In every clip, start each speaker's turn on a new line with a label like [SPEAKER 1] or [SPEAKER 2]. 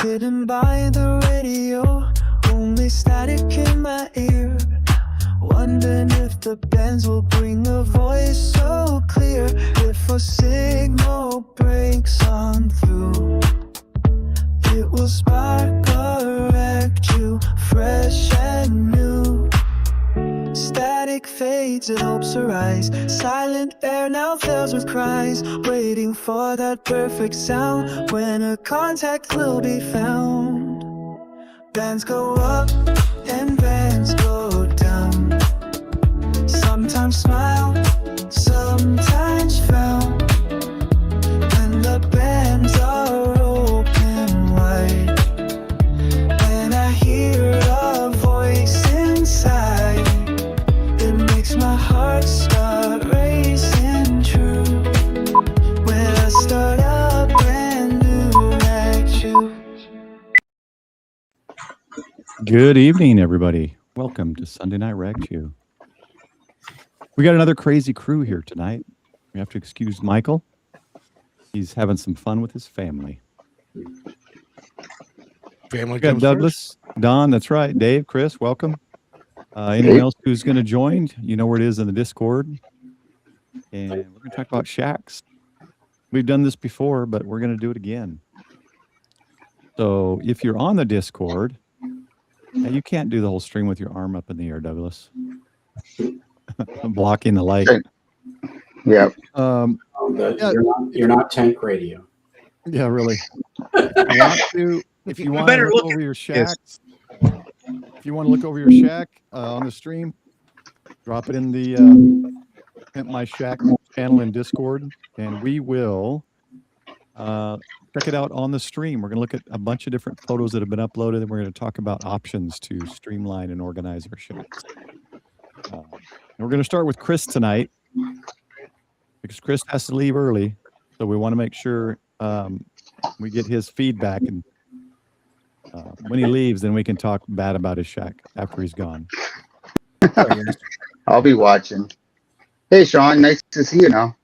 [SPEAKER 1] Sitting by the radio, only static in my ear. Wondering if the bands will bring a voice so clear. If a signal breaks on through, it will spark a wreck you, fresh and new. Static fades and hopes arise. Silent air now fills with cries, waiting for that perfect sound when a contact will be found. Bands go up and bands go down. Sometimes smile, sometimes frown. And the bands are open wide, and I hear a voice inside. It makes my heart start racing true when I start a brand new at you.
[SPEAKER 2] Good evening, everybody. Welcome to Sunday Night Rag Chew. We got another crazy crew here tonight. We have to excuse Michael. He's having some fun with his family.
[SPEAKER 3] Family
[SPEAKER 2] We got
[SPEAKER 3] comes
[SPEAKER 2] Douglas, Don, that's right. Dave, Chris, welcome. Anyone else who's going to join, you know where it is in the Discord. And we're going to talk about shacks. We've done this before, but we're going to do it again. So if you're on the Discord, now you can't do the whole stream with your arm up in the air, Douglas. I'm blocking the light.
[SPEAKER 4] Yeah.
[SPEAKER 5] You're not tank radio.
[SPEAKER 2] Yeah, really. If you want to look over your shacks, if you want to look over your shack on the stream, drop it in the Pimp My Shack channel in Discord, and we will check it out on the stream. We're going to look at a bunch of different photos that have been uploaded, and we're going to talk about options to streamline and organize our shacks. And we're going to start with Chris tonight because Chris has to leave early, so we want to make sure we get his feedback, and when he leaves, then we can talk bad about his shack after he's gone.
[SPEAKER 4] I'll be watching. Hey, Sean, nice to see you now.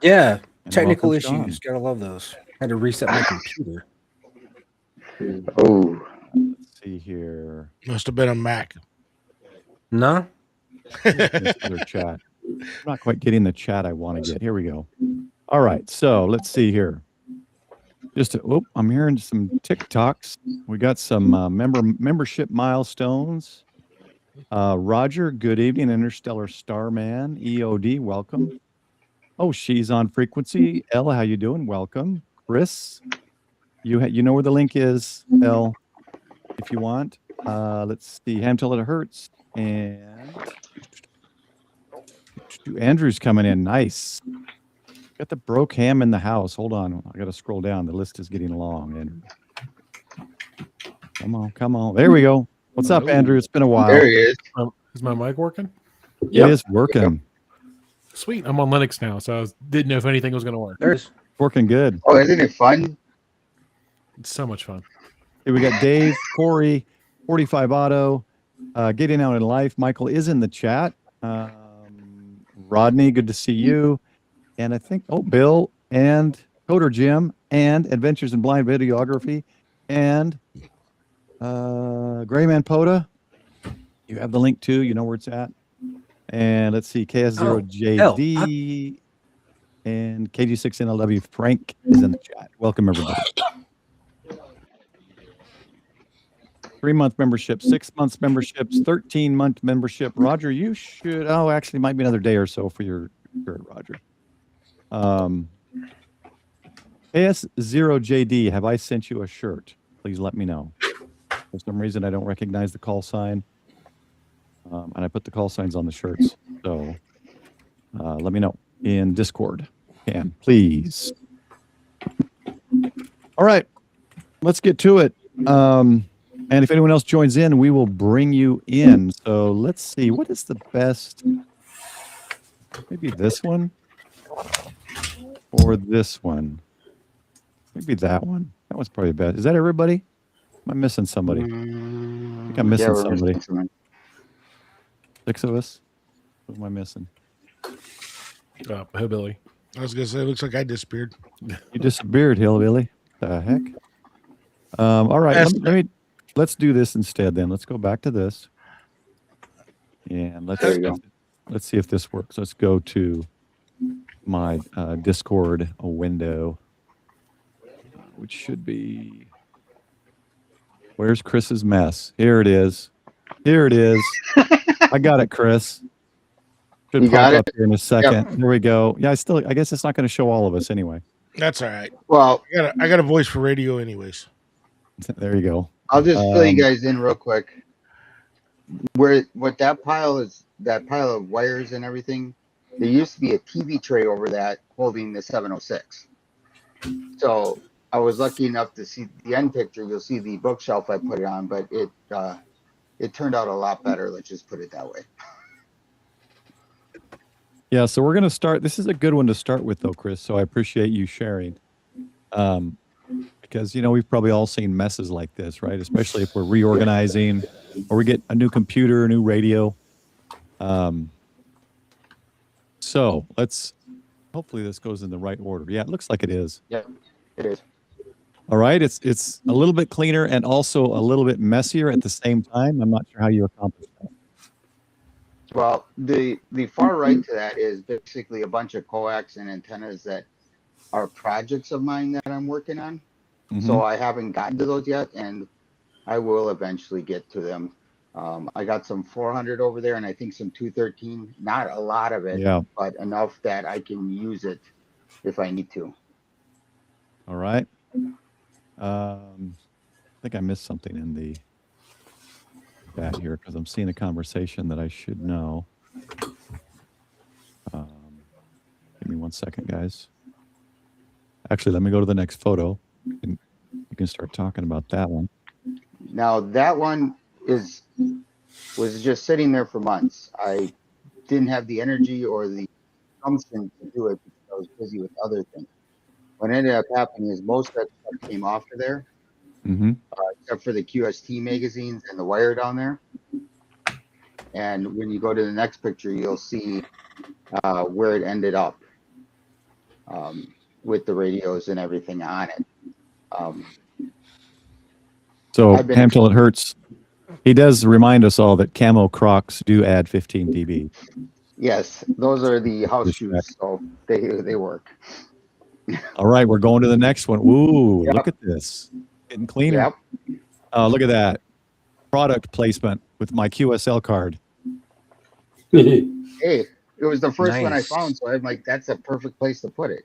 [SPEAKER 3] Yeah,
[SPEAKER 2] And
[SPEAKER 3] technical
[SPEAKER 2] welcome,
[SPEAKER 3] issues. Gotta love those. Had to reset my computer.
[SPEAKER 4] Oh,
[SPEAKER 2] Let's see here.
[SPEAKER 6] Must have been a Mac.
[SPEAKER 3] No?
[SPEAKER 2] This other chat. I'm not quite getting the chat I want to get. Here we go. All right, so let's see here. I'm hearing some TikToks. We got some membership milestones. Roger, good evening, Interstellar Starman. EOD, welcome. Oh, she's on frequency. Ella, how you doing? Welcome. Chris, you know where the link is, Elle, if you want. Let's see, ham till it hurts. And Andrew's coming in. Nice. Got the broke ham in the house. Hold on. I got to scroll down. The list is getting long, Andrew. Come on. There we go. What's up, Andrew? It's been a while.
[SPEAKER 4] there he is.
[SPEAKER 7] Is my mic working?
[SPEAKER 2] It is working.
[SPEAKER 7] Sweet. I'm on Linux now, so I didn't know if anything was going to work.
[SPEAKER 3] There's
[SPEAKER 2] Working good.
[SPEAKER 4] Oh, isn't it fun?
[SPEAKER 7] It's so much fun.
[SPEAKER 2] Here we got Dave, Corey, 45 Auto, Getting Out in Life. Michael is in the chat. Rodney, good to see you. And I think, Bill and Coder Jim and Adventures in Blind Videography and Grayman Poda. You have the link too. You know where it's at. And let's see, KS0JD and KG6NLW. Frank is in the chat. Welcome, everybody. 3-month membership, 6 months memberships, 13-month membership. Roger, you should, actually might be another day or so for your shirt, Roger. KS0JD, have I sent you a shirt? Please let me know. For some reason, I don't recognize the call sign. And I put the call signs on the shirts. So let me know in Discord. Please. All right. Let's get to it. And if anyone else joins in, we will bring you in. So let's see. What is the best? Maybe this one or this one. Maybe that one. That one's probably best. Is that everybody? Am I missing somebody? I think I'm missing somebody. 6 of us? What am I missing?
[SPEAKER 7] Hillbilly.
[SPEAKER 6] I was going to say, it looks like I disappeared.
[SPEAKER 2] You disappeared, Hillbilly. The heck? All right, let's do this instead. Then let's go back to this, and let's see if this works. Let's go to my Discord window, which should be. Where's Chris's mess? Here it is. Here it is. I got it, Chris. Should pop up here in a second. Yep. Here we go. Yeah, I guess it's not going to show all of us anyway.
[SPEAKER 6] That's all right.
[SPEAKER 4] Well,
[SPEAKER 6] I got a voice for radio anyways.
[SPEAKER 2] There you go.
[SPEAKER 4] I'll just fill you guys in real quick. What that pile of wires and everything, there used to be a TV tray over that holding the 706. So I was lucky enough to see the end picture. You'll see the bookshelf I put it on, but it turned out a lot better. Let's just put it that way.
[SPEAKER 2] Yeah, so we're going to start. This is a good one to start with, though, Chris. So I appreciate you sharing. Because, we've probably all seen messes like this, right? Especially if we're reorganizing or we get a new computer, a new radio. So hopefully this goes in the right order. Yeah, it looks like it is.
[SPEAKER 4] Yeah, it is.
[SPEAKER 2] All right. It's a little bit cleaner and also a little bit messier at the same time. I'm not sure how you accomplish that.
[SPEAKER 4] Well, the far right to that is basically a bunch of coax and antennas that are projects of mine that I'm working on. Mm-hmm. So I haven't gotten to those yet, and I will eventually get to them. I got some 400 over there, and I think some 213. Not a lot of it, but enough that I can use it if I need to.
[SPEAKER 2] All right. I think I missed something in the chat here because I'm seeing a conversation that I should know. Give me 1 second, guys. Actually, let me go to the next photo, and you can start talking about that one.
[SPEAKER 4] Now, that one was just sitting there for months. I didn't have the energy or the gumption to do it because I was busy with other things. What ended up happening is most of that stuff came off of there, except for the QST magazines and the wire down there. And when you go to the next picture, you'll see where it ended up with the radios and everything on it.
[SPEAKER 2] So, Ham Till It Hurts, he does remind us all that camo Crocs do add 15 dB.
[SPEAKER 4] Yes, those are the house shoes, so they work.
[SPEAKER 2] All right, we're going to the next one. Ooh, look at this. Getting cleaner.
[SPEAKER 4] Yep.
[SPEAKER 2] Look at that. Product placement with my QSL card.
[SPEAKER 4] Hey, it was the first one I found, so I'm like, that's a perfect place to put it.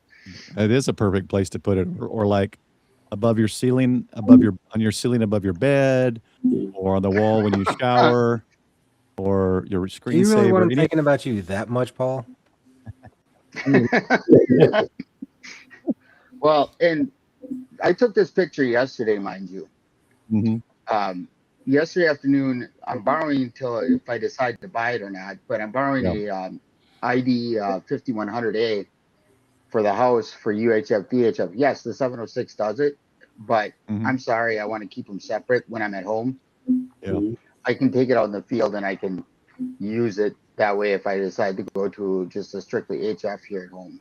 [SPEAKER 2] It is a perfect place to put it, or like above your ceiling, on your ceiling above your bed, or on the wall when you shower, or your screensaver.
[SPEAKER 3] Do you really want him thinking about you that much, Paul?
[SPEAKER 4] Well, and I took this picture yesterday, mind you.
[SPEAKER 2] Mm-hmm.
[SPEAKER 4] Yesterday afternoon, I'm borrowing until if I decide to buy it or not, but I'm borrowing a ID 5100A for the house for UHF, VHF. Yes, the 706 does it, but I'm sorry, I want to keep them separate when I'm at home.
[SPEAKER 2] Yeah.
[SPEAKER 4] I can take it out in the field and I can use it that way if I decide to go to just a strictly HF here at home.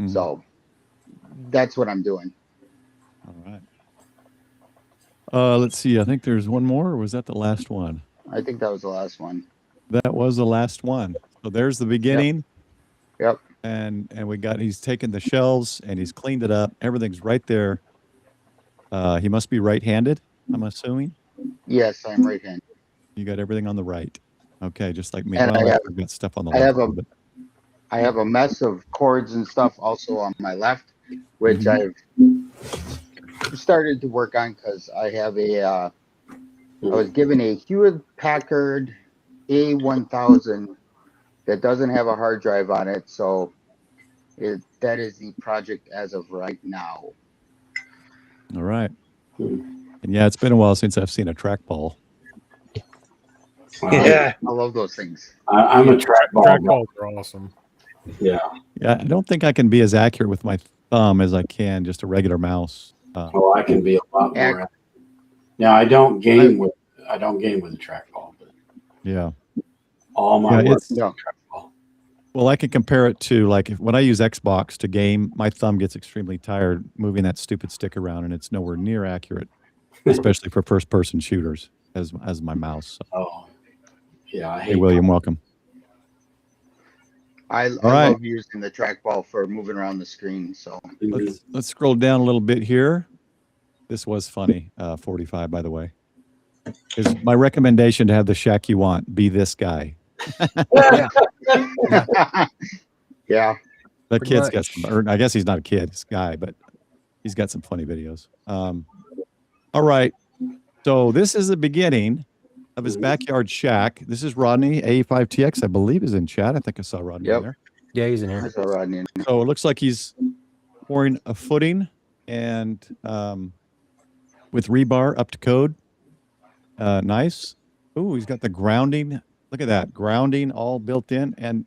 [SPEAKER 4] So that's what I'm doing.
[SPEAKER 2] All right. Let's see. I think there's one more, or was that the last one?
[SPEAKER 4] I think that was the last one.
[SPEAKER 2] That was the last one. So there's the beginning.
[SPEAKER 4] Yep.
[SPEAKER 2] And he's taken the shelves and he's cleaned it up. Everything's right there. He must be right-handed, I'm assuming.
[SPEAKER 4] Yes, I'm right-handed.
[SPEAKER 2] You got everything on the right. Okay, just like me.
[SPEAKER 4] And
[SPEAKER 2] I've got stuff on the left.
[SPEAKER 4] I have a mess of cords and stuff also on my left, which I've started to work on because I have I was given a Hewlett-Packard A1000 that doesn't have a hard drive on it, so that is the project as of right now.
[SPEAKER 2] All right. And yeah, it's been a while since I've seen a trackball.
[SPEAKER 4] Yeah, I love those things.
[SPEAKER 5] I'm a trackball.
[SPEAKER 7] Trackballs are awesome.
[SPEAKER 5] Yeah.
[SPEAKER 2] Yeah, I don't think I can be as accurate with my thumb as I can just a regular mouse.
[SPEAKER 5] I can be a lot more. Yeah, I don't game with a trackball, but
[SPEAKER 2] yeah,
[SPEAKER 5] all my work is trackball.
[SPEAKER 2] Well, I can compare it to like when I use Xbox to game, my thumb gets extremely tired moving that stupid stick around, and it's nowhere near accurate especially for first-person shooters as my mouse. So.
[SPEAKER 5] Oh, yeah. I hate
[SPEAKER 2] Hey, William, welcome.
[SPEAKER 4] I
[SPEAKER 2] right.
[SPEAKER 4] love using the trackball for moving around the screen. So
[SPEAKER 2] Let's scroll down a little bit here. This was funny. 45, by the way. Is my recommendation to have the shack you want be this guy?
[SPEAKER 4] yeah.
[SPEAKER 2] The kid's got some, or I guess he's not a kid, he's a guy, but he's got some funny videos. All right. So this is the beginning of his backyard shack. This is Rodney, A5TX, I believe, is in chat. I think I saw Rodney in there.
[SPEAKER 3] Yeah, he's in here.
[SPEAKER 4] I saw Rodney in there.
[SPEAKER 2] So it looks like he's pouring a footing and with rebar up to code. Nice. Ooh, he's got the grounding. Look at that. Grounding all built in. And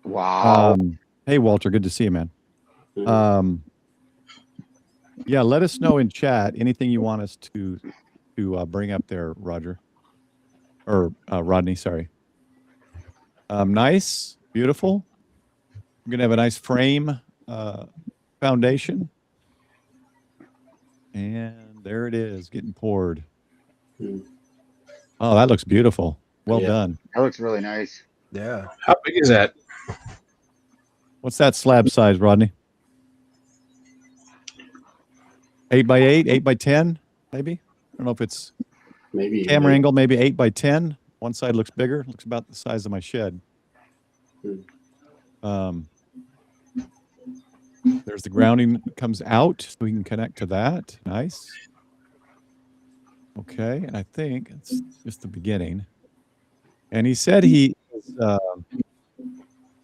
[SPEAKER 4] wow.
[SPEAKER 2] Hey, Walter, good to see you, man. Yeah, let us know in chat anything you want us to bring up there, Roger. Or Rodney, sorry. Nice, beautiful. I'm going to have a nice frame foundation. And there it is, getting poured. Oh, that looks beautiful. Well done.
[SPEAKER 4] That looks really nice.
[SPEAKER 3] Yeah.
[SPEAKER 6] How big is that?
[SPEAKER 2] What's that slab size, Rodney? 8x8, 8x10, maybe? I don't know if it's
[SPEAKER 5] maybe
[SPEAKER 2] camera angle, maybe 8x10. One side looks bigger, looks about the size of my shed. There's the grounding that comes out, so we can connect to that. Nice. Okay, and I think it's just the beginning. And he said he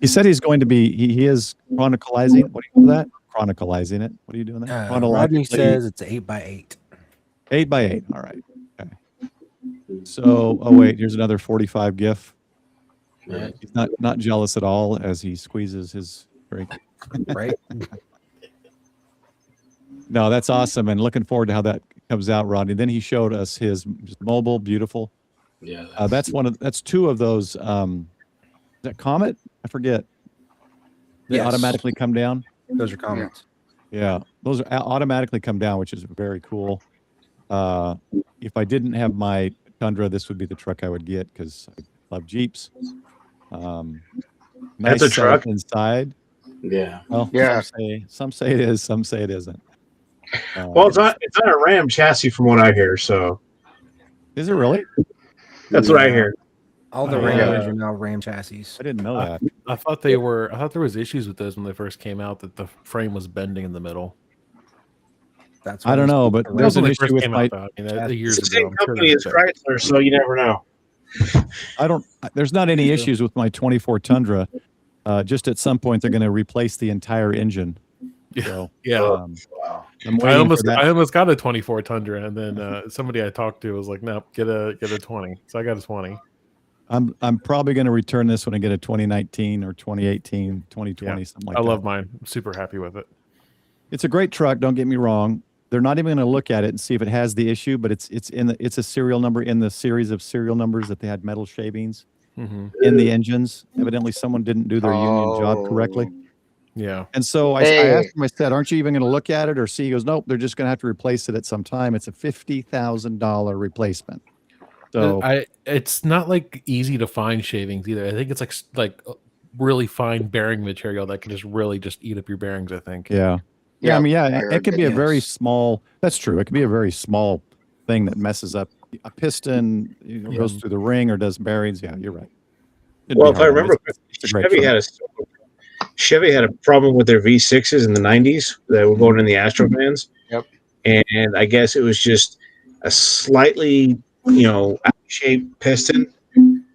[SPEAKER 2] said he's going to be, he is chronicalizing. What do you call that? Chronicalizing it. What are you doing there?
[SPEAKER 3] Rodney says it's 8x8.
[SPEAKER 2] 8x8. All right. Okay. So, oh wait, here's another 45 GIF. He's not jealous at all as he squeezes his drink.
[SPEAKER 3] Right.
[SPEAKER 2] No, that's awesome, and looking forward to how that comes out, Rodney. Then he showed us his just mobile, beautiful.
[SPEAKER 5] Yeah.
[SPEAKER 2] That's two of those. Is that Comet? I forget. They automatically come down.
[SPEAKER 3] Those are comments.
[SPEAKER 2] Yeah, those are automatically come down, which is very cool. If I didn't have my Tundra, this would be the truck I would get because I love Jeeps. Nice
[SPEAKER 6] That's a truck
[SPEAKER 2] inside.
[SPEAKER 5] Yeah.
[SPEAKER 2] Well,
[SPEAKER 4] yeah.
[SPEAKER 2] Some say it is, some say it isn't.
[SPEAKER 6] Well, it's on a Ram chassis from what I hear. So
[SPEAKER 2] is it really?
[SPEAKER 6] That's what I hear.
[SPEAKER 3] All the Rams are now Ram chassis.
[SPEAKER 2] I didn't know that.
[SPEAKER 7] I thought they were. I thought there was issues with those when they first came out. That the frame was bending in the middle.
[SPEAKER 3] That's
[SPEAKER 2] I don't know, but there's an issue with my.
[SPEAKER 7] Years
[SPEAKER 6] It's the
[SPEAKER 7] ago.
[SPEAKER 6] same company as Chrysler, so you never know.
[SPEAKER 2] There's not any issues with my 24 Tundra. Just at some point they're going to replace the entire engine. So,
[SPEAKER 7] yeah. I almost got a 24 Tundra, and then somebody I talked to was like, "Nope, get a 20." So I got a 20.
[SPEAKER 2] I'm probably going to return this when I get a 2019 or 2018, 2020, something like that.
[SPEAKER 7] I love mine. I'm super happy with it.
[SPEAKER 2] It's a great truck. Don't get me wrong. They're not even going to look at it and see if it has the issue, but it's a serial number in the series of serial numbers that they had metal shavings in the engines. Evidently, someone didn't do their union job correctly.
[SPEAKER 7] Yeah.
[SPEAKER 2] And so I asked him, I said, aren't you even going to look at it or see? He goes, nope, they're just going to have to replace it at some time. It's a $50,000 replacement. So
[SPEAKER 7] it's not like easy to find shavings either. I think it's like really fine bearing material that can just eat up your bearings, I think.
[SPEAKER 2] Yeah. Yeah. I mean, it could be a very small, that's true. It could be a very small thing that messes up a piston, goes through the ring or does bearings. Yeah, you're right.
[SPEAKER 6] Well, if I remember, Chevy had a problem with their V6s in the 90s that were going in the Astrofans.
[SPEAKER 4] Yep.
[SPEAKER 6] And I guess it was just a slightly, out-shaped piston.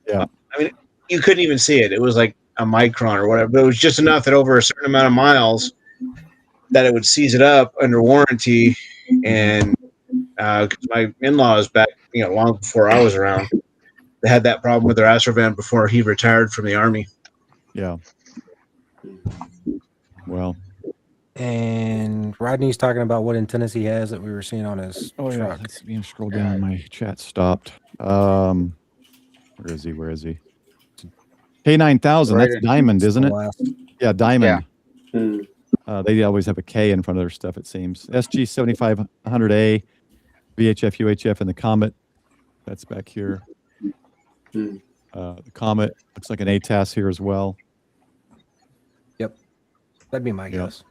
[SPEAKER 2] Yeah.
[SPEAKER 6] I mean, you couldn't even see it. It was like a micron or whatever, but it was just enough that over a certain amount of miles that it would seize it up under warranty. And because my in-laws back, long before I was around, they had that problem with their Astrofan before he retired from the Army.
[SPEAKER 2] Yeah. Well.
[SPEAKER 3] And Rodney's talking about what antennas he has that we were seeing on his truck.
[SPEAKER 2] Let's scroll down. My chat stopped. Where is he? K9000. That's Diamond, isn't it? Yeah, Diamond. Yeah. They always have a K in front of their stuff, it seems. SG7500A. VHF, UHF, and the Comet. That's back here. The Comet looks like an ATAS here as well.
[SPEAKER 3] Yep. That'd be my guess.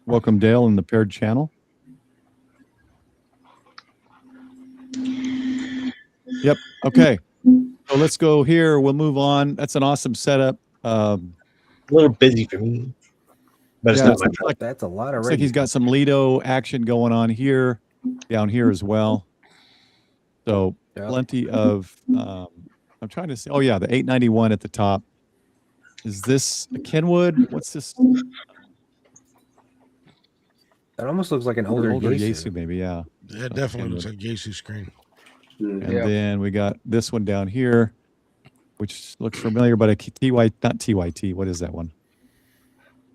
[SPEAKER 2] Welcome, Dale, in the paired channel. Yep. Okay. So let's go here. We'll move on. That's an awesome setup.
[SPEAKER 6] A little busy for me, but it's not much.
[SPEAKER 2] Like,
[SPEAKER 3] that's a lot of.
[SPEAKER 2] Looks like he's got some Lido action going on here, down here as well. So plenty of. I'm trying to see. Oh yeah, the 891 at the top. Is this a Kenwood? What's this?
[SPEAKER 3] That almost looks like an older
[SPEAKER 2] Yaesu, maybe. Yeah.
[SPEAKER 8] That definitely looks like Yaesu screen.
[SPEAKER 2] And then we got this one down here, which looks familiar, but a TY, not TYT. What is that one?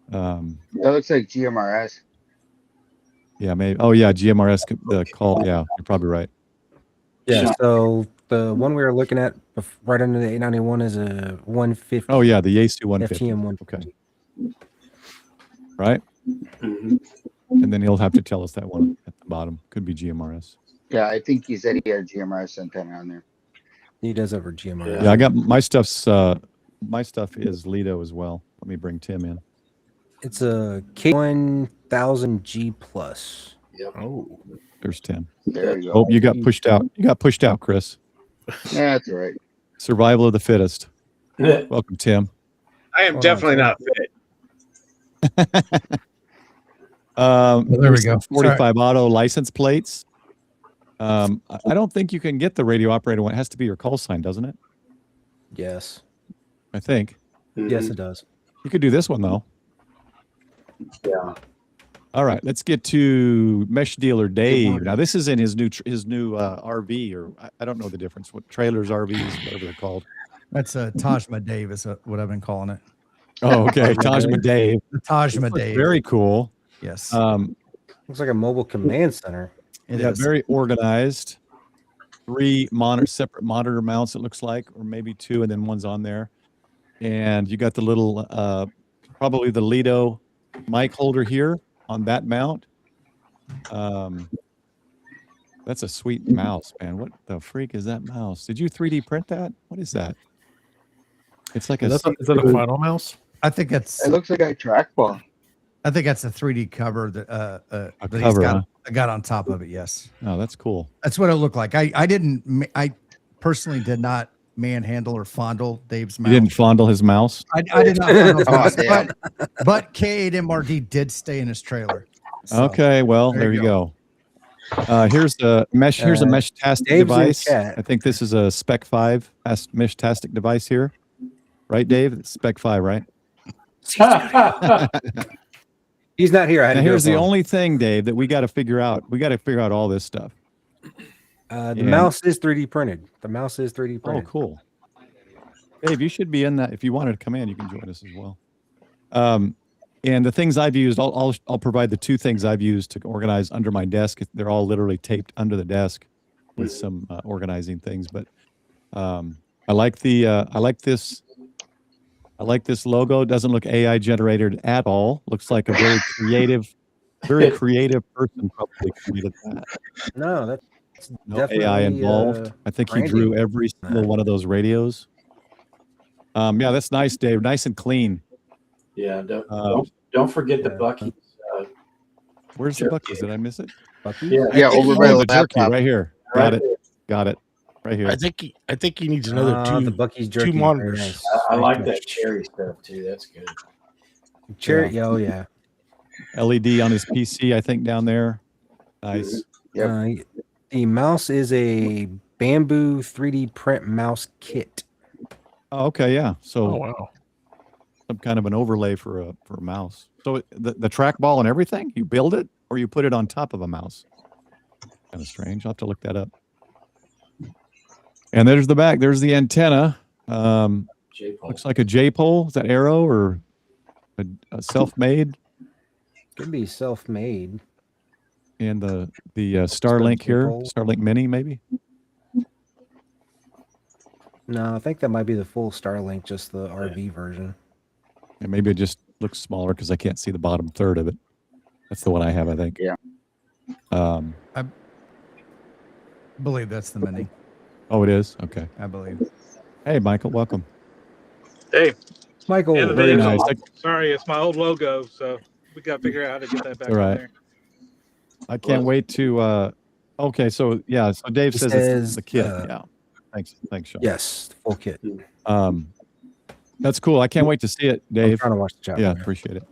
[SPEAKER 4] That looks like GMRS.
[SPEAKER 2] Yeah, maybe. Oh, yeah, GMRS. The call. Yeah, you're probably right.
[SPEAKER 3] Yeah. So the one we were looking at right under the 891 is a 150.
[SPEAKER 2] Oh yeah, the Yaesu 150.
[SPEAKER 3] FTM 150.
[SPEAKER 2] Okay. Right. And then he'll have to tell us that one at the bottom. Could be GMRS.
[SPEAKER 4] Yeah, I think he said he had a GMRS antenna on there.
[SPEAKER 3] He does over GMRS.
[SPEAKER 2] Yeah, I got my stuff's. My stuff is Lido as well. Let me bring Tim in.
[SPEAKER 3] It's a K1000G plus.
[SPEAKER 5] Yep.
[SPEAKER 8] Oh,
[SPEAKER 2] There's Tim.
[SPEAKER 4] There you go.
[SPEAKER 2] Oh, you got pushed out. You got pushed out, Chris.
[SPEAKER 4] Yeah, that's all right.
[SPEAKER 2] Survival of the fittest. Welcome, Tim.
[SPEAKER 6] I am definitely not fit.
[SPEAKER 9] There we go.
[SPEAKER 2] 45 auto license plates. I don't think you can get the radio operator one. It has to be your call sign, doesn't it?
[SPEAKER 3] Yes.
[SPEAKER 2] I think.
[SPEAKER 3] Yes, it does.
[SPEAKER 2] You could do this one though.
[SPEAKER 5] Yeah.
[SPEAKER 2] All right, let's get to Mesh Dealer Dave. Now this is in his new RV, or I don't know the difference. What trailers, RVs, whatever they're called.
[SPEAKER 9] That's Tajma Dave is what I've been calling it.
[SPEAKER 2] Oh, okay, Tajma Dave.
[SPEAKER 9] The Tajma Dave.
[SPEAKER 2] Very cool.
[SPEAKER 9] Yes.
[SPEAKER 3] Looks like a mobile command center.
[SPEAKER 9] It
[SPEAKER 2] Yeah,
[SPEAKER 9] is.
[SPEAKER 2] very organized. 3 separate monitor mounts, it looks like, or maybe 2, and then one's on there. And you got the little, probably the Lido mic holder here on that mount. That's a sweet mouse, man. What the freak is that mouse? Did you 3D print that? What is that? It's like
[SPEAKER 7] Is that a final mouse?
[SPEAKER 9] I think it's.
[SPEAKER 4] It looks like a trackball.
[SPEAKER 9] I think that's a 3D cover that that he's
[SPEAKER 2] cover,
[SPEAKER 9] got,
[SPEAKER 2] huh?
[SPEAKER 9] I got on top of it. Yes,
[SPEAKER 2] Oh, that's cool.
[SPEAKER 9] that's what it looked like. I personally did not manhandle or fondle Dave's
[SPEAKER 2] You
[SPEAKER 9] mouse.
[SPEAKER 2] didn't fondle his mouse?
[SPEAKER 9] I did not fondle his
[SPEAKER 4] Oh,
[SPEAKER 9] mouse,
[SPEAKER 4] damn.
[SPEAKER 9] but K8MRD did stay in his trailer. So,
[SPEAKER 2] Okay, well,
[SPEAKER 9] there
[SPEAKER 2] there
[SPEAKER 9] you
[SPEAKER 2] you go. Here's a mesh. Here's a mesh tastic
[SPEAKER 3] Dave's in
[SPEAKER 2] device.
[SPEAKER 3] chat.
[SPEAKER 2] I think this is a Spec 5 mesh tastic device here, right, Dave? It's Spec 5, right?
[SPEAKER 3] He's not here. I had
[SPEAKER 2] Now
[SPEAKER 3] to go
[SPEAKER 2] here's the
[SPEAKER 3] for him.
[SPEAKER 2] only thing, Dave, that we got to figure out. We got to figure out all this stuff.
[SPEAKER 3] The mouse is 3D printed. The mouse is 3D
[SPEAKER 2] Oh,
[SPEAKER 3] printed.
[SPEAKER 2] cool. Dave, you should be in that. If you wanted to come in, you can join us as well. And the things I've used, I'll provide the 2 things I've used to organize under my desk. They're all literally taped under the desk with some organizing things. But I like this. I like this logo. It doesn't look AI generated at all. Looks like a very creative person probably created that.
[SPEAKER 3] No, that's
[SPEAKER 2] No
[SPEAKER 3] definitely
[SPEAKER 2] AI involved. I think he drew
[SPEAKER 3] branding.
[SPEAKER 2] every single one of those radios. Yeah, that's nice, Dave. Nice and clean.
[SPEAKER 5] Yeah. Don't forget the
[SPEAKER 3] Yeah.
[SPEAKER 5] Bucky's.
[SPEAKER 2] Where's the Bucky's? Did I miss it?
[SPEAKER 3] Bucky.
[SPEAKER 5] Yeah.
[SPEAKER 4] Yeah, over by
[SPEAKER 2] Oh,
[SPEAKER 4] the
[SPEAKER 2] the jerky
[SPEAKER 4] laptop.
[SPEAKER 2] right here. Got it. Got it. Right here.
[SPEAKER 8] I think he needs another
[SPEAKER 3] The
[SPEAKER 8] two.
[SPEAKER 3] Bucky's jerky. very
[SPEAKER 8] monitors.
[SPEAKER 3] nice.
[SPEAKER 5] I like that cherry stuff too. That's good.
[SPEAKER 3] Cherry.
[SPEAKER 2] Yeah.
[SPEAKER 3] Oh yeah.
[SPEAKER 2] LED on his PC, I think, down there. Nice.
[SPEAKER 4] Yep.
[SPEAKER 3] The mouse is a bamboo 3D print mouse kit.
[SPEAKER 2] Oh, okay, yeah. So
[SPEAKER 8] Oh wow.
[SPEAKER 2] some kind of an overlay for a mouse. So the trackball and everything, you build it or you put it on top of a mouse. Kind of strange. I'll have to look that up. And there's the back. There's the antenna.
[SPEAKER 5] J-pole.
[SPEAKER 2] Looks like a J-pole. Is that Arrow or a self-made?
[SPEAKER 3] Could be self-made.
[SPEAKER 2] And the Starlink here,
[SPEAKER 3] J-pole.
[SPEAKER 2] Starlink Mini, maybe.
[SPEAKER 3] No, I think that might be the full Starlink, just the RV version.
[SPEAKER 2] And maybe it just looks smaller because I can't see the bottom third of it. That's the one I have, I think.
[SPEAKER 4] Yeah.
[SPEAKER 9] I believe that's the mini.
[SPEAKER 2] Oh, it is? Okay.
[SPEAKER 9] I believe.
[SPEAKER 2] Hey, Michael, welcome.
[SPEAKER 10] Hey,
[SPEAKER 3] Michael,
[SPEAKER 10] and the
[SPEAKER 2] Very
[SPEAKER 10] vehicle.
[SPEAKER 2] nice.
[SPEAKER 10] Sorry, it's my old logo, so we got to figure out how to get that back
[SPEAKER 2] All
[SPEAKER 10] on
[SPEAKER 2] right.
[SPEAKER 10] there.
[SPEAKER 2] I can't wait to. Okay, so yeah, so Dave says it's the kit. Yeah. Thanks, Sean.
[SPEAKER 3] Yes, full kit.
[SPEAKER 2] That's cool. I can't wait to see it, Dave.
[SPEAKER 3] I'm trying to watch the chat.
[SPEAKER 2] Yeah, appreciate it.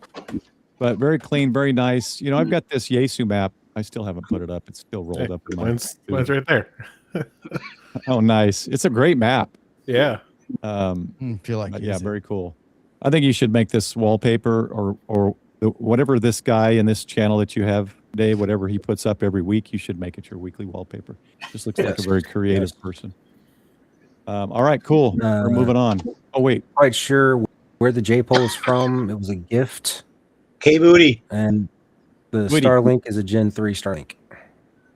[SPEAKER 2] But very clean, very nice. You know, I've got this Yaesu map. I still haven't put it up. It's still rolled up. In my
[SPEAKER 7] Mine's right there.
[SPEAKER 2] Oh, nice. It's a great map.
[SPEAKER 7] Yeah.
[SPEAKER 9] Feel like
[SPEAKER 2] yeah, very cool. I think you should make this wallpaper or whatever this guy in this channel that you have, Dave, whatever he puts up every week, you should make it your weekly wallpaper. Just looks like a very creative person. All right, cool. We're moving on. Oh, wait.
[SPEAKER 3] Quite sure where the J-pole is from. It was a gift.
[SPEAKER 6] K-Booty.
[SPEAKER 3] And the
[SPEAKER 2] Booty.
[SPEAKER 3] Starlink is a Gen 3 Starlink.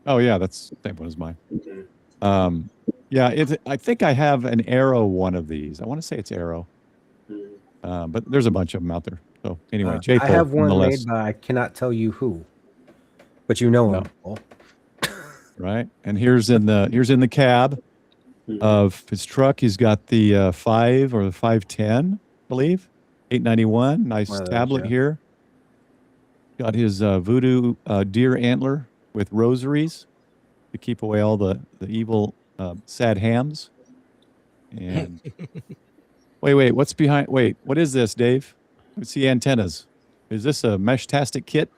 [SPEAKER 2] Oh, yeah, that's the same one as mine. Yeah, I think I have an Arrow one of these. I want to say it's Arrow. But there's a bunch of them out there. So anyway, J-pole.
[SPEAKER 3] I have one
[SPEAKER 2] nonetheless.
[SPEAKER 3] made by I cannot tell you who, but you know him. Paul.
[SPEAKER 2] Right, and here's in the cab of his truck. He's got the 5 or the 510, I believe, 891. Nice tablet here. Got his voodoo deer antler with rosaries to keep away all the evil sad hams. And wait, what's behind? Wait, what is this, Dave? Let's see antennas. Is this a Mesh-tastic kit?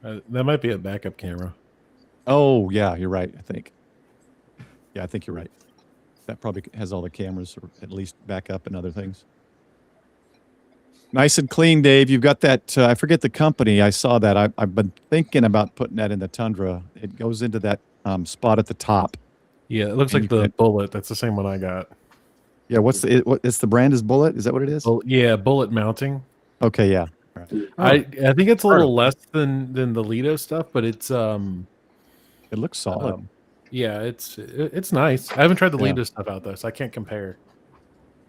[SPEAKER 7] That might be a backup camera.
[SPEAKER 2] Oh, yeah, you're right, I think. Yeah, I think you're right. That probably has all the cameras, or at least backup and other things. Nice and clean, Dave. You've got that, I forget the company. I saw that. I've been thinking about putting that in the Tundra. It goes into that spot at the top.
[SPEAKER 7] Yeah, it looks like the Bullet. That's the same one I got.
[SPEAKER 2] Yeah, it's the brand is Bullet? Is that what it is?
[SPEAKER 7] Yeah, Bullet mounting.
[SPEAKER 2] Okay, yeah.
[SPEAKER 7] Right. I think it's a little less than the Lido stuff, but it's
[SPEAKER 2] it looks solid.
[SPEAKER 7] Yeah, it's nice. I haven't tried the Lido stuff out though, so I can't compare.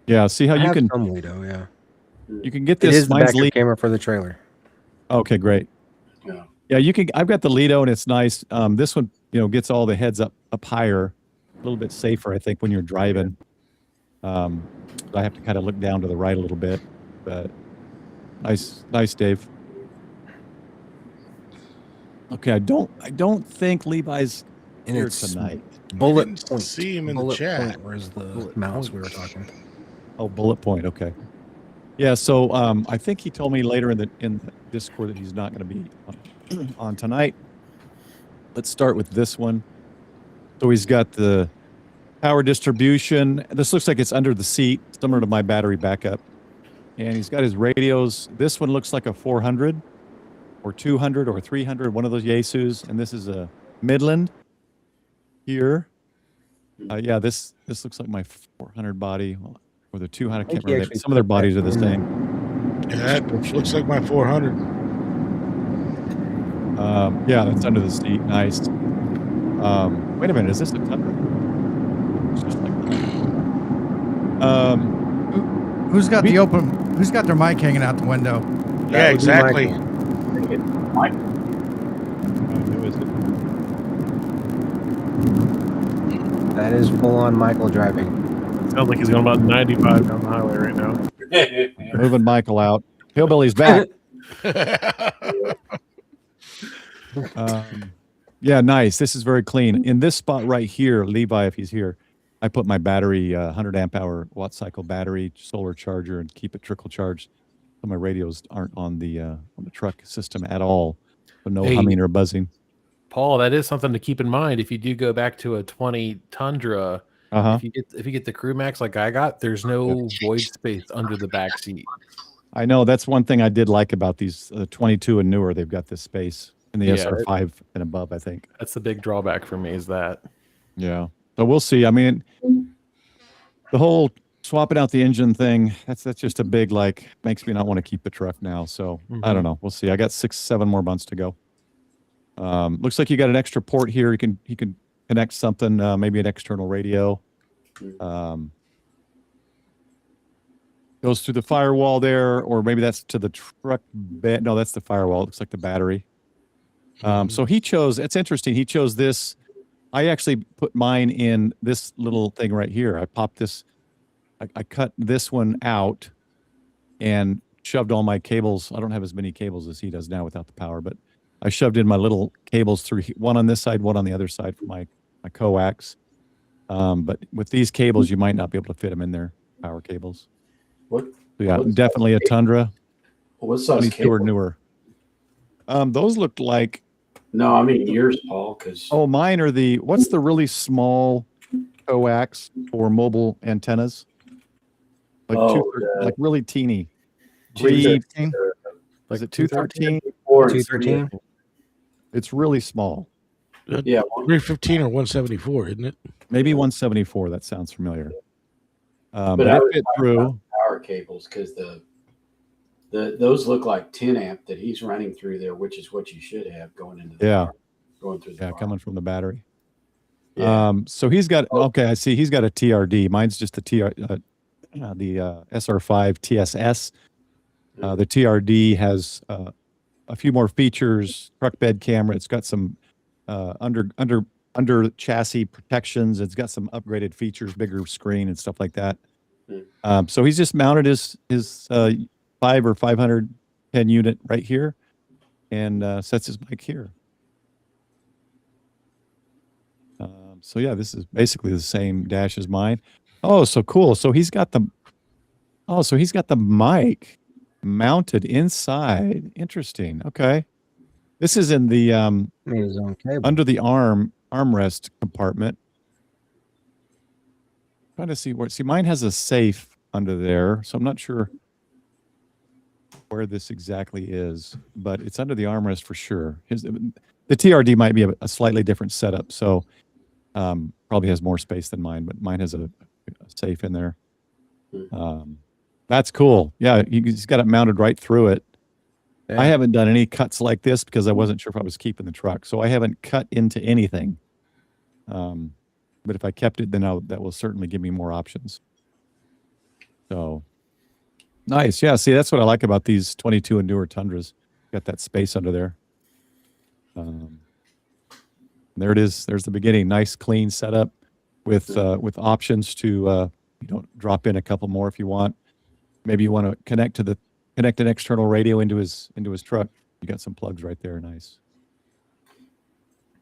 [SPEAKER 2] Yeah, see how you can
[SPEAKER 3] some Lido, yeah.
[SPEAKER 2] You can get this.
[SPEAKER 3] It is the
[SPEAKER 2] mine's
[SPEAKER 3] backup camera for the trailer.
[SPEAKER 2] Okay, great. Yeah, you can. I've got the Lido, and it's nice. This one, gets all the heads up higher, a little bit safer, I think, when you're driving. I have to kind of look down to the right a little bit, but nice, Dave. Okay, I don't think Levi's here tonight.
[SPEAKER 8] Bullet point. See him in the chat.
[SPEAKER 3] Where's the mouse we were talking?
[SPEAKER 2] Oh, bullet point. Okay. Yeah. So I think he told me later in the Discord that he's not going to be on tonight. Let's start with this one. So he's got the power distribution. This looks like it's under the seat, similar to my battery backup. And he's got his radios. This one looks like a 400 or 200 or 300, one of those Yaesus. And this is a Midland here. Yeah, this looks like my 400 body or the 200. I can't remember. Some of their bodies are the same.
[SPEAKER 8] Yeah, that looks like my 400.
[SPEAKER 2] Yeah, that's under the seat. Nice. Wait a minute. Is this a Tundra? It's just like that.
[SPEAKER 9] Who's got the open? Who's got their mic hanging out the window?
[SPEAKER 8] Yeah, exactly.
[SPEAKER 2] Who is it?
[SPEAKER 3] That is full on Michael driving.
[SPEAKER 7] Sounds like he's going about 95 down the highway right now.
[SPEAKER 2] Moving Michael out. Hillbilly's back. Yeah, nice. This is very clean. In this spot right here, Levi, if he's here, I put my battery, 100 amp hour watt cycle battery, solar charger, and keep it trickle charged. So my radios aren't on the truck system at all. So no humming or buzzing.
[SPEAKER 7] Paul, that is something to keep in mind. If you do go back to a 20 Tundra, if you get the Crew Max like I got, there's no void space under the back seat.
[SPEAKER 2] I know that's one thing I did like about these 22 and newer. They've got this space in the SR5 and above, I think.
[SPEAKER 7] That's the big drawback for me is that.
[SPEAKER 2] Yeah. So we'll see. I mean, the whole swapping out the engine thing, that's just a big, makes me not want to keep the truck now. So I don't know. We'll see. I got 6-7 more months to go. Looks like you got an extra port here. You can connect something, maybe an external radio. Goes through the firewall there, or maybe that's to the truck bed. No, that's the firewall. It looks like the battery. So he chose. It's interesting. He chose this. I actually put mine in this little thing right here. I popped this. I cut this one out and shoved all my cables. I don't have as many cables as he does now without the power, but I shoved in my little cables through, one on this side, one on the other side for my coax. But with these cables, you might not be able to fit them in there, power cables.
[SPEAKER 5] What?
[SPEAKER 2] So yeah,
[SPEAKER 5] what's
[SPEAKER 2] definitely a Tundra.
[SPEAKER 5] What size
[SPEAKER 2] 22
[SPEAKER 5] cable?
[SPEAKER 2] or newer. Those looked like.
[SPEAKER 5] No, I mean yours, Paul. Because
[SPEAKER 2] mine are what's the really small coax for mobile antennas? Like like really teeny. Is it 213?
[SPEAKER 3] 213.
[SPEAKER 2] It's really small.
[SPEAKER 5] Yeah,
[SPEAKER 8] 315 or 174, isn't it?
[SPEAKER 2] Maybe 174. That sounds familiar.
[SPEAKER 5] but
[SPEAKER 2] it
[SPEAKER 5] I was
[SPEAKER 2] fit
[SPEAKER 5] talking
[SPEAKER 2] through.
[SPEAKER 5] about power cables because those look like 10 amp that he's running through there, which is what you should have going into the car, going through the car.
[SPEAKER 2] Coming from the battery.
[SPEAKER 5] Yeah.
[SPEAKER 2] So he's got I see he's got a TRD. Mine's just the SR5 TSS. The TRD has a few more features. Truck bed camera. It's got some under chassis protections. It's got some upgraded features, bigger screen and stuff like that. So he's just mounted his 5 or 510 unit right here, and sets his mic here. So yeah, this is basically the same dash as mine. Oh, so cool. So he's got the mic mounted inside. Interesting. Okay. This is in the under the armrest compartment. Trying to see mine has a safe under there, so I'm not sure where this exactly is, but it's under the armrest for sure. The TRD might be a slightly different setup, so probably has more space than mine, but mine has a safe in there. That's cool. Yeah, he's got it mounted right through it. Yeah. I haven't done any cuts like this because I wasn't sure if I was keeping the truck, so I haven't cut into anything. But if I kept it, then that will certainly give me more options. So nice. Yeah, see, that's what I like about these 22 and newer Tundras. Got that space under there. There it is. There's the beginning. Nice, clean setup with options to drop in a couple more if you want. Maybe you want to connect an external radio into his truck. You got some plugs right there. Nice.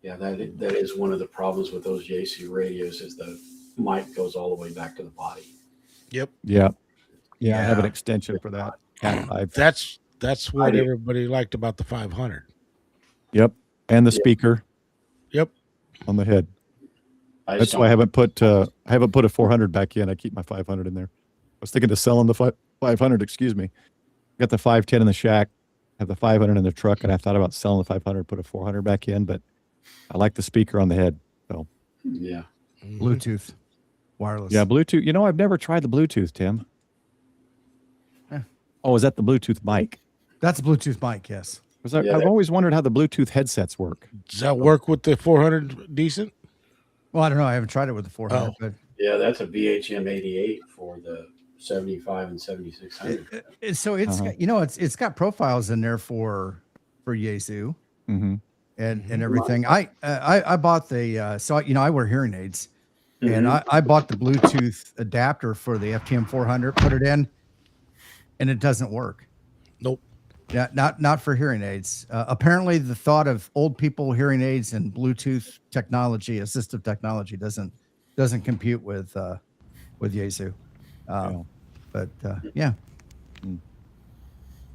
[SPEAKER 5] Yeah, that is one of the problems with those Yaesu radios is the mic goes all the way back to the body.
[SPEAKER 8] Yep.
[SPEAKER 2] Yeah. I have an extension for that.
[SPEAKER 8] That's what everybody liked about the 500.
[SPEAKER 2] Yep. And the speaker.
[SPEAKER 8] Yep.
[SPEAKER 2] On the head. That's why I haven't put a 400 back in. I keep my 500 in there. I was thinking of selling the 500. Excuse me. Got the 510 in the shack. Have the 500 in the truck, and I thought about selling the 500, put a 400 back in, but I like the speaker on the head. So
[SPEAKER 5] yeah,
[SPEAKER 9] Bluetooth, wireless.
[SPEAKER 2] Yeah, Bluetooth. I've never tried the Bluetooth, Tim. Oh, is that the Bluetooth mic?
[SPEAKER 9] That's a Bluetooth mic, yes.
[SPEAKER 2] I've always wondered how the Bluetooth headsets work.
[SPEAKER 8] Does that work with the 400 decent?
[SPEAKER 9] Well, I don't know. I haven't tried it with the 400. But
[SPEAKER 5] yeah, that's a VHM 88 for the 75 and 7600.
[SPEAKER 9] So it's got profiles in there for Yaesu and everything. I bought the I wear hearing aids, and I bought the Bluetooth adapter for the FTM 400, put it in, and it doesn't work.
[SPEAKER 8] Nope.
[SPEAKER 9] Yeah, not for hearing aids. Apparently, the thought of old people hearing aids and Bluetooth technology, assistive technology, doesn't compute with Yaesu. But yeah.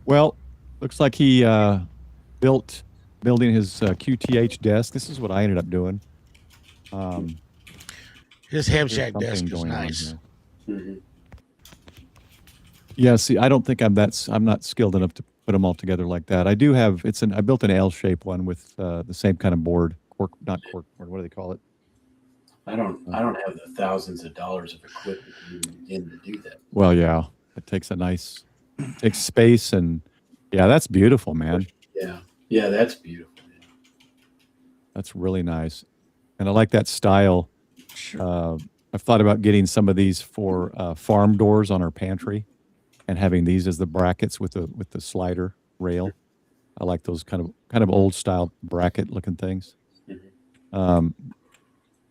[SPEAKER 2] Well, looks like he building his QTH desk. This is what I ended up doing.
[SPEAKER 8] His ham shack desk is nice.
[SPEAKER 2] Yeah, see, I don't think I'm not skilled enough to put them all together like that. I do have I built an L-shaped one with the same kind of board, not cork board. What do they call it?
[SPEAKER 5] I don't have the thousands of dollars of equipment in to do that.
[SPEAKER 2] Well, yeah, it takes takes space, and yeah, that's beautiful, man.
[SPEAKER 5] Yeah, that's beautiful. Yeah.
[SPEAKER 2] That's really nice, and I like that style. I've thought about getting some of these for farm doors on our pantry, and having these as the brackets with the slider rail. I like those kind of old style bracket looking things. And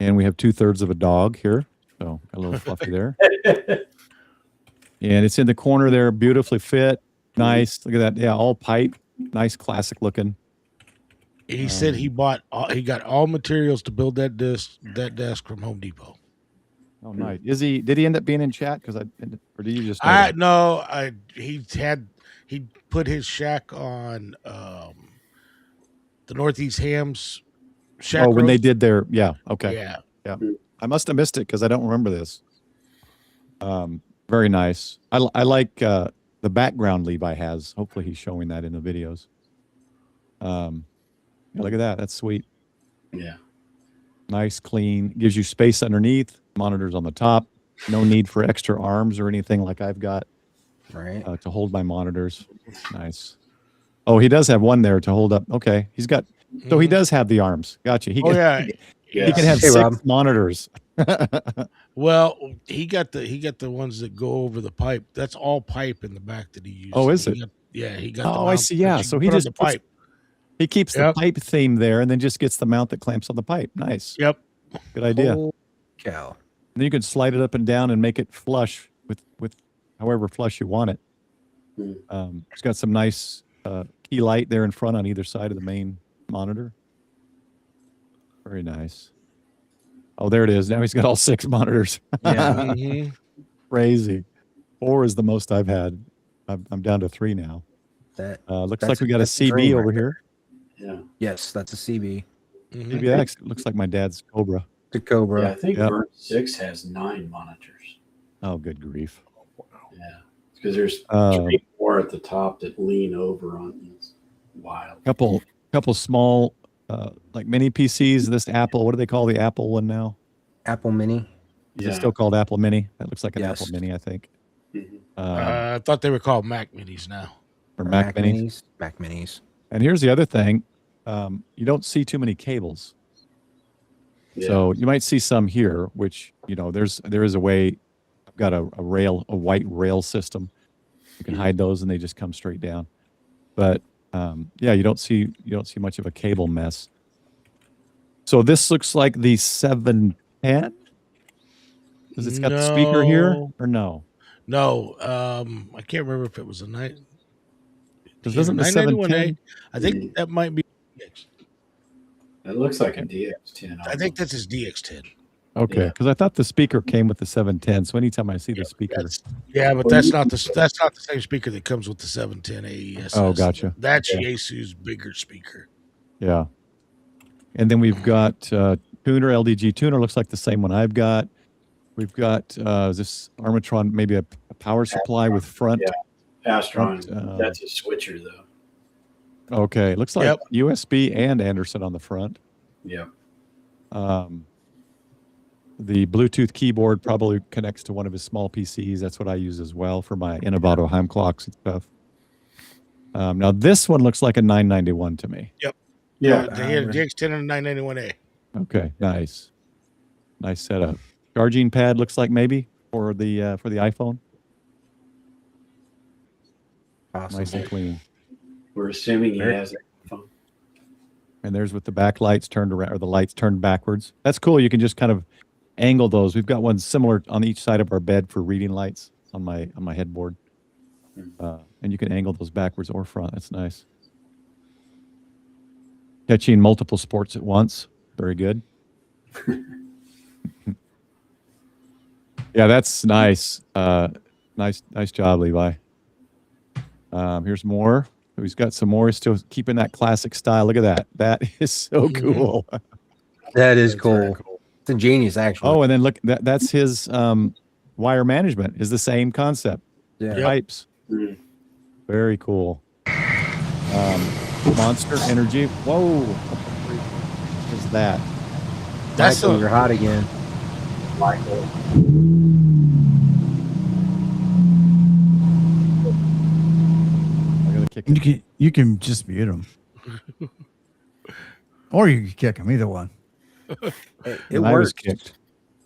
[SPEAKER 2] we have 2/3 of a dog here, so got a little fluffy there. And it's in the corner there, beautifully fit, nice. Look at that, yeah, all pipe, nice, classic looking.
[SPEAKER 8] He said he got all materials to build that desk from Home Depot.
[SPEAKER 2] Oh, nice. Did he end up being in chat? Or did you just?
[SPEAKER 8] He put his shack on the Northeast Hams shack.
[SPEAKER 2] Oh, when they
[SPEAKER 8] roast.
[SPEAKER 2] did their, yeah, okay.
[SPEAKER 8] Yeah.
[SPEAKER 2] I must have missed it because I don't remember this. Very nice. I like the background Levi has. Hopefully he's showing that in the videos. Look at that. That's sweet.
[SPEAKER 5] Yeah.
[SPEAKER 2] Nice, clean. Gives you space underneath. Monitors on the top. No need for extra arms or anything like I've got.
[SPEAKER 3] Right.
[SPEAKER 2] To hold my monitors. Nice. Oh, he does have one there to hold up. Okay. He's got. So he does have the arms. Gotcha. He can have 6 monitors.
[SPEAKER 8] Well, he got the ones that go over the pipe. That's all pipe in the back that he uses.
[SPEAKER 2] Oh, is it?
[SPEAKER 8] He got.
[SPEAKER 2] Oh, I see. Yeah. So he just
[SPEAKER 8] the pipe.
[SPEAKER 2] He keeps the pipe theme there, and then just gets the mount that clamps on the pipe. Nice.
[SPEAKER 8] Yep.
[SPEAKER 2] Good idea.
[SPEAKER 3] Holy cow.
[SPEAKER 2] And then you can slide it up and down and make it flush with however flush you want it. It's got some nice key light there in front on either side of the main monitor. Very nice. Oh, there it is. Now he's got all 6 monitors.
[SPEAKER 3] Yeah.
[SPEAKER 2] Crazy. 4 is the most I've had. I'm down to 3 now. Looks like we got a CB over here.
[SPEAKER 5] Yeah.
[SPEAKER 3] Yes, that's a CB.
[SPEAKER 2] CBX looks like my dad's Cobra.
[SPEAKER 3] The Cobra.
[SPEAKER 5] Yeah, I think Burn 6 has 9 monitors.
[SPEAKER 2] Oh, good grief.
[SPEAKER 5] Yeah. Because there's 3 more at the top that lean over on you. It's wild.
[SPEAKER 2] Couple small like mini PCs. This Apple, what do they call the Apple one now?
[SPEAKER 3] Apple Mini.
[SPEAKER 2] Is it still called Apple Mini? That looks like an Apple Mini, I think.
[SPEAKER 8] I thought they were called Mac Minis now.
[SPEAKER 2] Or Mac Minis.
[SPEAKER 3] Mac Minis.
[SPEAKER 2] And here's the other thing. You don't see too many cables. Yeah. So you might see some here, which, there is a way. I've got a white rail system. You can hide those and they just come straight down. But you don't see much of a cable mess. So this looks like the 710. Because it's got the speaker here, or no?
[SPEAKER 8] No, I can't remember if it was a night.
[SPEAKER 2] Because doesn't the 710?
[SPEAKER 8] I think that might be.
[SPEAKER 5] It looks like a DX10.
[SPEAKER 8] I think that's his DX10.
[SPEAKER 2] Okay, because I thought the speaker came with the 710. So anytime I see the speaker,
[SPEAKER 8] but that's not the same speaker that comes with the 710 AES.
[SPEAKER 2] Oh, gotcha.
[SPEAKER 8] That's Yaesu's bigger speaker.
[SPEAKER 2] Yeah, and then we've got tuner, LDG tuner. Looks like the same one I've got. We've got this Armatron, maybe a power supply with front.
[SPEAKER 5] Yeah, Astron. That's a switcher though.
[SPEAKER 2] Okay, looks like USB and Anderson on the front.
[SPEAKER 5] Yeah.
[SPEAKER 2] The Bluetooth keyboard probably connects to one of his small PCs. That's what I use as well for my Innovato Heim clocks and stuff. Now this one looks like a 991 to me.
[SPEAKER 8] Yep. Yeah, they had a DX10 and a 991A.
[SPEAKER 2] Okay, nice setup. Charging pad looks like maybe for the iPhone.
[SPEAKER 3] Awesome.
[SPEAKER 2] Nice and clean.
[SPEAKER 5] We're assuming he has a phone.
[SPEAKER 2] And there's with the backlights turned around, or the lights turned backwards. That's cool. You can just kind of angle those. We've got one similar on each side of our bed for reading lights on my headboard. And you can angle those backwards or front. That's nice. Catching multiple sports at once. Very good. Yeah, that's nice. Nice job, Levi. Here's more. He's got some more. He's still keeping that classic style. Look at that. That is so cool.
[SPEAKER 3] That is cool. It's ingenious, actually.
[SPEAKER 2] Oh, and then look, that's his wire management is the same concept.
[SPEAKER 3] Yeah.
[SPEAKER 2] Pipes. Very cool. Monster Energy. Whoa. What is that?
[SPEAKER 3] That's Michael, you're hot again.
[SPEAKER 5] Michael.
[SPEAKER 9] You can just mute him. Or you can kick him, either one.
[SPEAKER 3] It works.
[SPEAKER 2] Kicked.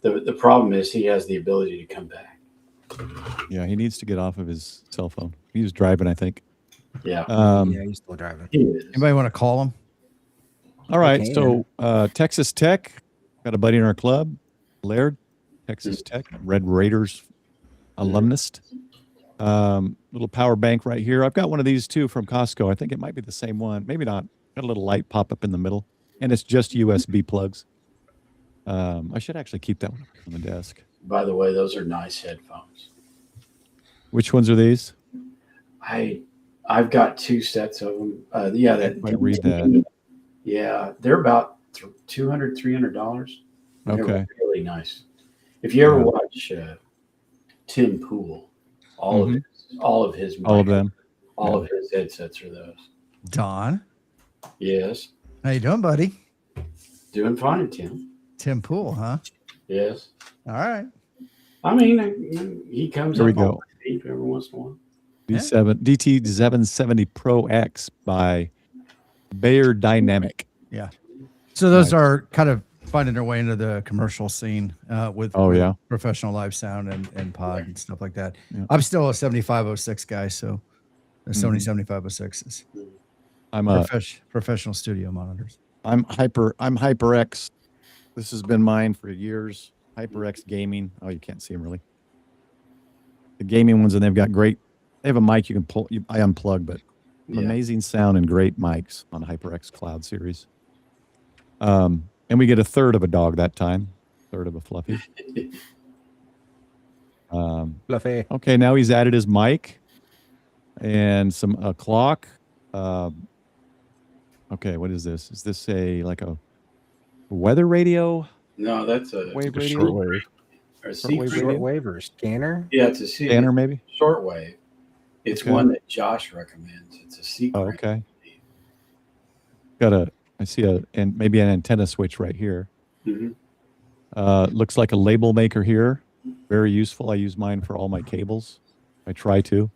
[SPEAKER 5] The problem is he has the ability to come back.
[SPEAKER 2] Yeah, he needs to get off of his cell phone. He was driving, I think.
[SPEAKER 5] Yeah.
[SPEAKER 3] Yeah, he's still driving.
[SPEAKER 5] He is.
[SPEAKER 9] Anybody want to call him?
[SPEAKER 2] All right.
[SPEAKER 3] Okay.
[SPEAKER 2] So Texas Tech, got a buddy in our club, Laird, Texas Tech, Red Raiders alumnus. Little power bank right here. I've got one of these too from Costco. I think it might be the same one. Maybe not. Got a little light pop up in the middle, and it's just USB plugs. I should actually keep that one on the desk.
[SPEAKER 5] By the way, those are nice headphones.
[SPEAKER 2] Which ones are these?
[SPEAKER 5] I've got 2 sets of them. Yeah, that
[SPEAKER 2] might read that.
[SPEAKER 5] Yeah, they're about $200, $300. They're
[SPEAKER 2] Okay.
[SPEAKER 5] really nice. If you ever watch Tim Pool, all of his headsets are those.
[SPEAKER 9] Don.
[SPEAKER 5] Yes.
[SPEAKER 9] How you doing, buddy?
[SPEAKER 5] Doing fine, Tim.
[SPEAKER 9] Tim Pool, huh?
[SPEAKER 5] Yes.
[SPEAKER 9] All right.
[SPEAKER 5] I mean, he comes
[SPEAKER 2] Here we
[SPEAKER 5] up on
[SPEAKER 2] go.
[SPEAKER 5] my feet every once in a while.
[SPEAKER 2] DT770 Pro X by Bayer Dynamic.
[SPEAKER 9] Yeah. So those are kind of finding their way into the commercial scene with professional live sound and pod and stuff like that.
[SPEAKER 2] Yeah.
[SPEAKER 9] I'm still a 7506 guy, so the Sony 7506s.
[SPEAKER 2] I'm
[SPEAKER 9] professional studio monitors.
[SPEAKER 2] I'm HyperX. This has been mine for years. HyperX Gaming. Oh, you can't see them really. The gaming ones, and they've got great. They have a mic you can pull. I unplug, but amazing sound and great mics on HyperX Cloud series. And we get a third of a dog that time, third of a Fluffy.
[SPEAKER 3] Fluffy.
[SPEAKER 2] Okay, now he's added his mic and a clock. Okay, what is this? Is this a weather radio?
[SPEAKER 5] No, that's a
[SPEAKER 2] wave radio.
[SPEAKER 7] Shortwave.
[SPEAKER 5] Or
[SPEAKER 3] Shortwave or scanner?
[SPEAKER 5] Yeah, it's a
[SPEAKER 2] scanner, maybe.
[SPEAKER 5] Shortwave. It's one that Josh recommends. It's a secret.
[SPEAKER 2] Oh, okay. I see maybe an antenna switch right here.
[SPEAKER 5] Mm-hmm.
[SPEAKER 2] Looks like a label maker here. Very useful. I use mine for all my cables. I try to.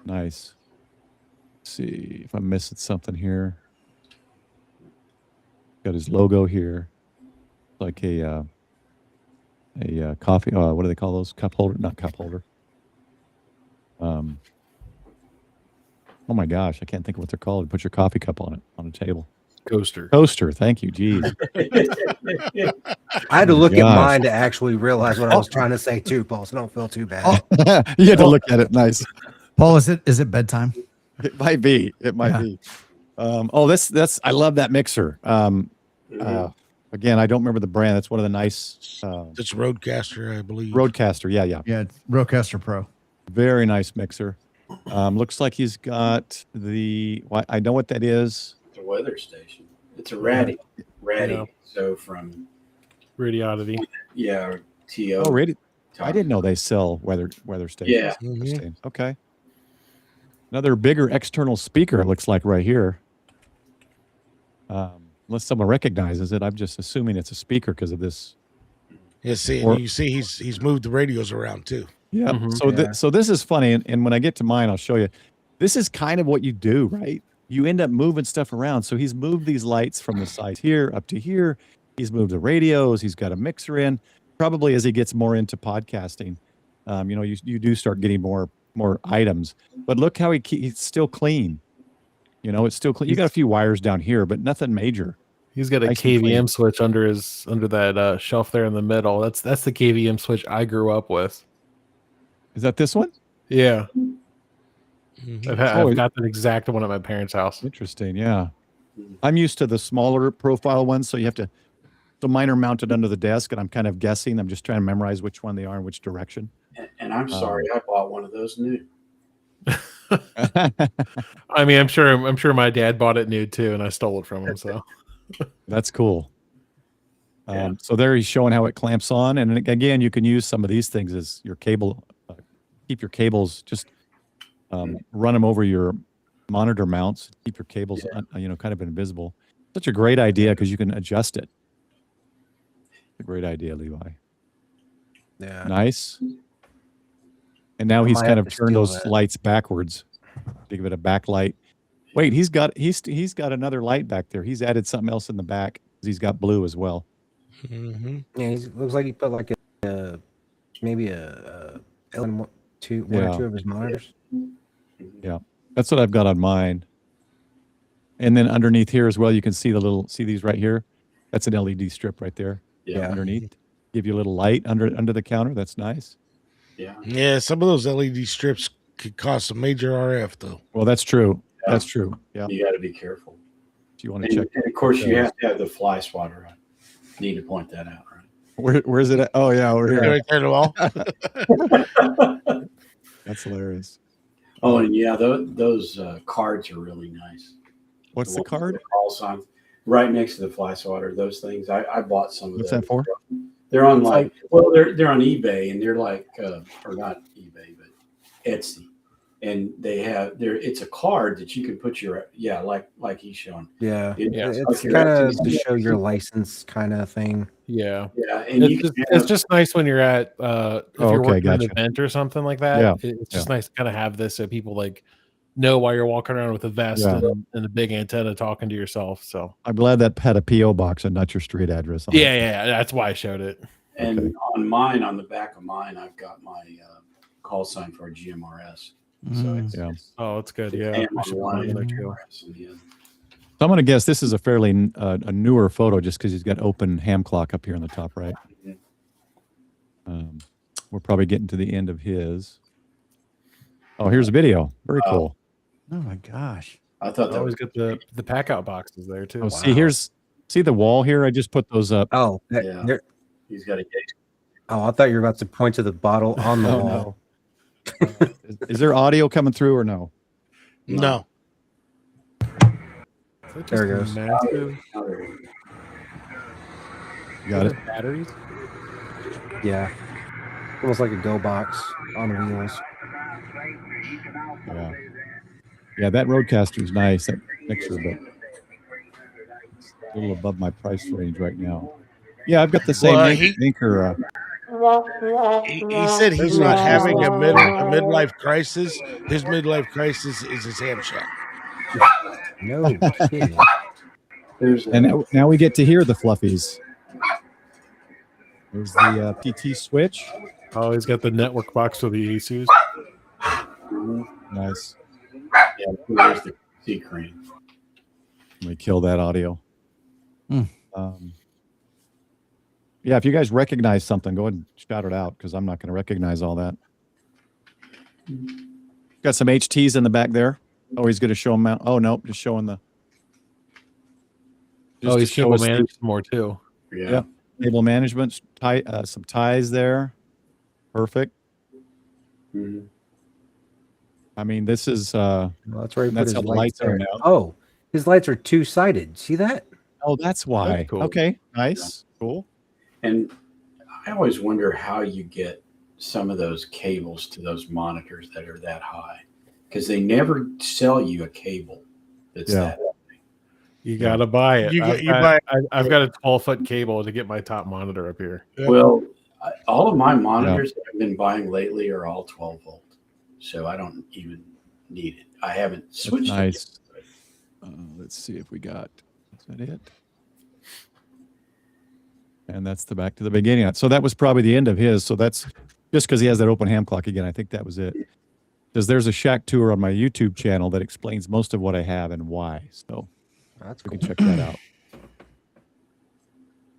[SPEAKER 2] Nice. Let's see if I'm missing something here. Got his logo here. Like a coffee. What do they call those? Cup holder? Not cup holder. Oh my gosh, I can't think of what they're called. Put your coffee cup on a table.
[SPEAKER 7] Coaster.
[SPEAKER 2] Thank you. Jeez.
[SPEAKER 3] I had to look at mine to actually realize what I was trying to say too, Paul. So don't feel too bad.
[SPEAKER 2] You had to look at it. Nice.
[SPEAKER 9] Paul, is it bedtime?
[SPEAKER 2] It might be. Be. That's. I love that mixer. Again, I don't remember the brand. That's one of the nice.
[SPEAKER 8] It's Rodecaster, I believe.
[SPEAKER 2] Rodecaster. Yeah.
[SPEAKER 9] Yeah, Rodecaster Pro.
[SPEAKER 2] Very nice mixer. Looks like he's got I know what that is.
[SPEAKER 5] It's a weather station. It's a Raddy.
[SPEAKER 7] Yeah.
[SPEAKER 5] So from
[SPEAKER 7] Radiodity.
[SPEAKER 5] Yeah, TO.
[SPEAKER 2] Oh, radio. I didn't know they sell weather stations.
[SPEAKER 5] Yeah.
[SPEAKER 2] Mm-hmm. Okay. Another bigger external speaker, it looks like right here. Unless someone recognizes it, I'm just assuming it's a speaker because of this.
[SPEAKER 8] Yeah, see, you see he's moved the radios around too.
[SPEAKER 2] Yeah. Mm-hmm. So this is funny, and when I get to mine, I'll show you. This is kind of what you do, right? You end up moving stuff around. So he's moved these lights from the side here up to here. He's moved the radios. He's got a mixer in. Probably as he gets more into podcasting, you do start getting more items. But look how he's still clean. It's still clean. You got a few wires down here, but nothing major.
[SPEAKER 7] He's got a KVM switch under that shelf there in the middle. That's the KVM switch I grew up with.
[SPEAKER 2] Is that this one?
[SPEAKER 7] Yeah.
[SPEAKER 8] Mm-hmm.
[SPEAKER 7] I've got that exact one at my parents' house.
[SPEAKER 2] Interesting. Yeah. I'm used to the smaller profile ones, so so mine are mounted under the desk, and I'm kind of guessing. I'm just trying to memorize which one they are in which direction.
[SPEAKER 5] And I'm sorry, I bought one of those new.
[SPEAKER 7] I mean, I'm sure my dad bought it new too, and I stole it from him. So
[SPEAKER 2] that's cool. So there he's showing how it clamps on, and again, you can use some of these things as your cable. Keep your cables just run them over your monitor mounts. Keep your cables, kind of invisible. Such a great idea because you can adjust it. A great idea, Levi.
[SPEAKER 3] Yeah.
[SPEAKER 2] Nice. And now he's kind of turned those lights backwards to give it a backlight. Wait, he's got another light back there. He's added something else in the back. He's got blue as well.
[SPEAKER 8] Mm-hmm.
[SPEAKER 3] Yeah, looks like he put like maybe a One or two of his monitors.
[SPEAKER 2] Yeah, that's what I've got on mine. And then underneath here as well, you can see see these right here. That's an LED strip right there.
[SPEAKER 5] Yeah.
[SPEAKER 2] Underneath, give you a little light under the counter. That's nice.
[SPEAKER 5] Yeah.
[SPEAKER 8] Yeah, some of those LED strips could cost a major RF though.
[SPEAKER 2] Well, that's true.
[SPEAKER 5] Yeah.
[SPEAKER 2] That's true. Yeah.
[SPEAKER 5] You got to be careful.
[SPEAKER 2] If you want to check.
[SPEAKER 5] And of course, you have to have the fly swatter on. Need to point that out, right?
[SPEAKER 2] Where is it at? Oh yeah, over here.
[SPEAKER 8] Right there, wall.
[SPEAKER 2] That's hilarious.
[SPEAKER 5] Oh, and yeah, those cards are really nice.
[SPEAKER 2] What's the card?
[SPEAKER 5] Call sign right next to the fly swatter. Those things I bought some of.
[SPEAKER 2] What's
[SPEAKER 5] those.
[SPEAKER 2] that for?
[SPEAKER 5] They're on they're on eBay, and they're like or not eBay, but Etsy, and it's a card that you can put your like he's showing.
[SPEAKER 3] Yeah,
[SPEAKER 5] It's
[SPEAKER 3] it's
[SPEAKER 5] like
[SPEAKER 3] kind of to show your license kind of thing.
[SPEAKER 7] Yeah,
[SPEAKER 5] and
[SPEAKER 7] it's just nice when you're at if you're working at an
[SPEAKER 2] gotcha.
[SPEAKER 7] event or something like that.
[SPEAKER 2] Yeah.
[SPEAKER 7] It's just nice to kind of have this so people like know why you're walking around with a vest and a big antenna talking to yourself. So
[SPEAKER 2] I'm glad that had a PO box and not your street address on it.
[SPEAKER 7] yeah, that's why I showed it.
[SPEAKER 5] And on the back of mine, I've got my call sign for a GMRS. So
[SPEAKER 7] it's good. Yeah,
[SPEAKER 5] and
[SPEAKER 7] I should
[SPEAKER 5] one
[SPEAKER 7] put it there too.
[SPEAKER 5] GMRS in the other.
[SPEAKER 2] So I'm going to guess this is a fairly a newer photo just because he's got open ham clock up here on the top right. We're probably getting to the end of his. Oh, here's a video. Very cool.
[SPEAKER 9] Oh my gosh.
[SPEAKER 5] I thought
[SPEAKER 7] I always get the pack out boxes there too.
[SPEAKER 2] Oh, see the wall here? I just put those up.
[SPEAKER 3] Oh,
[SPEAKER 5] he's got a gauge.
[SPEAKER 3] Oh, I thought you were about to point to the bottle on the wall.
[SPEAKER 2] No. Is there audio coming through or no?
[SPEAKER 8] No.
[SPEAKER 3] There it goes.
[SPEAKER 7] Massive
[SPEAKER 2] Got it.
[SPEAKER 7] batteries.
[SPEAKER 3] Yeah, almost like a go box on wheels.
[SPEAKER 2] Yeah, that Roadcaster is nice. That picture, but it's a little above my price range right now. Yeah, I've got the same anchor.
[SPEAKER 8] He said he's not having a midlife crisis. His midlife crisis is his ham shack.
[SPEAKER 3] No kidding.
[SPEAKER 2] And now we get to hear the fluffies. There's the PT switch.
[SPEAKER 7] Oh, he's got the network box for the ASUS.
[SPEAKER 2] Nice.
[SPEAKER 5] Yeah, there's the C crane.
[SPEAKER 2] Let me kill that audio. Yeah, if you guys recognize something, go ahead and shout it out because I'm not going to recognize all that. Got some HTs in the back there. Oh, he's going to show them out. Oh, nope, just showing the.
[SPEAKER 7] Oh, he's cable managed more too.
[SPEAKER 2] Yeah. Cable management, some ties there. Perfect.
[SPEAKER 5] Mm-hmm.
[SPEAKER 2] I mean, this is.
[SPEAKER 3] That's where he put his
[SPEAKER 2] how the
[SPEAKER 3] lights
[SPEAKER 2] are
[SPEAKER 3] are.
[SPEAKER 2] now.
[SPEAKER 3] Oh, his lights are two-sided. See that?
[SPEAKER 2] Oh, that's why.
[SPEAKER 7] That's cool.
[SPEAKER 2] Okay, nice, cool.
[SPEAKER 5] And I always wonder how you get some of those cables to those monitors that are that high, because they never sell you a cable that's that high.
[SPEAKER 7] You gotta buy it. I've got a 12-foot cable to get my top monitor up here.
[SPEAKER 5] Well, all of my monitors that I've been buying lately are all 12 volt, so I don't even need it. I haven't switched.
[SPEAKER 2] Nice. Let's see if we got. Is that it? And that's the back to the beginning. So that was probably the end of his. So that's just because he has that open ham clock again. I think that was it. Because there's a shack tour on my YouTube channel that explains most of what I have and why. So
[SPEAKER 3] That's
[SPEAKER 2] we
[SPEAKER 3] cool.
[SPEAKER 2] can check that out.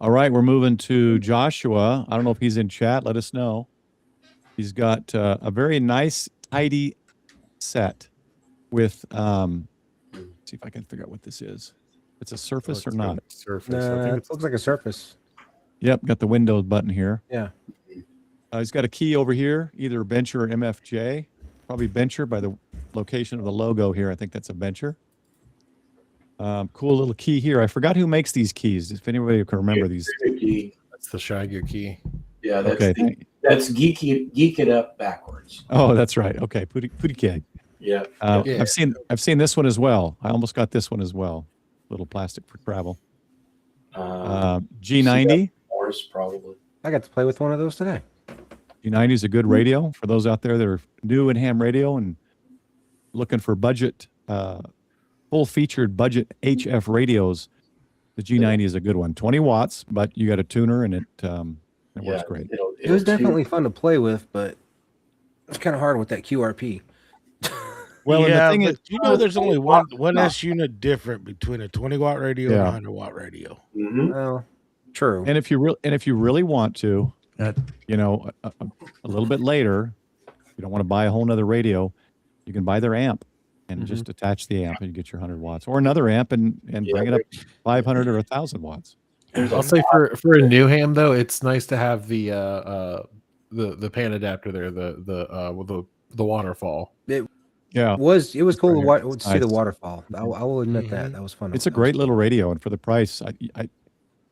[SPEAKER 2] All right, we're moving to Joshua. I don't know if he's in chat. Let us know. He's got a very nice, tidy set with. See if I can figure out what this is. It's a Surface or not?
[SPEAKER 7] Surface. I think
[SPEAKER 3] It looks like a Surface.
[SPEAKER 2] Yep, got the Windows button here.
[SPEAKER 3] Yeah.
[SPEAKER 2] He's got a key over here, either Bencher or MFJ. Probably Bencher by the location of the logo here. I think that's a Bencher. Cool little key here. I forgot who makes these keys. If anybody can remember these.
[SPEAKER 7] that's the Shiger key.
[SPEAKER 5] Yeah, that's
[SPEAKER 2] Okay.
[SPEAKER 5] that's geek it up backwards.
[SPEAKER 2] Oh, that's right. Okay, Pootie Kid.
[SPEAKER 5] Yeah.
[SPEAKER 2] I've seen this one as well. I almost got this one as well. Little plastic for travel. G90.
[SPEAKER 5] Morris, probably.
[SPEAKER 3] I got to play with one of those today.
[SPEAKER 2] G90 is a good radio for those out there that are new in ham radio and looking for budget, full-featured budget HF radios. The G90 is a good one. 20 watts, but you got a tuner and it works great.
[SPEAKER 3] It was definitely fun to play with, but It's kind of hard with that QRP.
[SPEAKER 2] Well, and the
[SPEAKER 8] yeah,
[SPEAKER 2] thing
[SPEAKER 8] but
[SPEAKER 2] is,
[SPEAKER 8] you know, there's only one S unit different between a 20-watt radio and
[SPEAKER 2] Yeah.
[SPEAKER 8] a 100-watt radio.
[SPEAKER 3] Well, true.
[SPEAKER 2] and if you really want to, you know, a little bit later, you don't want to buy a whole nother radio, you can buy their amp and just attach the amp and you get your 100 watts, or another amp and bring it up 500 or 1,000 watts.
[SPEAKER 7] I'll say for a new ham though, it's nice to have the pan adapter there, the waterfall.
[SPEAKER 3] It
[SPEAKER 2] Yeah,
[SPEAKER 3] was cool
[SPEAKER 2] right
[SPEAKER 3] to see the waterfall. I will admit that was fun.
[SPEAKER 2] it's a great little radio, and for the price,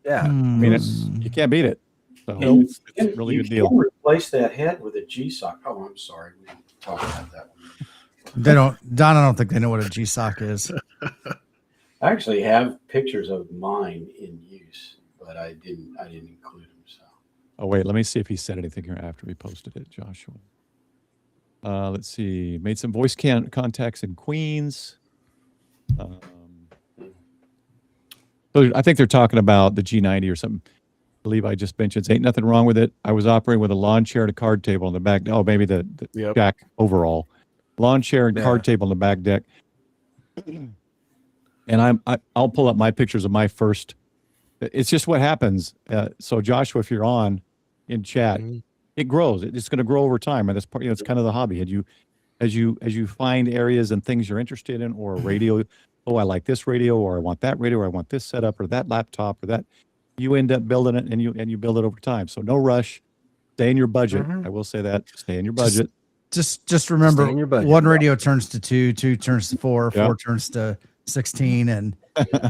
[SPEAKER 3] Yeah,
[SPEAKER 2] I mean, you can't beat it. So it's a really good deal.
[SPEAKER 5] You can replace that head with a G-sock. Oh, I'm sorry. We didn't talk about that one.
[SPEAKER 9] They don't, Don, I don't think they know what a G-sock is.
[SPEAKER 5] I actually have pictures of mine in use, but I didn't include them. So.
[SPEAKER 2] Oh, wait, let me see if he said anything here after we posted it, Joshua. Let's see. Made some voice contacts in Queens. So I think they're talking about the G90 or something. I believe I just mentioned. Ain't nothing wrong with it. I was operating with a lawn chair and a card table on the back. Oh, maybe the jack overall. Lawn chair and card table on the back deck. And I'll pull up my pictures of my first. It's just what happens. So Joshua, if you're on in chat, it grows. It's going to grow over time, and that's part. It's kind of the hobby. As you find areas and things you're interested in, or a radio. Oh, I like this radio, or I want that radio, or I want this setup, or that laptop, or that. You end up building it, and you build it over time. So no rush. Stay in your budget. I will say that. Stay in your budget.
[SPEAKER 9] Just remember, one radio turns to 2, 2 turns to 4, 4 turns to 16, and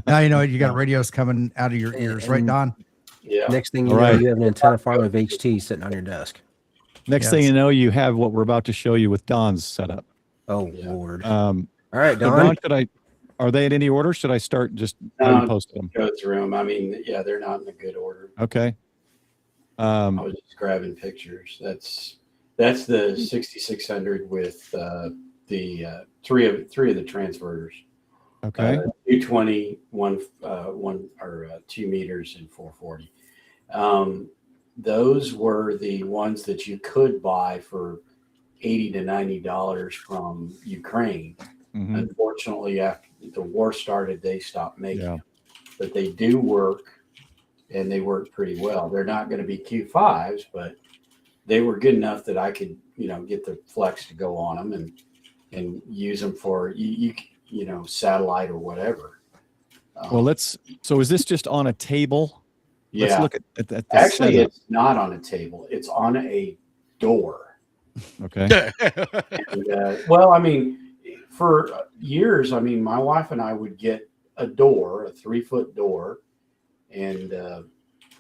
[SPEAKER 9] now you know you got radios coming out of your ears, right, Don?
[SPEAKER 5] Yeah.
[SPEAKER 3] Next thing you know, you have an antenna farm of HT sitting on your desk.
[SPEAKER 2] Next thing you know, you have what we're about to show you with Don's setup.
[SPEAKER 3] Oh Lord!
[SPEAKER 2] All
[SPEAKER 3] right,
[SPEAKER 2] Don, are they in any order? Should I start just post them?
[SPEAKER 5] Go through them. I mean, yeah, they're not in a good order.
[SPEAKER 2] Okay.
[SPEAKER 5] I was just grabbing pictures. That's the 6600 with the three of the transverters.
[SPEAKER 2] Okay.
[SPEAKER 5] 220, one or 2 meters and 440. Those were the ones that you could buy for $80 to $90 from Ukraine. Unfortunately, after the war started, they stopped making them. But they do work, and they work pretty well. They're not going to be Q5s, but they were good enough that I could, get the flex to go on them and use them for satellite or whatever.
[SPEAKER 2] So is this just on a table?
[SPEAKER 5] Yeah.
[SPEAKER 2] Let's look at the
[SPEAKER 5] Actually,
[SPEAKER 2] setup.
[SPEAKER 5] it's not on a table. It's on a door.
[SPEAKER 2] Okay.
[SPEAKER 5] And, well, I mean, for years, I mean, my wife and I would get a door, a 3-foot door, and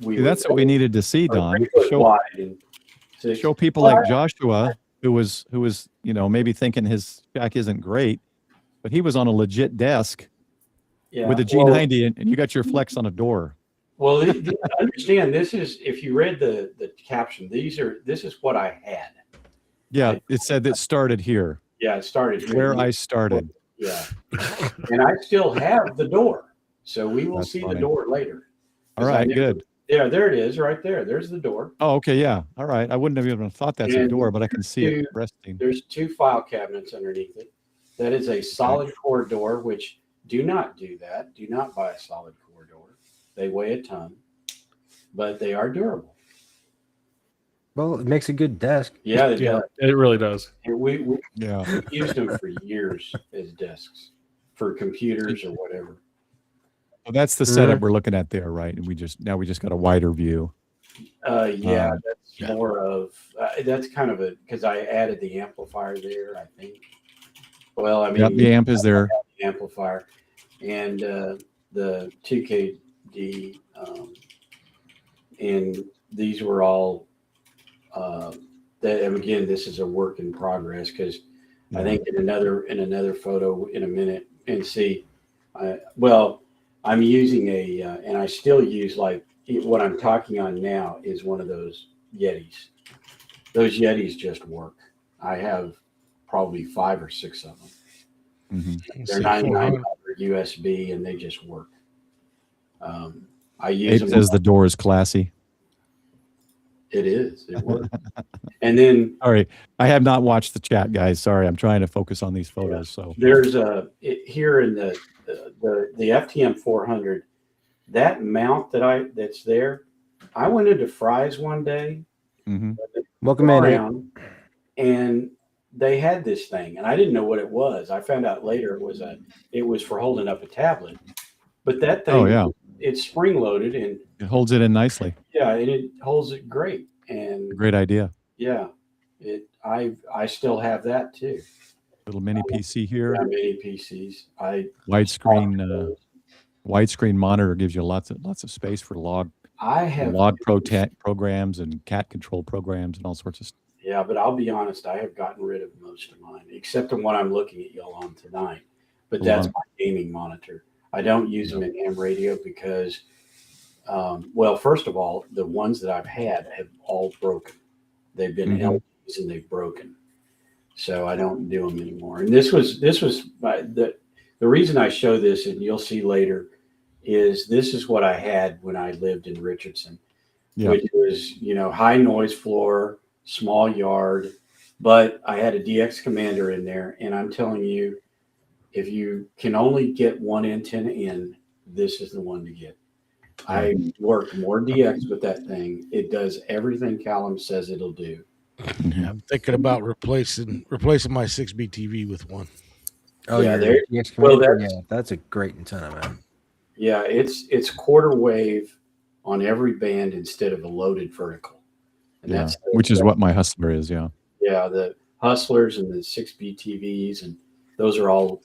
[SPEAKER 2] that's what we needed to see, Don. Show people like Joshua, who was maybe thinking his shack isn't great, but he was on a legit desk with a G90, and you got your flex on a door.
[SPEAKER 5] Well, understand, this is, if you read the caption, this is what I had.
[SPEAKER 2] Yeah, it said that started here.
[SPEAKER 5] Yeah, it started here.
[SPEAKER 2] Where I started.
[SPEAKER 5] Yeah. And I still have the door. So we will see the door later.
[SPEAKER 2] All right, good.
[SPEAKER 5] Yeah, there it is right there. There's the door.
[SPEAKER 2] Oh, okay, yeah. All right. I wouldn't have even thought that's a door, but I can see it resting.
[SPEAKER 5] There's 2 file cabinets underneath it. That is a solid core door, which do not do that. Do not buy a solid core door. They weigh a ton, but they are durable.
[SPEAKER 3] Well, it makes a good desk.
[SPEAKER 5] Yeah,
[SPEAKER 7] it really does.
[SPEAKER 5] We used them for years as desks for computers or whatever.
[SPEAKER 2] Well, that's the setup we're looking at there, right? And we just got a wider view.
[SPEAKER 5] That's more of that's kind of because I added the amplifier there, I think. Well, I mean,
[SPEAKER 2] the amp is there.
[SPEAKER 5] The amplifier and the 2KD, and these were all. And again, this is a work in progress because I think in another photo in a minute and see. I'm using and I still use what I'm talking on now is one of those Yetis. Those Yetis just work. I have probably 5 or 6 of them. They're $99 USB and they just work. I use them.
[SPEAKER 2] Says the door is classy.
[SPEAKER 5] It is. It works. And then,
[SPEAKER 2] sorry, I have not watched the chat, guys. Sorry, I'm trying to focus on these photos. So
[SPEAKER 5] there's here in the FTM 400, that mount that's there. I went into Fry's one day.
[SPEAKER 3] Welcome in.
[SPEAKER 5] And they had this thing, and I didn't know what it was. I found out later it was for holding up a tablet. But that thing, it's spring loaded and
[SPEAKER 2] it holds it in nicely.
[SPEAKER 5] Yeah, and it holds it great. And
[SPEAKER 2] great idea.
[SPEAKER 5] Yeah, I still have that too.
[SPEAKER 2] Little mini PC here.
[SPEAKER 5] Yeah, mini PCs.
[SPEAKER 2] Widescreen monitor gives you lots of space for log programs and cat control programs and all sorts of stuff.
[SPEAKER 5] Yeah, but I'll be honest, I have gotten rid of most of mine, except the one I'm looking at y'all on tonight. But that's my gaming monitor. I don't use them in ham radio because, well, first of all, the ones that I've had have all broken. They've been LEDs and they've broken, so I don't do them anymore. And this was the reason I show this, and you'll see later, is this is what I had when I lived in Richardson, which was high noise floor, small yard, but I had a DX Commander in there, and I'm telling you, if you can only get one antenna in, this is the one to get. I worked more DX with that thing. It does everything Callum says it'll do.
[SPEAKER 8] Yeah, I'm thinking about replacing my 6B TV with one.
[SPEAKER 3] Oh yeah, that's a great antenna, man.
[SPEAKER 5] Yeah, it's quarter wave on every band instead of a loaded vertical. And that's
[SPEAKER 2] which is what my Hustler is, yeah.
[SPEAKER 5] Yeah, the Hustlers and the 6B TVs, and those are all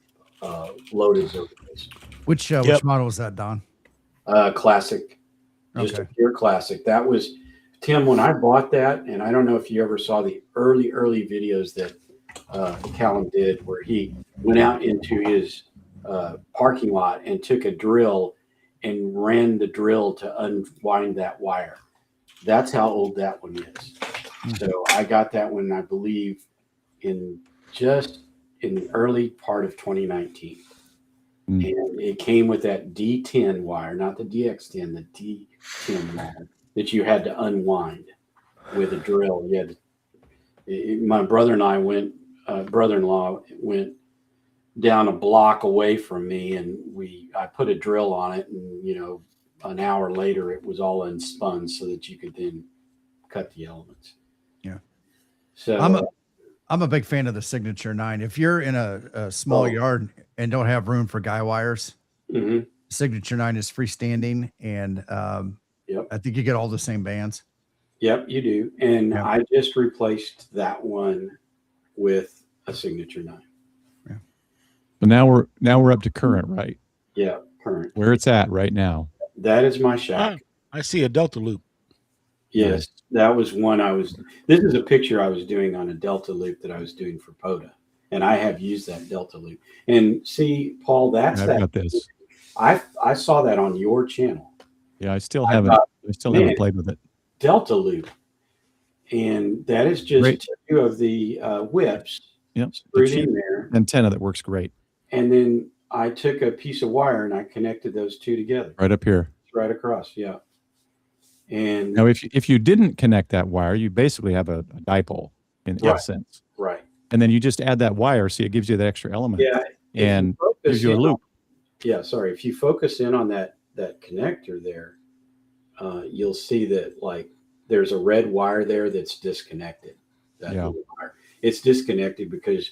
[SPEAKER 5] loaded verticals.
[SPEAKER 9] Which model was that, Don?
[SPEAKER 5] Classic, just a pure classic. That was, Tim, when I bought that, and I don't know if you ever saw the early videos that Callum did where he went out into his parking lot and took a drill and ran the drill to unwind that wire. That's how old that one is. So I got that one, I believe, in the early part of 2019. And it came with that D10 wire, not the DX10, the D10 wire that you had to unwind with a drill. My brother-in-law went down a block away from me, and I put a drill on it, and an hour later it was all unspun so that you could then cut the elements.
[SPEAKER 9] Yeah.
[SPEAKER 5] So
[SPEAKER 9] I'm a big fan of the Signature 9. If you're in a small yard and don't have room for guy wires, Signature 9 is freestanding, and I think you get all the same bands.
[SPEAKER 5] Yep, you do. And I just replaced that one with a Signature 9.
[SPEAKER 2] Yeah. So now we're up to current, right?
[SPEAKER 5] Yeah, current.
[SPEAKER 2] Where it's at right now.
[SPEAKER 5] That is my shack.
[SPEAKER 8] I see a Delta loop.
[SPEAKER 5] Yes, that was one this is a picture I was doing on a Delta loop that I was doing for POTA. And I have used that Delta loop. And see, Paul, I've got this. I saw that on your channel.
[SPEAKER 2] Yeah, I still haven't played with it.
[SPEAKER 5] Delta loop. And that is just two of the whips screwed in there.
[SPEAKER 2] Antenna that works great.
[SPEAKER 5] And then I took a piece of wire and I connected those two together.
[SPEAKER 2] Right up here.
[SPEAKER 5] Right across, yeah. And
[SPEAKER 2] now, if you didn't connect that wire, you basically have a dipole in essence.
[SPEAKER 5] Right.
[SPEAKER 2] And then you just add that wire, so it gives you that extra element.
[SPEAKER 5] Yeah.
[SPEAKER 2] And gives you a loop.
[SPEAKER 5] If you focus in on that connector there, you'll see that there's a red wire there that's disconnected. That wire. It's disconnected because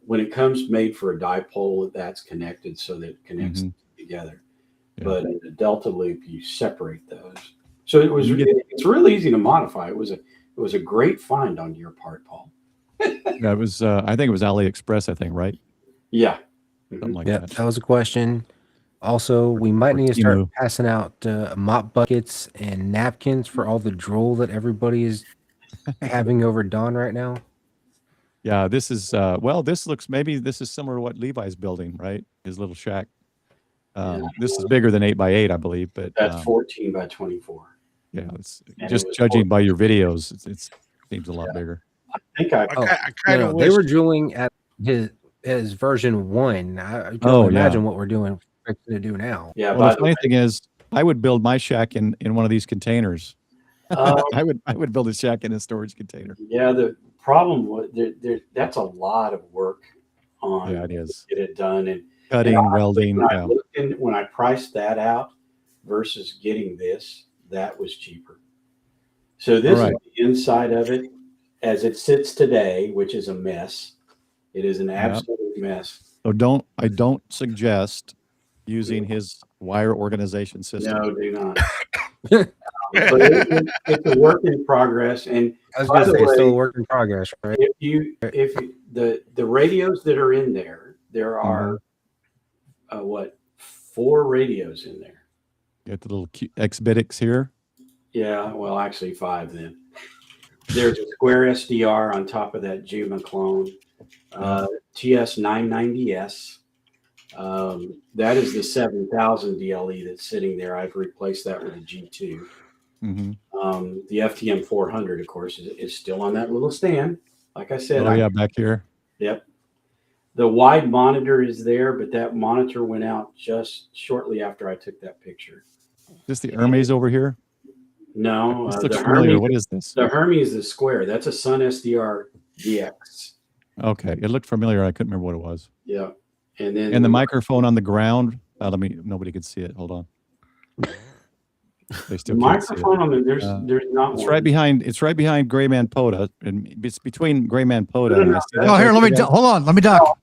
[SPEAKER 5] when it comes made for a dipole, that's connected so that it connects together. Yeah. But in the Delta loop, you separate those. So it's really easy to modify. It was a great find on your part, Paul.
[SPEAKER 2] That was I think it was AliExpress, I think, right?
[SPEAKER 5] Yeah.
[SPEAKER 2] Something like that.
[SPEAKER 3] That was a question. Also, we might need to start passing out mop buckets and napkins for all the drool that everybody is having over Don right now.
[SPEAKER 2] Yeah, this is this is similar to what Levi's building, right? His little shack. This is bigger than 8x8, I believe, but
[SPEAKER 5] that's 14 by 24.
[SPEAKER 2] Yeah, it's just judging by your videos, it seems a lot bigger.
[SPEAKER 5] I think I
[SPEAKER 3] kind of they were drilling at his version 1. I can't imagine what we're doing to do now.
[SPEAKER 5] Yeah,
[SPEAKER 2] well, the funny thing is, I would build my shack in one of these containers. I would build a shack in a storage container.
[SPEAKER 5] Yeah, the problem was that's a lot of work on
[SPEAKER 2] Yeah, it is.
[SPEAKER 5] to get it done, and
[SPEAKER 2] Cutting,
[SPEAKER 5] honestly,
[SPEAKER 2] welding.
[SPEAKER 5] When I
[SPEAKER 2] Yeah.
[SPEAKER 5] looked when I priced that out versus getting this, that was cheaper. So this is the inside of it as it sits today, which is a mess. It is an absolute mess.
[SPEAKER 2] So I don't suggest using his wire organization system.
[SPEAKER 5] No, do not. But it's a work in progress. And
[SPEAKER 3] I was going to say, it's still a work in progress, right?
[SPEAKER 5] If the radios that are in there are what, 4 radios in there.
[SPEAKER 2] You got the little X-Bitics here.
[SPEAKER 5] Yeah, well, actually 5 then. There's a square SDR on top of that Juma clone, TS990S. That is the 7000 DLE that's sitting there. I've replaced that with a G2. The FTM 400, of course, is still on that little stand. Like I said.
[SPEAKER 2] Back here.
[SPEAKER 5] Yep. The wide monitor is there, but that monitor went out just shortly after I took that picture.
[SPEAKER 2] Is this the Hermes over here?
[SPEAKER 5] No.
[SPEAKER 2] This looks familiar. What is this?
[SPEAKER 5] The Hermes is square. That's a Sun SDR DX.
[SPEAKER 2] Okay. It looked familiar. I couldn't remember what it was.
[SPEAKER 5] Yeah. And
[SPEAKER 2] the microphone on the ground. Nobody could see it. Hold on. They still
[SPEAKER 5] the microphone on the there's not.
[SPEAKER 2] It's right behind. It's right behind Gray Man Poda, and it's between Gray Man Poda.
[SPEAKER 9] Oh, here, hold on. Let me duck.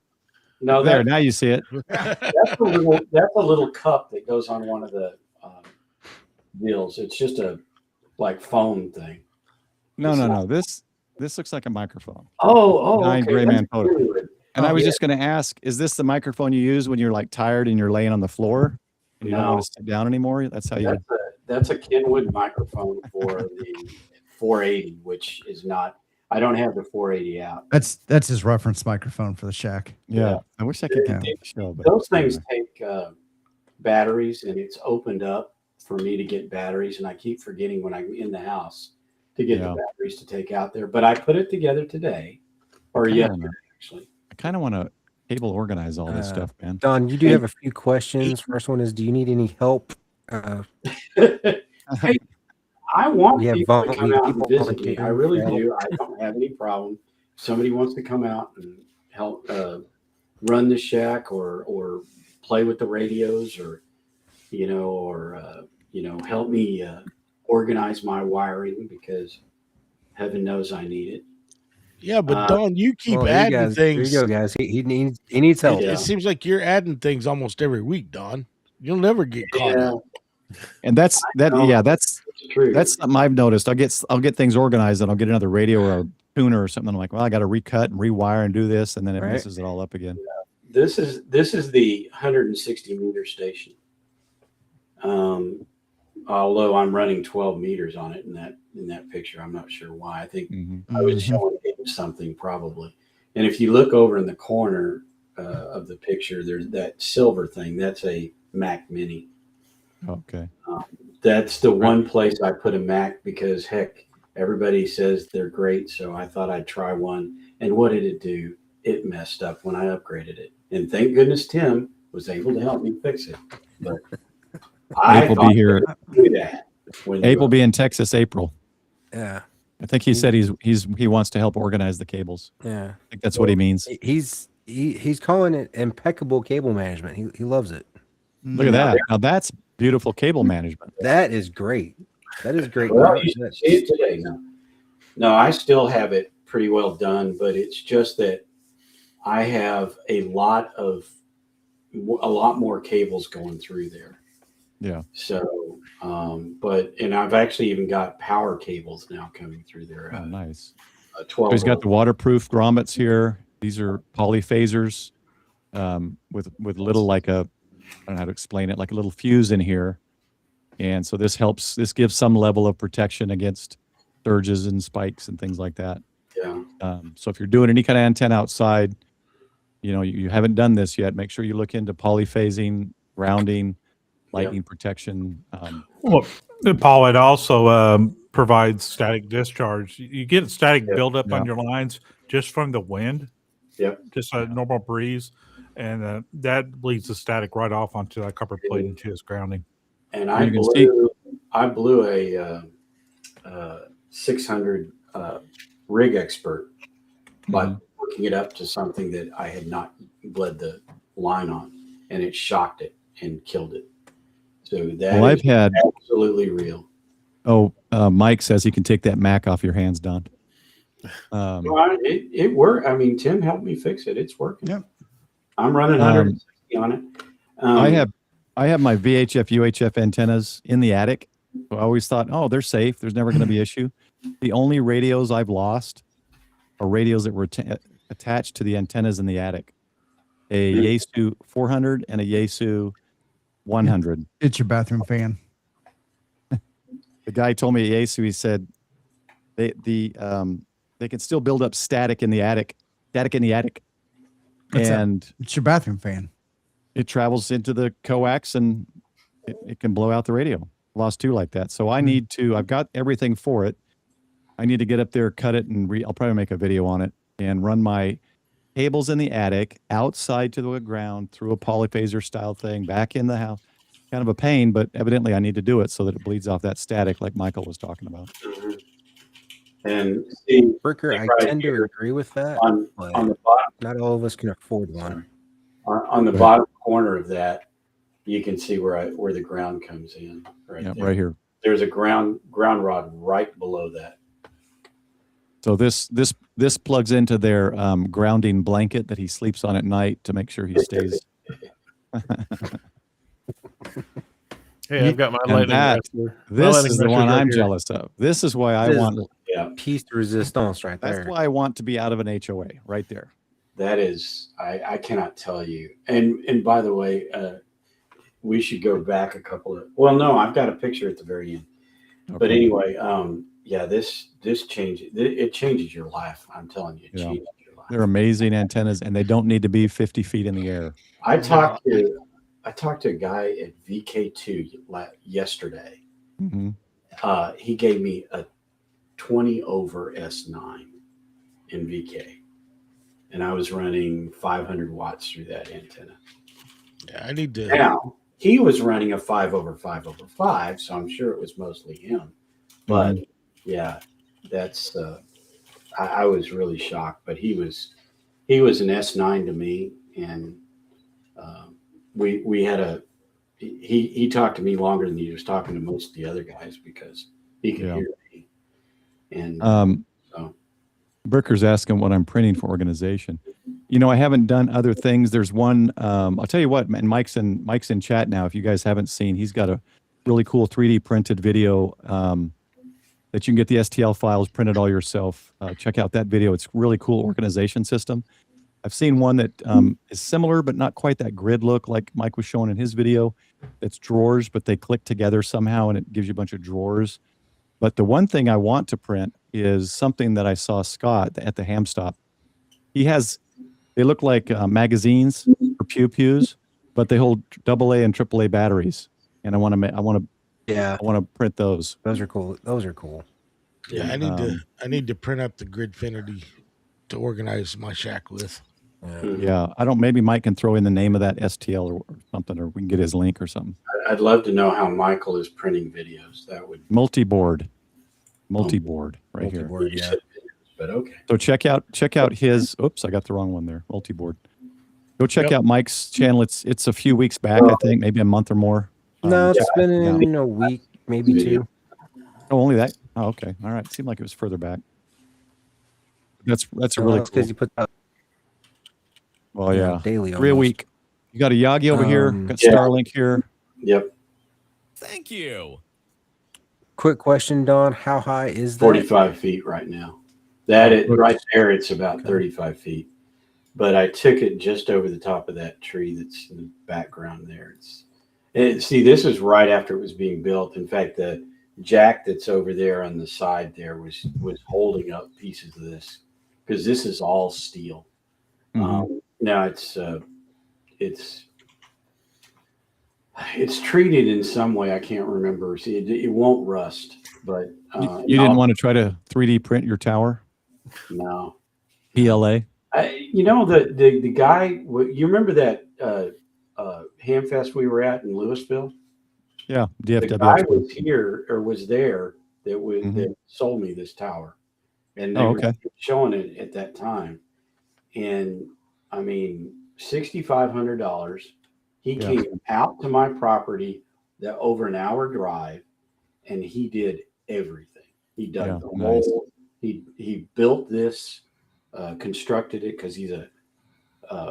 [SPEAKER 5] No,
[SPEAKER 2] there. Now you see it.
[SPEAKER 5] That's a little cup that goes on one of the deals. It's just a foam thing.
[SPEAKER 2] No. This looks like a microphone.
[SPEAKER 5] Behind
[SPEAKER 2] Gray Man Poda. And I was just going to ask, is this the microphone you use when you're tired and you're laying on the floor and you don't want to sit down anymore? That's how you.
[SPEAKER 5] That's a Kenwood microphone for the 480, which is not. I don't have the 480 out.
[SPEAKER 9] That's his reference microphone for the shack.
[SPEAKER 2] Yeah. I wish I could show. But
[SPEAKER 5] those things take batteries, and it's opened up for me to get batteries, and I keep forgetting when I'm in the house to get the batteries to take out there. But I put it together today, or yesterday, actually.
[SPEAKER 2] I kind of want to cable organize all this stuff, man.
[SPEAKER 3] Don, you do have a few questions. First one is, do you need any help?
[SPEAKER 5] Hey, I want people to come out and visit me. I really do. I don't have any problem. If somebody wants to come out and help run the shack or play with the radios or help me organize my wiring, because heaven knows I need it.
[SPEAKER 8] Yeah, but Don, you keep adding things.
[SPEAKER 3] There you go, guys. He needs help.
[SPEAKER 8] It seems like you're adding things almost every week, Don. You'll never get caught up.
[SPEAKER 2] And that's
[SPEAKER 5] true.
[SPEAKER 2] That's something I've noticed. I'll get things organized, and I'll get another radio or a tuner or something. I'm like, well, I got to recut and rewire and do this, and then it messes it all up again.
[SPEAKER 5] Yeah. This is the 160 meter station. Although I'm running 12 meters on it in that picture, I'm not sure why. I think I was showing something probably. And if you look over in the corner of the picture, there's that silver thing. That's a Mac Mini.
[SPEAKER 2] Okay.
[SPEAKER 5] That's the one place I put a Mac, because heck, everybody says they're great. So I thought I'd try one. And what did it do? It messed up when I upgraded it. And thank goodness Tim was able to help me fix it. But
[SPEAKER 2] Abe will be here.
[SPEAKER 5] Abe
[SPEAKER 2] will be in Texas April.
[SPEAKER 3] Yeah.
[SPEAKER 2] I think he said he wants to help organize the cables.
[SPEAKER 3] Yeah.
[SPEAKER 2] I think that's what he means.
[SPEAKER 3] He's calling it impeccable cable management. He loves it.
[SPEAKER 2] Look at that. Now that's beautiful cable management.
[SPEAKER 3] That is great. That is great.
[SPEAKER 5] Well, you should see it today. No, I still have it pretty well done, but it's just that I have a lot more cables going through there.
[SPEAKER 2] Yeah.
[SPEAKER 5] So, and I've actually even got power cables now coming through there.
[SPEAKER 2] Oh, nice.
[SPEAKER 5] 12.
[SPEAKER 2] So he's got the waterproof grommets here. These are polyphasers with little I don't know how to explain it, like a little fuse in here. And so this gives some level of protection against surges and spikes and things like that.
[SPEAKER 5] Yeah.
[SPEAKER 2] So if you're doing any kind of antenna outside, you haven't done this yet, make sure you look into polyphasing, grounding, lightning protection.
[SPEAKER 11] Well, Paul, it also provides static discharge. You get static buildup on your lines just from the wind.
[SPEAKER 5] Yep.
[SPEAKER 11] Just a normal breeze. And that bleeds the static right off onto that copper plate into its grounding.
[SPEAKER 5] And I blew a 600 rig expert by hooking it up to something that I had not bled the line on, and it shocked it and killed it. So that
[SPEAKER 2] I've had
[SPEAKER 5] absolutely real.
[SPEAKER 2] Mike says he can take that Mac off your hands, Don.
[SPEAKER 5] Well, it worked. I mean, Tim helped me fix it. It's working.
[SPEAKER 9] Yep.
[SPEAKER 5] I'm running 160 on it.
[SPEAKER 2] I have my VHF, UHF antennas in the attic. So I always thought, oh, they're safe. There's never going to be an issue. The only radios I've lost are radios that were attached to the antennas in the attic. A Yaesu 400 and a Yaesu 100.
[SPEAKER 9] It's your bathroom fan.
[SPEAKER 2] The guy told me at Yaesu, he said they can still build up static in the attic. And
[SPEAKER 9] it's your bathroom fan.
[SPEAKER 2] It travels into the coax and it can blow out the radio. Lost 2 like that. So I need to, I've got everything for it. I need to get up there, cut it, and I'll probably make a video on it and run my cables in the attic outside to the ground through a polyphaser style thing back in the house. Kind of a pain, but evidently I need to do it so that it bleeds off that static like Michael was talking about.
[SPEAKER 5] And see,
[SPEAKER 3] Bricker, I tend to agree with that.
[SPEAKER 5] On the bottom,
[SPEAKER 3] not all of us can afford one.
[SPEAKER 5] On the bottom corner of that, you can see where the ground comes in. Right there.
[SPEAKER 2] Right here.
[SPEAKER 5] There's a ground rod right below that.
[SPEAKER 2] So this plugs into their grounding blanket that he sleeps on at night to make sure he stays.
[SPEAKER 7] Hey, I've got my lightning arrestor.
[SPEAKER 2] This is the one I'm jealous of. This is why I want
[SPEAKER 3] piece de resistance right there.
[SPEAKER 2] That's why I want to be out of an HOA right there.
[SPEAKER 5] That is, I cannot tell you. And by the way, we should go back a couple of. Well, no, I've got a picture at the very end. Okay. But anyway, yeah, this changes. It changes your life. I'm telling you, it changes your life.
[SPEAKER 2] They're amazing antennas, and they don't need to be 50 feet in the air.
[SPEAKER 5] I talked to a guy at VK2 yesterday.
[SPEAKER 2] Mm-hmm.
[SPEAKER 5] He gave me a 20 over S9 in VK, and I was running 500 watts through that antenna.
[SPEAKER 8] Yeah, I need to.
[SPEAKER 5] Now he was running a 5 over 5 over 5, so I'm sure it was mostly him. But yeah, that's I was really shocked. But he was an S9 to me, and we had he talked to me longer than he was talking to most of the other guys because he could hear me. And so
[SPEAKER 2] Bricker's asking what I'm printing for organization. You know, I haven't done other things. There's one, I'll tell you what, and Mike's in chat now. If you guys haven't seen, he's got a really cool 3D printed video that you can get the STL files, print it all yourself. Check out that video. It's really cool organization system. I've seen one that is similar, but not quite that grid look like Mike was showing in his video. It's drawers, but they click together somehow and it gives you a bunch of drawers. But the one thing I want to print is something that I saw Scott at the ham stop. They look like magazines for pew-pews, but they hold AA and AAA batteries. And I want to print those.
[SPEAKER 3] Those are cool.
[SPEAKER 8] Yeah, I need to print up the Gridfinity to organize my shack with.
[SPEAKER 2] Yeah, maybe Mike can throw in the name of that STL or something, or we can get his link or something.
[SPEAKER 5] I'd love to know how Michael is printing videos. That would
[SPEAKER 2] multi-board right here.
[SPEAKER 5] Yeah. But okay.
[SPEAKER 2] So check out his. Oops, I got the wrong one there. Multi-board. Go check out Mike's channel. It's a few weeks back, I think, maybe a month or more.
[SPEAKER 3] No, it's been in a week, maybe 2.
[SPEAKER 2] Oh, only that. Oh, okay. All right. It seemed like it was further back. That's a really cool.
[SPEAKER 3] Because you put that.
[SPEAKER 2] Well, yeah,
[SPEAKER 3] daily
[SPEAKER 2] 3 a week. You got a Yagi over here. Got Starlink here.
[SPEAKER 5] Yep.
[SPEAKER 12] Thank you.
[SPEAKER 3] Quick question, Don. How high is that?
[SPEAKER 5] 45 feet right now. Right there, it's about 35 feet. But I took it just over the top of that tree that's in the background there. See, this is right after it was being built. In fact, the jack that's over there on the side there was holding up pieces of this because this is all steel.
[SPEAKER 2] Mm-hmm.
[SPEAKER 5] Now it's treated in some way. I can't remember. See, it won't rust. But
[SPEAKER 2] you didn't want to try to 3D print your tower?
[SPEAKER 5] No.
[SPEAKER 2] PLA.
[SPEAKER 5] The guy. You remember that Hamfest we were at in Louisville?
[SPEAKER 2] Yeah, DFW.
[SPEAKER 5] The guy was here or was there that sold me this tower, and they
[SPEAKER 2] Oh,
[SPEAKER 5] were
[SPEAKER 2] okay.
[SPEAKER 5] showing it at that time. And I mean, $6,500. He
[SPEAKER 2] Yeah.
[SPEAKER 5] came out to my property that over an hour drive, and he did everything. He dug the
[SPEAKER 2] nice.
[SPEAKER 5] hole. He built this, constructed it because he's a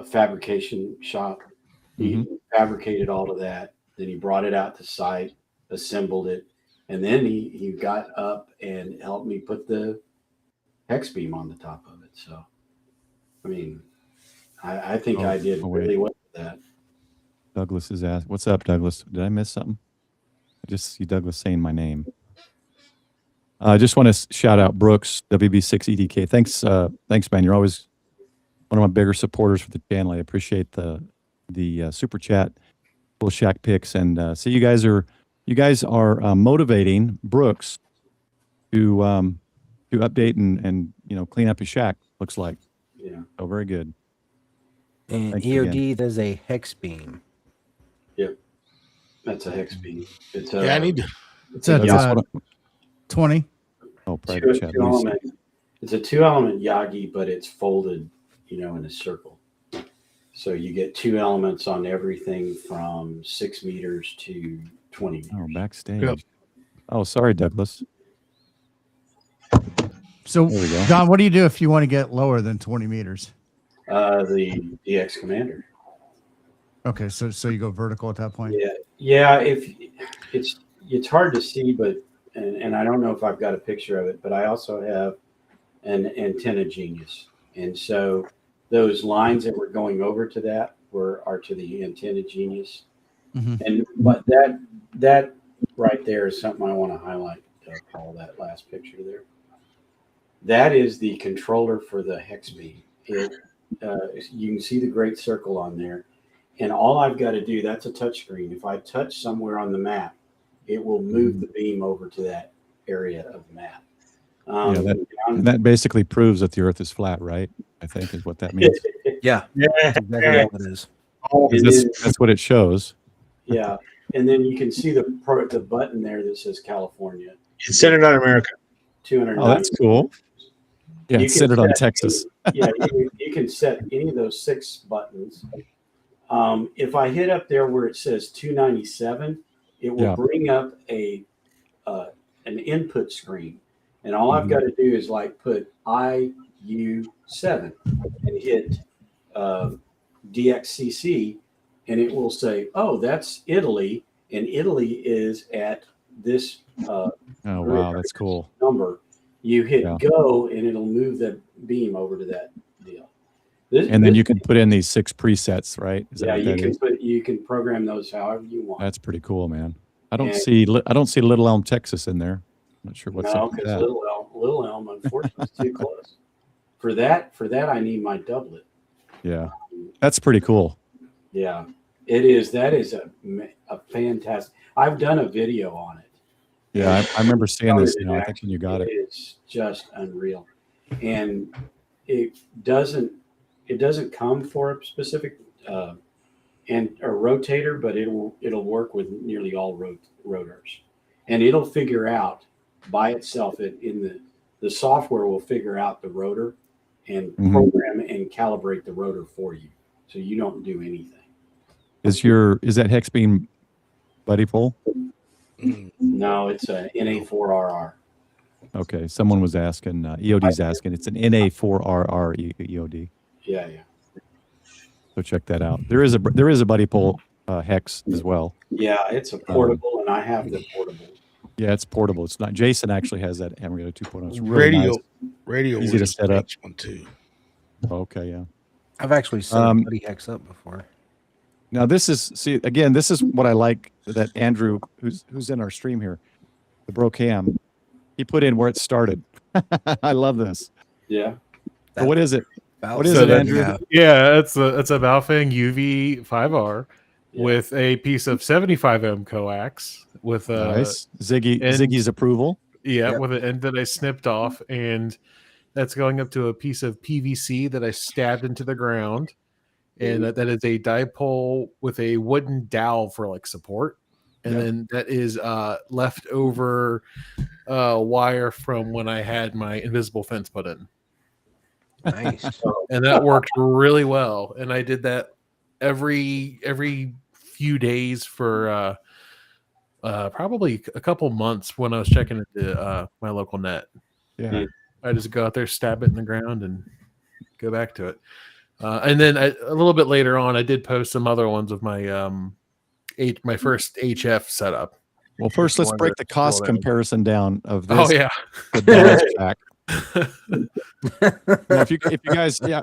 [SPEAKER 5] fabrication shop. He fabricated all of that. Then he brought it out to site, assembled it, and then he got up and helped me put the hex beam on the top of it. So, I mean, I think I did really well with that.
[SPEAKER 2] Douglas is asked, "What's up, Douglas? Did I miss something?" I just see Douglas saying my name. I just want to shout out Brooks, WB6EDK. Thanks, man. You're always one of my bigger supporters for the channel. I appreciate the super chat, cool shack picks, and see you guys are motivating Brooks to update and clean up his shack. Looks like.
[SPEAKER 5] Yeah.
[SPEAKER 2] Oh, very good.
[SPEAKER 3] And
[SPEAKER 2] Thanks
[SPEAKER 3] EOD
[SPEAKER 2] again.
[SPEAKER 3] does a hex beam.
[SPEAKER 5] Yep, that's a hex beam. It's
[SPEAKER 8] Yeah, I need to.
[SPEAKER 9] It's a 20.
[SPEAKER 2] Oh, private chat.
[SPEAKER 5] It's a 2-element Yagi, but it's folded, in a circle. So you get 2 elements on everything from 6 meters to 20 meters.
[SPEAKER 2] Oh, backstage. Oh, sorry, Douglas.
[SPEAKER 9] So,
[SPEAKER 2] there we go.
[SPEAKER 9] Don, what do you do if you want to get lower than 20 meters?
[SPEAKER 5] The DX Commander.
[SPEAKER 9] Okay, so you go vertical at that point.
[SPEAKER 5] Yeah. If it's hard to see, but and I don't know if I've got a picture of it, but I also have an Antenna Genius, and so those lines that were going over to that are to the Antenna Genius, but that right there is something I want to highlight, Paul. That last picture there. That is the controller for the hex beam. You can see the great circle on there. And all I've got to do, that's a touch screen. If I touch somewhere on the map, it will move the beam over to that area of the map.
[SPEAKER 2] That basically proves that the Earth is flat, right? I think is what that means.
[SPEAKER 3] Yeah. That's exactly what it is.
[SPEAKER 2] That's what it shows.
[SPEAKER 5] Yeah. And then you can see the button there that says California.
[SPEAKER 6] It's centered on America.
[SPEAKER 5] 290.
[SPEAKER 2] Oh, that's cool. Yeah, it's centered on Texas.
[SPEAKER 5] You can set any of those 6 buttons. If I hit up there where it says 297, it will bring up an input screen. And all I've got to do is put IU7 and hit DXCC, and it will say, oh, that's Italy. And Italy is at this
[SPEAKER 2] oh, wow, that's cool.
[SPEAKER 5] number. You hit go, and it'll move the beam over to that deal.
[SPEAKER 2] And then you can put in these 6 presets, right?
[SPEAKER 5] You can program those however you want.
[SPEAKER 2] That's pretty cool, man. I don't see Little Elm, Texas in there. I'm not sure what's up with that.
[SPEAKER 5] Little Elm, unfortunately, is too close. For that, I need my doublet.
[SPEAKER 2] Yeah, that's pretty cool.
[SPEAKER 5] Yeah, it is. That is a fantastic. I've done a video on it.
[SPEAKER 2] Yeah, I remember seeing this. I think when you got it,
[SPEAKER 5] it's just unreal, and it doesn't come for a specific and a rotator, but it'll work with nearly all rotors, and it'll figure out by itself. In the software will figure out the rotor and program and calibrate the rotor for you, so you don't do anything.
[SPEAKER 2] Is that hex beam buddy pole?
[SPEAKER 5] No, it's a NA4RR.
[SPEAKER 2] Okay, someone was asking. EOD's asking. It's an NA4RR EOD.
[SPEAKER 5] Yeah.
[SPEAKER 2] So check that out. There is a buddy pole hex as well.
[SPEAKER 5] Yeah, it's a portable, and I have the portable.
[SPEAKER 2] Yeah, it's portable. It's not. Jason actually has that Amarillo 2.0. It's really nice.
[SPEAKER 8] Radio
[SPEAKER 2] easy to set up.
[SPEAKER 8] One too.
[SPEAKER 2] Okay, yeah.
[SPEAKER 3] I've actually set a buddy hex up before.
[SPEAKER 2] Now this is what I like that Andrew, who's in our stream here, the Brocam, he put in where it started. I love this.
[SPEAKER 5] Yeah.
[SPEAKER 2] So what is it? What is
[SPEAKER 7] it,
[SPEAKER 2] Andrew?
[SPEAKER 7] Yeah, it's a Baofeng UV5R with a piece of 75M coax with
[SPEAKER 2] nice Ziggy's approval.
[SPEAKER 7] Yeah, with an end that I snipped off, and that's going up to a piece of PVC that I stabbed into the ground. And that is a dipole with a wooden dowel for support. and then that is leftover wire from when I had my invisible fence put in.
[SPEAKER 3] Nice.
[SPEAKER 7] And that worked really well. And I did that every few days for probably a couple months when I was checking into my local net.
[SPEAKER 2] Yeah.
[SPEAKER 7] I just go out there, stab it in the ground, and go back to it. And then a little bit later on, I did post some other ones of my my first HF setup.
[SPEAKER 2] Well, first let's break the cost comparison down of this.
[SPEAKER 7] Oh yeah,
[SPEAKER 2] the Dallas Jack. Now,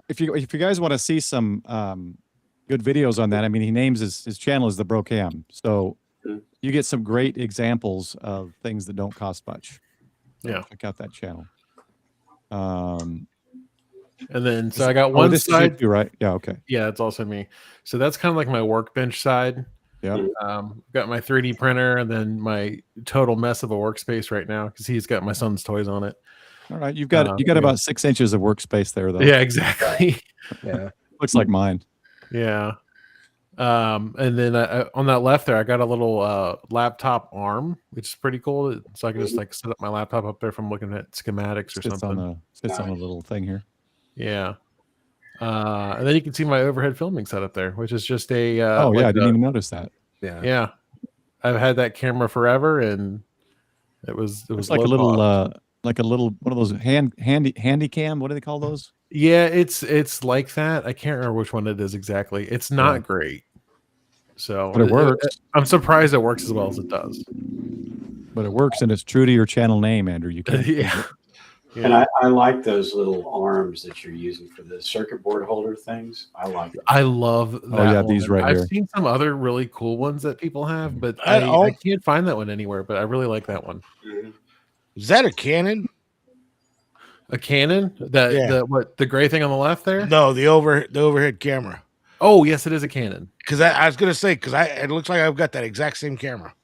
[SPEAKER 2] if you guys want to see some good videos on that, I mean, he names his channel as the Brocam, so you get some great examples of things that don't cost much. So
[SPEAKER 7] yeah,
[SPEAKER 2] check out that channel.
[SPEAKER 7] And then so I got one
[SPEAKER 2] this
[SPEAKER 7] side,
[SPEAKER 2] is you, right? Yeah, okay.
[SPEAKER 7] Yeah, it's also me. So that's kind of like my workbench side.
[SPEAKER 2] Yeah.
[SPEAKER 7] Got my 3D printer and then my total mess of a workspace right now because he's got my son's toys on it.
[SPEAKER 2] All right, you got about 6 inches of workspace there, though.
[SPEAKER 7] Yeah, exactly.
[SPEAKER 3] Yeah,
[SPEAKER 2] looks like mine.
[SPEAKER 7] Yeah. And then on that left there, I got a little laptop arm, which is pretty cool. So I can just like set up my laptop up there from looking at schematics or something.
[SPEAKER 2] Sits on a little thing here.
[SPEAKER 7] Yeah. And then you can see my overhead filming setup there, which is just a
[SPEAKER 2] I didn't even notice that.
[SPEAKER 7] Yeah. I've had that camera forever, and it was
[SPEAKER 2] like a little one of those handy cam. What do they call those?
[SPEAKER 7] Yeah, it's like that. I can't remember which one it is exactly. It's not great. So
[SPEAKER 2] but it works.
[SPEAKER 7] I'm surprised it works as well as it does.
[SPEAKER 2] But it works, and it's true to your channel name, Andrew. You can
[SPEAKER 7] yeah.
[SPEAKER 5] And I like those little arms that you're using for the circuit board holder things. I like them.
[SPEAKER 7] I love that.
[SPEAKER 2] Oh yeah, these right here.
[SPEAKER 7] I've seen some other really cool ones that people have, but I can't find that one anywhere. But I really like that one.
[SPEAKER 8] Is that a Canon?
[SPEAKER 7] A Canon? The gray thing on the left there?
[SPEAKER 8] No, the overhead camera.
[SPEAKER 7] Oh yes, it is a Canon.
[SPEAKER 8] Because I was gonna say it looks like I've got that exact same camera.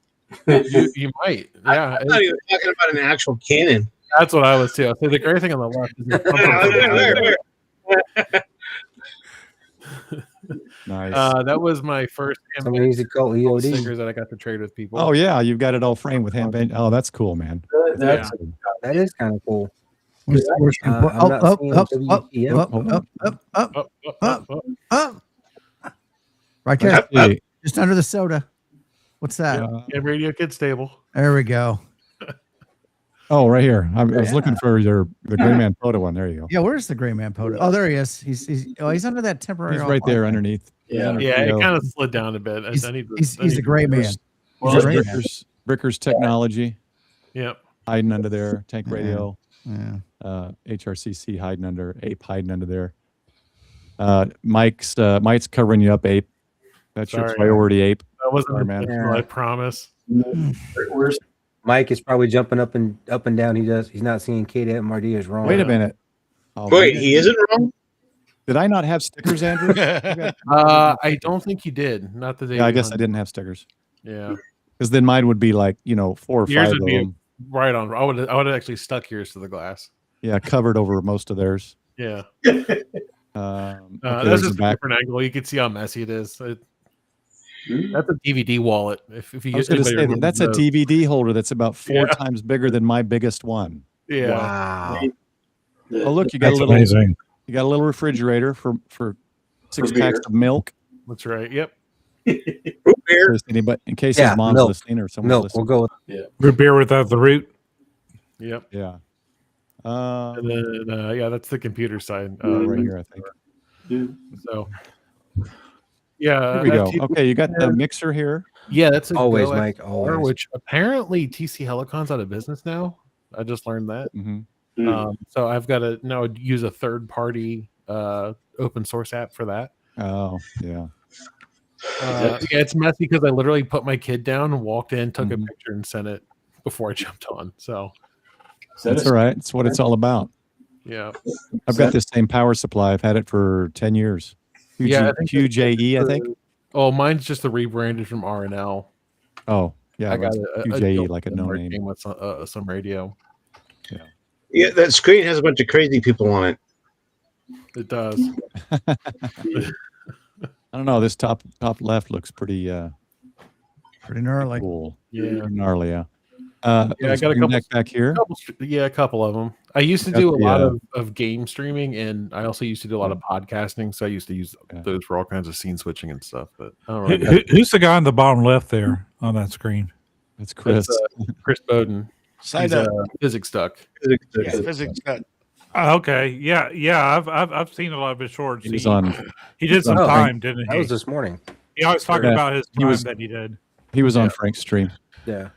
[SPEAKER 7] you might. Yeah.
[SPEAKER 6] I thought you were talking about an actual Canon.
[SPEAKER 7] That's what I was too. I say the gray thing on the left is
[SPEAKER 2] nice.
[SPEAKER 7] That was my first stickers that I got to trade with people.
[SPEAKER 2] Oh yeah, you've got it all framed with handband. Oh, that's cool, man.
[SPEAKER 3] That is kind of cool.
[SPEAKER 9] Right there, just under the soda. What's that?
[SPEAKER 7] Radio Kid Stable.
[SPEAKER 9] There we go.
[SPEAKER 2] Oh, right here. I was looking for the Gray Man Poda one. There you go.
[SPEAKER 9] Yeah, where's the Gray Man Poda? Oh, there he is. He's under that temporary.
[SPEAKER 2] He's right there underneath.
[SPEAKER 7] Yeah, it kind of slid down a bit.
[SPEAKER 9] He's a Gray Man.
[SPEAKER 2] Bricker's Technology.
[SPEAKER 7] Yep.
[SPEAKER 2] Hiding under there. Tank Radio. Yeah. HRCC hiding under. Ape hiding under there. Mike's covering you up, Ape. That's your priority, Ape.
[SPEAKER 7] That wasn't intentional, I promise.
[SPEAKER 3] Where's Mike is probably jumping up and down. He's not seeing KDMRD is wrong.
[SPEAKER 2] Wait a minute.
[SPEAKER 6] Wait, he isn't wrong?
[SPEAKER 2] Did I not have stickers, Andrew?
[SPEAKER 7] I don't think you did. Not the day.
[SPEAKER 2] Yeah, I guess I didn't have stickers.
[SPEAKER 7] Yeah.
[SPEAKER 2] Because then mine would be like, 4 or 5 of them.
[SPEAKER 7] Right on. I would have actually stuck yours to the glass.
[SPEAKER 2] Yeah, covered over most of theirs.
[SPEAKER 7] Yeah.
[SPEAKER 2] Okay,
[SPEAKER 7] that's just a different angle. You can see how messy it is. That's a DVD wallet. If you
[SPEAKER 2] I was going to say that's a DVD holder that's about 4 times bigger than my biggest one.
[SPEAKER 7] Yeah.
[SPEAKER 3] Wow.
[SPEAKER 2] Oh, look, you got amazing. You got a little refrigerator for 6 packs of milk.
[SPEAKER 7] That's right. Yep.
[SPEAKER 6] Root beer.
[SPEAKER 2] In case his mom's listening or someone's listening.
[SPEAKER 3] We'll go with
[SPEAKER 11] root beer without the root.
[SPEAKER 7] Yep.
[SPEAKER 2] Yeah.
[SPEAKER 7] And then, that's the computer side.
[SPEAKER 2] Right here, I think.
[SPEAKER 7] So. Yeah,
[SPEAKER 2] here we go. Okay, you got the mixer here.
[SPEAKER 7] Yeah, that's
[SPEAKER 3] always Mike. Always.
[SPEAKER 7] Which apparently TC Helicon's out of business now. I just learned that. So I've got to now use a third-party open source app for that.
[SPEAKER 2] Oh, yeah.
[SPEAKER 7] It's messy because I literally put my kid down, walked in, took a picture, and sent it before I jumped on. So
[SPEAKER 2] that's all right. It's what it's all about.
[SPEAKER 7] Yeah,
[SPEAKER 2] I've got this same power supply. I've had it for 10 years. QJE, I think.
[SPEAKER 7] Oh, mine's just the rebranded from R&L.
[SPEAKER 2] Oh, yeah.
[SPEAKER 7] I got
[SPEAKER 2] QJE, like a no name
[SPEAKER 7] with some radio.
[SPEAKER 6] Yeah, that screen has a bunch of crazy people on it.
[SPEAKER 7] It does.
[SPEAKER 2] I don't know. This top left looks pretty
[SPEAKER 9] Pretty gnarly.
[SPEAKER 2] Cool.
[SPEAKER 7] Yeah.
[SPEAKER 2] Pretty gnarly. Yeah.
[SPEAKER 7] Yeah, I got a couple
[SPEAKER 2] back here.
[SPEAKER 7] A couple of them. I used to
[SPEAKER 2] Got
[SPEAKER 7] do a
[SPEAKER 2] the,
[SPEAKER 7] lot of game streaming, and I also used to do a lot of podcasting. So I used to use those for all kinds of scene switching and stuff. But I don't really
[SPEAKER 11] Who's the guy on the bottom left there on that screen?
[SPEAKER 2] That's Chris.
[SPEAKER 7] Chris Bowden.
[SPEAKER 8] Side
[SPEAKER 7] He's
[SPEAKER 8] up.
[SPEAKER 7] physics stuck.
[SPEAKER 8] Physics nut.
[SPEAKER 11] Okay, yeah, I've seen a lot of his shorts.
[SPEAKER 2] He was on.
[SPEAKER 11] He did some time, didn't he?
[SPEAKER 3] That was this morning.
[SPEAKER 11] He always talking
[SPEAKER 2] Yeah,
[SPEAKER 11] about his
[SPEAKER 2] he
[SPEAKER 11] time
[SPEAKER 2] was-
[SPEAKER 11] that he did.
[SPEAKER 2] He was on Frank's stream.
[SPEAKER 3] Yeah.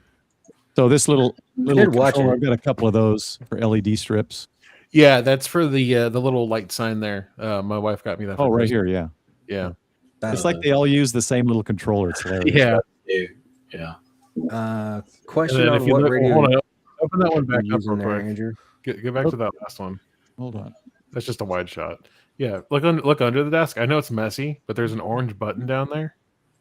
[SPEAKER 2] So this little
[SPEAKER 3] did watch
[SPEAKER 2] controller,
[SPEAKER 3] it.
[SPEAKER 2] I've got a couple of those for LED strips.
[SPEAKER 7] Yeah, that's for the little light sign there. My wife got me that.
[SPEAKER 2] Oh,
[SPEAKER 7] for
[SPEAKER 2] right
[SPEAKER 7] Christmas.
[SPEAKER 2] here, yeah.
[SPEAKER 7] Yeah.
[SPEAKER 2] It's like they all use the same little controller. It's hilarious.
[SPEAKER 7] Yeah.
[SPEAKER 5] Yeah.
[SPEAKER 3] Question
[SPEAKER 7] And then
[SPEAKER 3] on
[SPEAKER 7] if you
[SPEAKER 3] what
[SPEAKER 7] look,
[SPEAKER 3] radio
[SPEAKER 7] hold on, open that one
[SPEAKER 3] you're
[SPEAKER 7] back up
[SPEAKER 3] using
[SPEAKER 7] real
[SPEAKER 3] there,
[SPEAKER 7] quick.
[SPEAKER 3] Andrew.
[SPEAKER 7] Get back to that last one.
[SPEAKER 2] Hold on.
[SPEAKER 7] That's just a wide shot. Yeah, look under the desk. I know it's messy, but there's an orange button down there.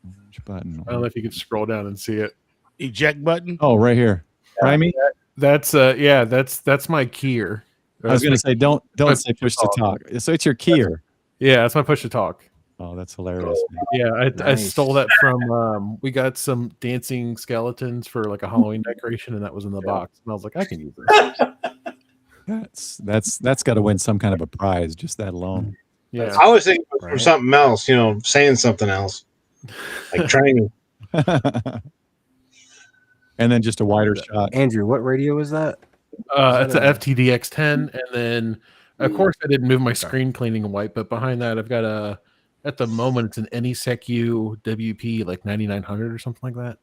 [SPEAKER 2] Orange button.
[SPEAKER 7] I don't know if you could scroll down and see it.
[SPEAKER 8] Eject button.
[SPEAKER 2] Oh, right here. Primey?
[SPEAKER 7] That's that's my keyer.
[SPEAKER 2] I was going to say, don't say push to talk. So it's your keyer.
[SPEAKER 7] Yeah, that's my push to talk.
[SPEAKER 2] Oh, that's hilarious. Man.
[SPEAKER 7] Yeah, I
[SPEAKER 3] Nice.
[SPEAKER 7] stole that from. We got some dancing skeletons for like a Halloween decoration, and that was in the box. And I was like, I can use this.
[SPEAKER 2] That's got to win some kind of a prize, just that alone.
[SPEAKER 7] Yeah,
[SPEAKER 6] I was thinking for something else, saying something else, like training.
[SPEAKER 2] And then just a wider shot.
[SPEAKER 3] Andrew, what radio is that?
[SPEAKER 7] It's a FTDX10, and then of course I didn't move my screen cleaning white, but behind that I've got at the moment it's an AnySecU WP like 9900 or something like that.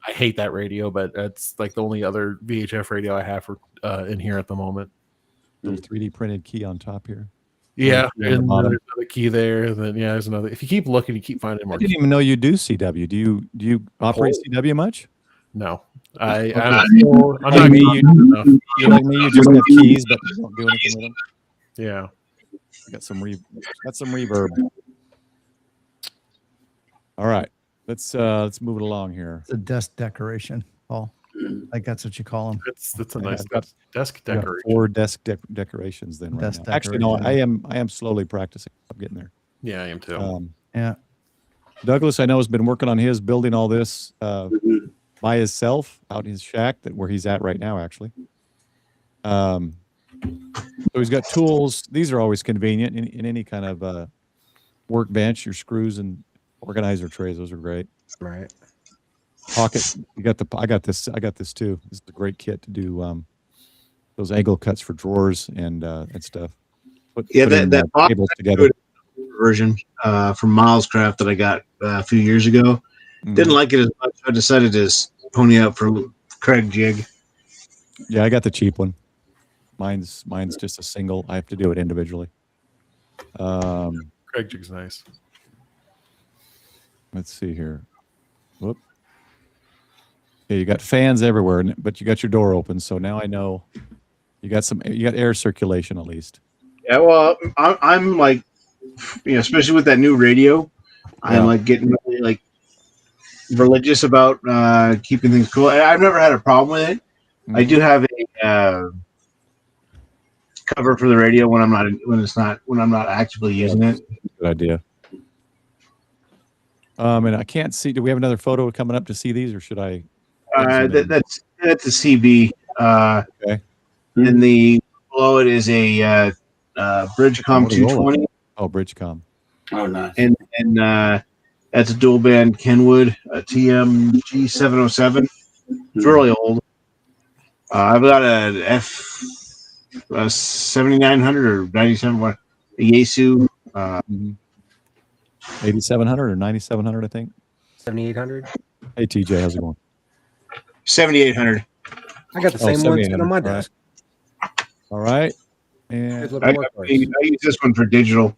[SPEAKER 7] I hate that radio, but it's like the only other VHF radio I have for in here at the moment.
[SPEAKER 2] Little 3D printed key on top here.
[SPEAKER 7] Yeah,
[SPEAKER 2] On the
[SPEAKER 7] and
[SPEAKER 2] bottom.
[SPEAKER 7] there's another key there. Then there's another. If you keep looking, you keep finding more.
[SPEAKER 2] I didn't even know you do CW. Do you operate CW much?
[SPEAKER 7] No,
[SPEAKER 2] Okay.
[SPEAKER 7] I'm not
[SPEAKER 2] Like me,
[SPEAKER 7] enough.
[SPEAKER 2] you like me, you just have keys, but you don't do anything with them.
[SPEAKER 7] Yeah.
[SPEAKER 2] Got some reverb. All right, let's move it along here.
[SPEAKER 9] It's a desk decoration, Paul. Like that's what you call them.
[SPEAKER 7] That's a
[SPEAKER 2] Yeah,
[SPEAKER 7] nice
[SPEAKER 2] I've got-
[SPEAKER 7] desk
[SPEAKER 2] I got
[SPEAKER 7] decoration.
[SPEAKER 2] 4 desk decorations then right
[SPEAKER 9] Desk
[SPEAKER 2] now. Actually, no,
[SPEAKER 9] decoration.
[SPEAKER 2] I am slowly practicing. I'm getting there.
[SPEAKER 7] Yeah, I am too.
[SPEAKER 9] Yeah.
[SPEAKER 2] Douglas, I know, has been working on his building all this by himself out in his shack where he's at right now, actually. So he's got tools. These are always convenient in any kind of workbench. Your screws and organizer trays; those are great.
[SPEAKER 3] Right.
[SPEAKER 2] Pocket. I got this too. This is a great kit to do those angle cuts for drawers and stuff. Put in,
[SPEAKER 6] that box
[SPEAKER 2] tables together.
[SPEAKER 6] version from Miles Craft that I got a few years ago. Didn't like it as much. I decided to pony up for Craig jig.
[SPEAKER 2] Yeah, I got the cheap one. Mine's just a single. I have to do it individually.
[SPEAKER 7] Craig jig's nice.
[SPEAKER 2] Let's see here. Whoop. Yeah, you got fans everywhere, but you got your door open. So now I know you got air circulation at least.
[SPEAKER 6] Yeah, well, I'm like, especially with that new radio, I'm like getting really like religious about keeping things cool. I've never had a problem with it. I do have a cover for the radio when I'm not actively using it.
[SPEAKER 2] Good idea. And I can't see. Do we have another photo coming up to see these, or should I?
[SPEAKER 6] That's a CB.
[SPEAKER 2] Okay.
[SPEAKER 6] And the below it is a Bridgecom 220.
[SPEAKER 2] Oh, Bridgecom.
[SPEAKER 5] Oh, nice.
[SPEAKER 6] And that's a dual band Kenwood, a TMG 707. It's really old. I've got a 7900 or 97, a Yaesu.
[SPEAKER 2] 8700 or 9700, I think.
[SPEAKER 3] 7800.
[SPEAKER 2] Hey, TJ, how's it going?
[SPEAKER 6] 7800.
[SPEAKER 3] I got the same one sitting on my desk.
[SPEAKER 2] All right. And
[SPEAKER 6] I use this one for digital,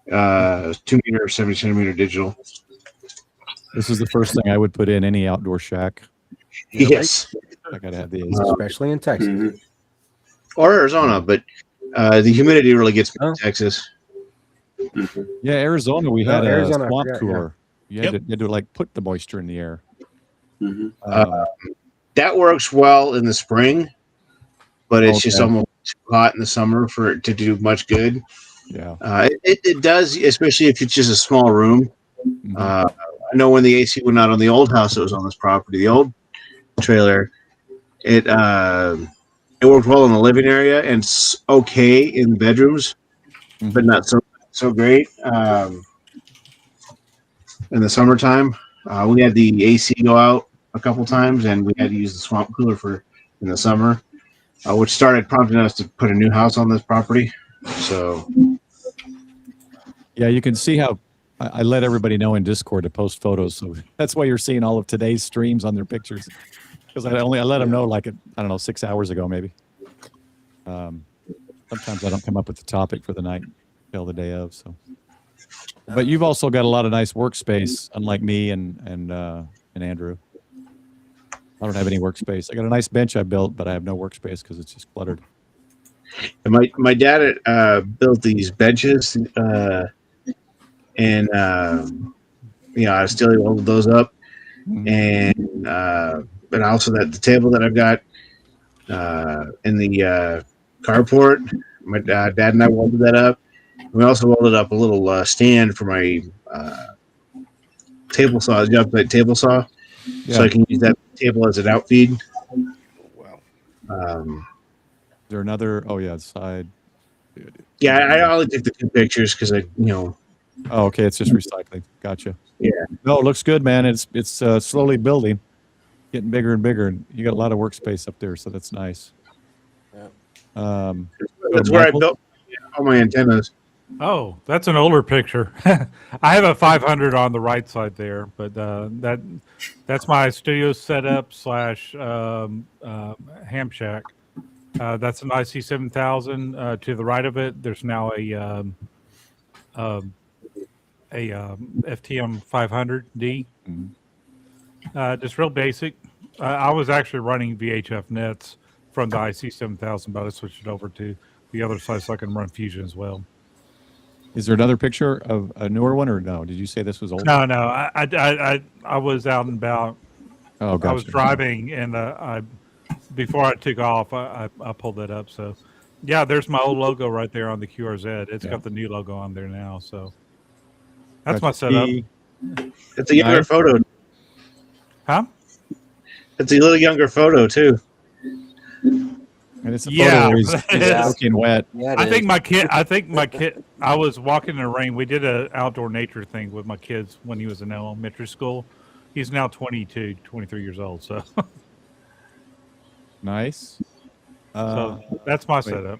[SPEAKER 6] 2 meter, 70 centimeter digital.
[SPEAKER 2] this is the first thing I would put in any outdoor shack.
[SPEAKER 6] Yes.
[SPEAKER 2] I gotta have these,
[SPEAKER 3] especially in Texas
[SPEAKER 6] or Arizona, but the humidity really gets me in Texas.
[SPEAKER 2] Yeah, Arizona. We had
[SPEAKER 3] Arizona,
[SPEAKER 2] a swamp
[SPEAKER 3] I forgot,
[SPEAKER 2] cooler. You had to like put the moisture in the air.
[SPEAKER 6] That works well in the spring, but it's just
[SPEAKER 2] Okay.
[SPEAKER 6] almost too hot in the summer for it to do much good.
[SPEAKER 2] Yeah.
[SPEAKER 6] It does, especially if it's just a small room. I know when the AC went out on the old house that was on this property, the old trailer, it worked well in the living area and okay in the bedrooms, but not so great. In the summertime, we had the AC go out a couple times, and we had to use the swamp cooler for in the summer, which started prompting us to put a new house on this property. So,
[SPEAKER 2] yeah, you can see how I let everybody know in Discord to post photos. So that's why you're seeing all of today's streams on their pictures, because I let them know like I don't know 6 hours ago maybe. Sometimes I don't come up with the topic for the night till the day of. So, but you've also got a lot of nice workspace, unlike me and Andrew. I don't have any workspace. I got a nice bench I built, but I have no workspace because it's just cluttered.
[SPEAKER 6] and my dad built these benches, and I still hold those up, and but also that the table that I've got in the carport, my dad and I welded that up. We also welded up a little stand for my table saw, job site table saw, so I can use that table as an outfeed.
[SPEAKER 8] Wow.
[SPEAKER 2] Is there another? Oh yeah, side.
[SPEAKER 6] Yeah, I only took the 2 pictures because
[SPEAKER 2] Oh, okay. It's just recycling. Gotcha.
[SPEAKER 6] Yeah.
[SPEAKER 2] No, it looks good, man. It's slowly building, getting bigger and bigger, and you got a lot of workspace up there, so that's nice.
[SPEAKER 6] Yeah. That's where I built all my antennas.
[SPEAKER 11] Oh, that's an older picture. I have a 500 on the right side there, but that's my studio setup / ham shack. That's an IC7000. To the right of it, there's now a FTM 500D. Just real basic. I was actually running VHF nets from the IC7000, but I switched it over to the other side so I can run Fusion as well.
[SPEAKER 2] Is there another picture of a newer one, or no? Did you say this was old?
[SPEAKER 11] No. I was out and about.
[SPEAKER 2] Oh, gotcha.
[SPEAKER 11] I was driving, and before I took off, I pulled that up. So, yeah, there's my old logo right there on the QRZ. It's got the new logo on there now. So that's my setup.
[SPEAKER 6] It's a younger photo.
[SPEAKER 11] Huh?
[SPEAKER 6] It's a little younger photo too.
[SPEAKER 2] And it's a photo where he's soaking wet.
[SPEAKER 11] Yeah, I think my kid. I was walking in the rain. We did an outdoor nature thing with my kids when he was in elementary school. He's now 23 years old. So
[SPEAKER 2] nice.
[SPEAKER 11] So that's my setup.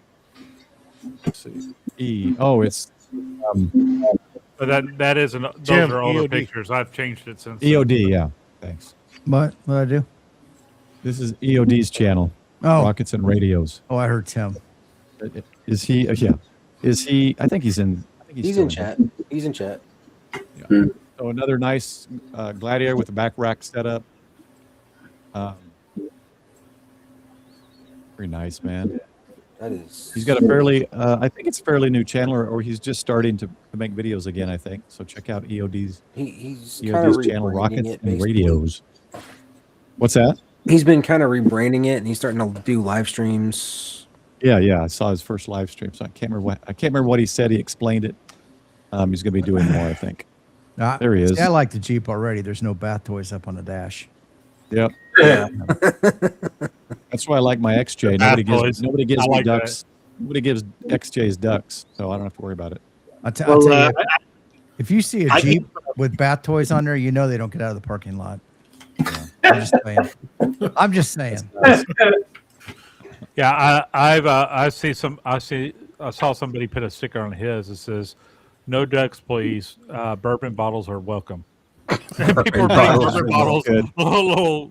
[SPEAKER 2] Let's see. Oh, it's.
[SPEAKER 11] But that is those are older
[SPEAKER 8] EOD.
[SPEAKER 11] pictures. I've changed it since.
[SPEAKER 2] EOD, yeah. Thanks.
[SPEAKER 9] What I do?
[SPEAKER 2] This is EOD's channel.
[SPEAKER 9] Oh.
[SPEAKER 2] Rockets and Radios.
[SPEAKER 9] Oh, I heard Tim.
[SPEAKER 2] Is he? Yeah. Is he? I think he's in. I think
[SPEAKER 3] he's in chat. He's in chat.
[SPEAKER 2] Yeah. So another nice Gladiator with the back rack setup. Very nice, man.
[SPEAKER 3] That is.
[SPEAKER 2] He's got a fairly. I think it's a fairly new channel, or he's just starting to make videos again. I think so. Check out EOD's.
[SPEAKER 3] He's
[SPEAKER 2] EOD's channel, Rockets and Radios. What's that?
[SPEAKER 3] He's been kind of rebranding it, and he's starting to do live streams.
[SPEAKER 2] Yeah. I saw his first live stream, so I can't remember what he said. He explained it. He's going to be doing more, I think. There he is.
[SPEAKER 9] See, I like the Jeep already. There's no bath toys up on the dash.
[SPEAKER 2] Yep.
[SPEAKER 9] Yeah.
[SPEAKER 2] That's why I like my XJ. Nobody gives me
[SPEAKER 11] like
[SPEAKER 2] ducks. Nobody gives XJs ducks, so I don't have to worry about it.
[SPEAKER 9] I'll tell you, if you see a Jeep with bath toys on there, you know they don't get out of the parking lot. Yeah. I'm just saying.
[SPEAKER 11] Yeah, I saw somebody put a sticker on his that says, "No ducks, please. Bourbon bottles are welcome." People are buying bourbon bottles,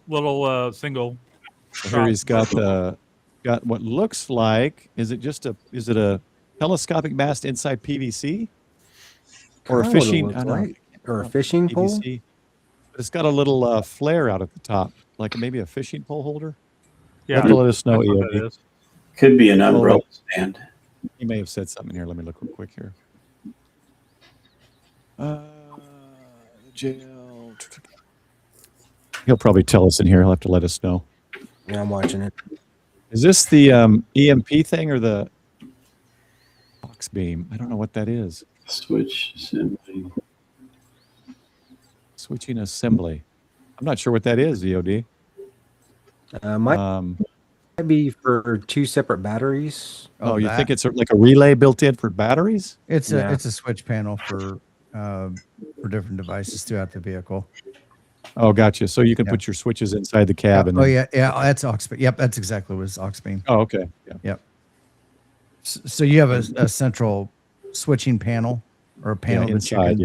[SPEAKER 11] little single.
[SPEAKER 2] Here he's got what looks like. Is it a telescopic mast inside PVC, or a fishing?
[SPEAKER 3] Or a fishing pole?
[SPEAKER 2] PVC. But it's got a little flare out at the top, like maybe a fishing pole holder.
[SPEAKER 11] Yeah,
[SPEAKER 2] let us know. EOD.
[SPEAKER 5] Could be an umbrella stand.
[SPEAKER 2] He may have said something here. Let me look real quick here. Jail. He'll probably tell us in here. He'll have to let us know.
[SPEAKER 3] Yeah, I'm watching it.
[SPEAKER 2] Is this the EMP thing or the box beam? I don't know what that is.
[SPEAKER 5] Switch assembly.
[SPEAKER 2] Switching assembly. I'm not sure what that is, EOD.
[SPEAKER 3] Might be for 2 separate batteries.
[SPEAKER 2] Oh, you think it's like a relay built in for batteries?
[SPEAKER 9] It's a switch panel for different devices throughout the vehicle.
[SPEAKER 2] Oh, gotcha. So you can put your switches inside the cab. And
[SPEAKER 9] yeah, that's aux beam. Yep, that's exactly what it's aux beam.
[SPEAKER 2] Oh, okay. Yeah.
[SPEAKER 9] Yep. So you have a central switching panel or a panel
[SPEAKER 2] inside,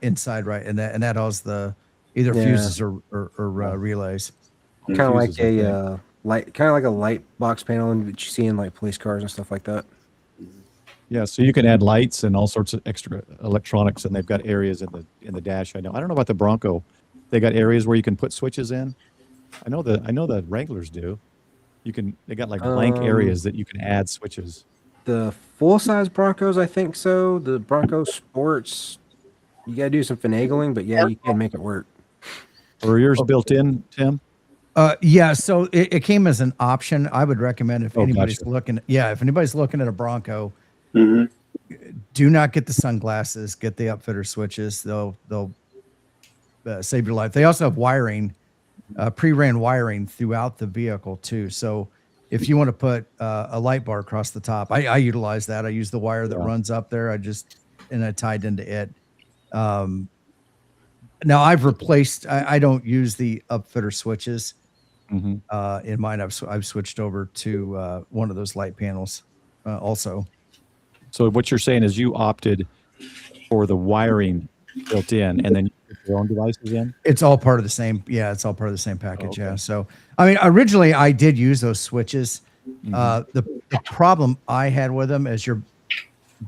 [SPEAKER 9] inside, right? And that has the either fuses or relays.
[SPEAKER 3] Kind of like a light box panel that you see in like police cars and stuff like that.
[SPEAKER 2] Yeah, so you can add lights and all sorts of extra electronics, and they've got areas in the dash. I don't know about the Bronco. They got areas where you can put switches in. I know the Wranglers do. They got like blank areas that you can add switches.
[SPEAKER 3] The full size Broncos, I think so. The Bronco Sports, you gotta do some finagling, but yeah, you can make it work.
[SPEAKER 2] Were yours built in, Tim?
[SPEAKER 9] Yeah, so it came as an option. I would recommend if anybody's looking, if anybody's looking at a Bronco, do not get the sunglasses. Get the upfitter switches. They'll save your life. They also have wiring, pre-ran wiring throughout the vehicle too. So if you want to put a light bar across the top, I utilize that. I use the wire that runs up there. I tied into it. Now I've replaced. I don't use the upfitter switches. In mine, I've switched over to one of those light panels also.
[SPEAKER 2] So what you're saying is you opted for the wiring built in, and then you put your own devices in?
[SPEAKER 9] It's all part of the same. Yeah, it's all part of the same package. Yeah. So, I mean, originally I did use those switches. The problem I had with them is